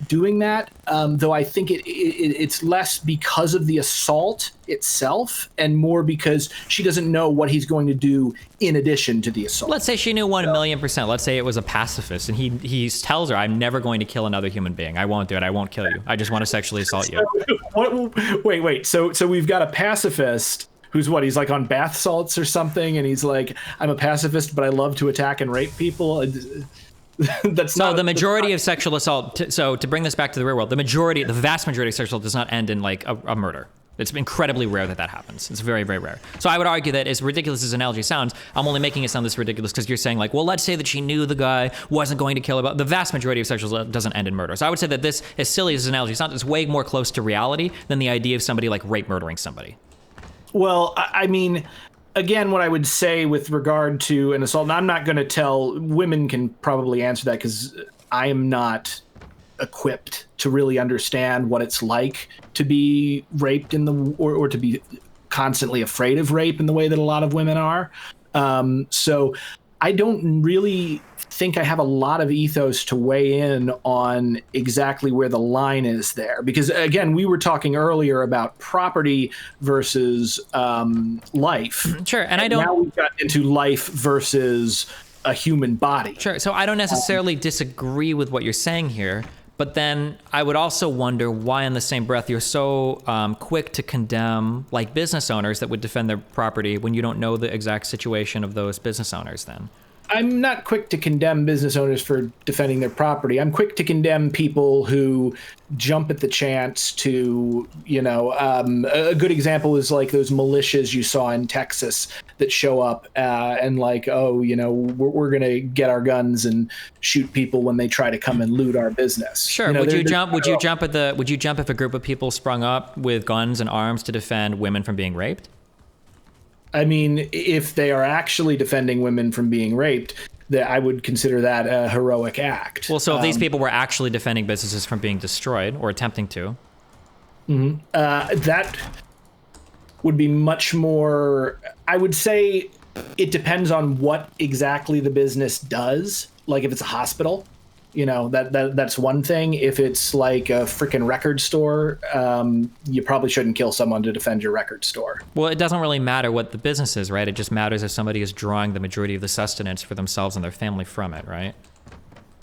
doing that, though I think it's less because of the assault itself and more because she doesn't know what he's going to do in addition to the assault. Let's say she knew 1,000,000%. Let's say it was a pacifist, and he tells her, I'm never going to kill another human being. I won't do it. I won't kill you. I just want to sexually assault you. Wait. So we've got a pacifist who's what? He's like on bath salts or something, and he's like, I'm a pacifist, but I love to attack and rape people. That's no, the majority of sexual assault. So to bring this back to the real world, the vast majority of sexual assault does not end in like a murder. It's incredibly rare that happens. It's very, very rare. So I would argue that, as ridiculous as analogy sounds, I'm only making it sound this ridiculous because you're saying like, well, let's say that she knew the guy wasn't going to kill her. But the vast majority of sexual assault doesn't end in murder. So I would say that this, as silly as this analogy sounds, is way more close to reality than the idea of somebody like rape murdering somebody. Well, I mean, again, what I would say with regard to an assault, and I'm not going to tell, women can probably answer that because I am not equipped to really understand what it's like to be raped or to be constantly afraid of rape in the way that a lot of women are. So I don't really think I have a lot of ethos to weigh in on exactly where the line is there. Because, again, we were talking earlier about property versus life. Sure, and I don't... Now we've got into life versus a human body. Sure, so I don't necessarily disagree with what you're saying here, but then I would also wonder why in the same breath you're so quick to condemn like business owners that would defend their property when you don't know the exact situation of those business owners then. I'm not quick to condemn business owners for defending their property. I'm quick to condemn people who jump at the chance to, a good example is like those militias you saw in Texas that show up and like, we're going to get our guns and shoot people when they try to come and loot our business. Sure. Would you jump if a group of people sprung up with guns and arms to defend women from being raped? I mean, if they are actually defending women from being raped, that I would consider that a heroic act. Well, so if these people were actually defending businesses from being destroyed or attempting to. That would be much more, I would say it depends on what exactly the business does. Like if it's a hospital, that's one thing. If it's like a freaking record store, you probably shouldn't kill someone to defend your record store. Well, it doesn't really matter what the business is, right? It just matters if somebody is drawing the majority of the sustenance for themselves and their family from it, right?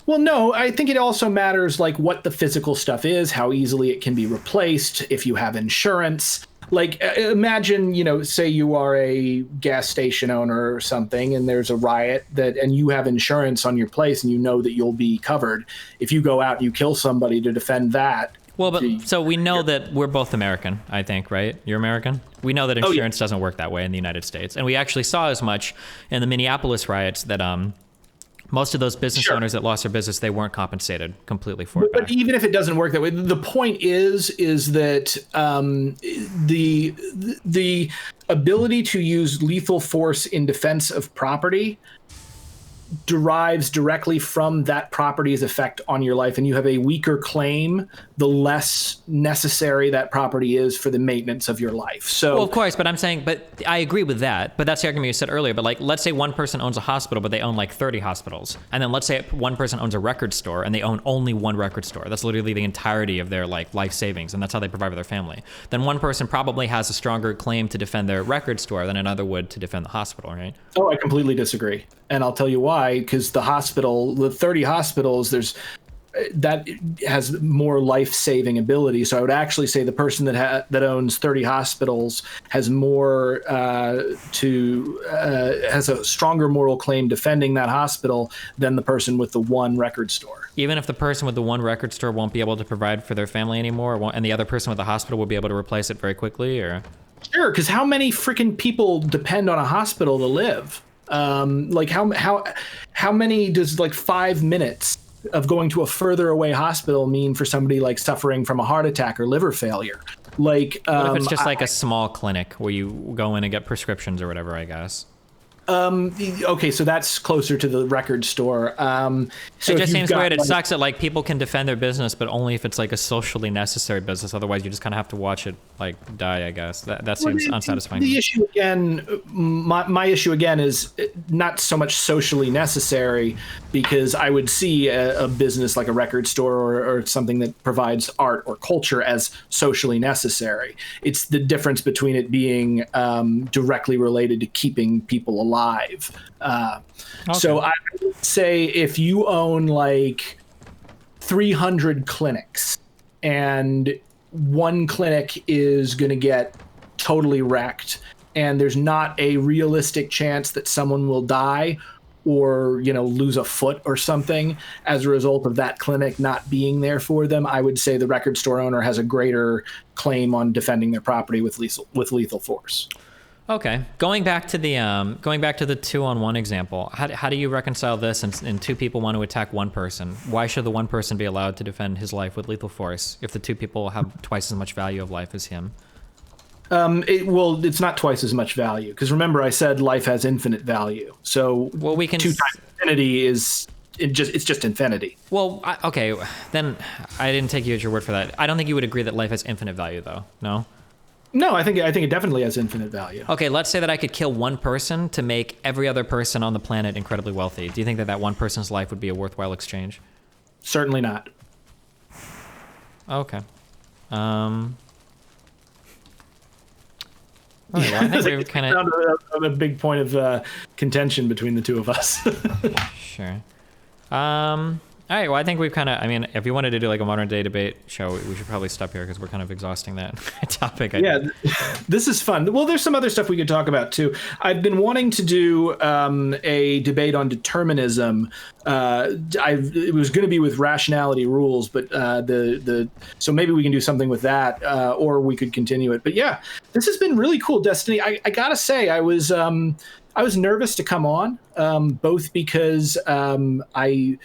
Well, no, I think it also matters like what the physical stuff is, how easily it can be replaced, if you have insurance. Like imagine, say you are a gas station owner or something and there's a riot and you have insurance on your place and you know that you'll be covered. If you go out and you kill somebody to defend that. Well, so we know that we're both American, I think, right? You're American? We know that insurance doesn't work that way in the United States. And we actually saw as much in the Minneapolis riots that most of those business owners that lost their business, they weren't compensated completely for it. But even if it doesn't work that way, the point is that the ability to use lethal force in defense of property derives directly from that property's effect on your life, and you have a weaker claim the less necessary that property is for the maintenance of your life. So, well, of course, but I agree with that. But that's the argument you said earlier. But like, let's say one person owns a hospital, but they own like 30 hospitals, and then let's say one person owns a record store and they own only one record store. That's literally the entirety of their like life savings, and that's how they provide for their family. Then one person probably has a stronger claim to defend their record store than another would to defend the hospital, right? Oh, I completely disagree. And I'll tell you why, because the 30 hospitals, that has more life-saving ability. So I would actually say the person that owns 30 hospitals has more has a stronger moral claim defending that hospital than the person with the one record store. Even if the person with the one record store won't be able to provide for their family anymore, and the other person with the hospital will be able to replace it very quickly, or? Sure, because how many freaking people depend on a hospital to live? Like how many does like 5 minutes of going to a further away hospital mean for somebody like suffering from a heart attack or liver failure? Like, what if it's just like a small clinic where you go in and get prescriptions or whatever, I guess? Okay, so that's closer to the record store. So it just seems weird. It sucks that like people can defend their business, but only if it's like a socially necessary business. Otherwise, you just kind of have to watch it like die, I guess. That seems unsatisfying. The issue again, my issue again is not so much socially necessary, because I would see a business like a record store or something that provides art or culture as socially necessary. It's the difference between it being directly related to keeping people alive. Okay. So I would say if you own like 300 clinics and one clinic is going to get totally wrecked and there's not a realistic chance that someone will die or, lose a foot or something as a result of that clinic not being there for them, I would say the record store owner has a greater claim on defending their property with lethal force. Okay, going back to the 2-on-1 example, how do you reconcile this? And two people want to attack one person. Why should the one person be allowed to defend his life with lethal force if the two people have twice as much value of life as him? It's not twice as much value, because remember I said life has infinite value. So we can 2 times infinity is it's just infinity. Well, then I didn't take you at your word for that. I don't think you would agree that life has infinite value, though. No. No, I think it definitely has infinite value. Okay, let's say that I could kill one person to make every other person on the planet incredibly wealthy. Do you think that that one person's life would be a worthwhile exchange? Certainly not. Okay. All right, well, I think we've kind of a big point of contention between the two of us. Sure. All right, well, I think we've kind of, I mean, if you wanted to do like a modern day debate show, we should probably stop here because we're kind of exhausting that topic. Yeah, this is fun. Well, there's some other stuff we could talk about too. I've been wanting to do a debate on determinism. It was going to be with rationality rules, but so maybe we can do something with that, or we could continue it. But yeah, this has been really cool, Destiny. I gotta say, I was nervous to come on, both because I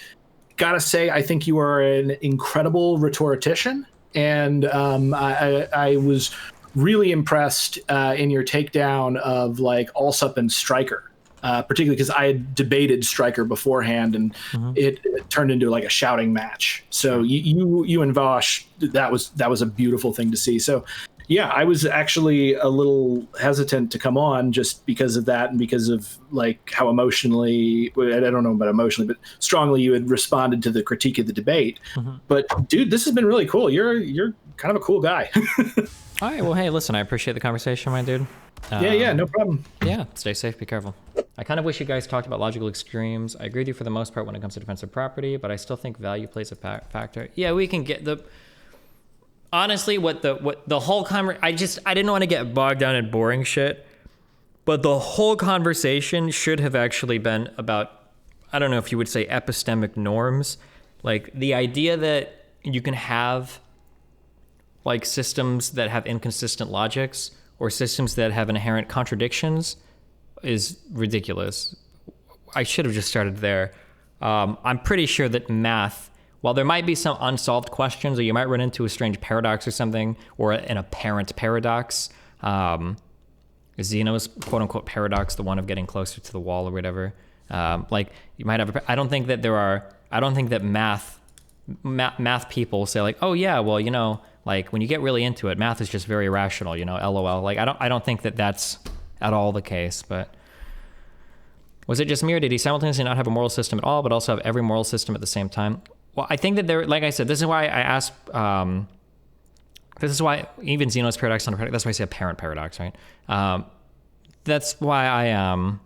gotta say I think you are an incredible rhetorician, and I was really impressed in your takedown of like Alsop and Stryker, particularly because I had debated Stryker beforehand, and it turned into like a shouting match. So you and Vosh, that was a beautiful thing to see. So yeah, I was actually a little hesitant to come on just because of that, and because of like how emotionally, I don't know about emotionally, but strongly you had responded to the critique of the debate. But dude, this has been really cool. You're kind of a cool guy. All right, well, hey, listen, I appreciate the conversation, my dude. Yeah, no problem. Yeah, stay safe, be careful. I kind of wish you guys talked about logical extremes. I agree with you for the most part when it comes to defensive property, but I still think value plays a factor. Yeah, we can get the... Honestly, what the whole I didn't want to get bogged down in boring shit, but the whole conversation should have actually been about, I don't know if you would say epistemic norms, like the idea that you can have like systems that have inconsistent logics or systems that have inherent contradictions is ridiculous. I should have just started there. I'm pretty sure that math, while there might be some unsolved questions, or you might run into a strange paradox or something, or an apparent paradox, Zeno's quote-unquote paradox, the one of getting closer to the wall or whatever, like you might have, I don't think that math people say like, oh yeah, well, you know, like when you get really into it, math is just very irrational, you know, LOL. Like I don't think that that's at all the case, but was it just me, or did he simultaneously not have a moral system at all, but also have every moral system at the same time? Well, I think that there, like I said, this is why I asked, this is why even Zeno's paradox, that's why I say apparent paradox, right? That's why I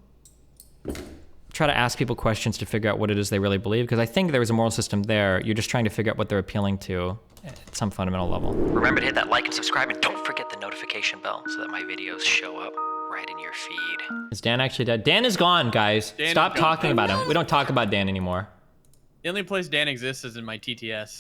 try to ask people questions to figure out what it is they really believe, because I think there is a moral system there. You're just trying to figure out what they're appealing to at some fundamental level. Remember to hit that like and subscribe, and don't forget the notification bell so that my videos show up right in your feed. Is Dan actually dead? Dan is gone, guys. Stop talking about him. We don't talk about Dan anymore. The only place Dan exists is in my TTS.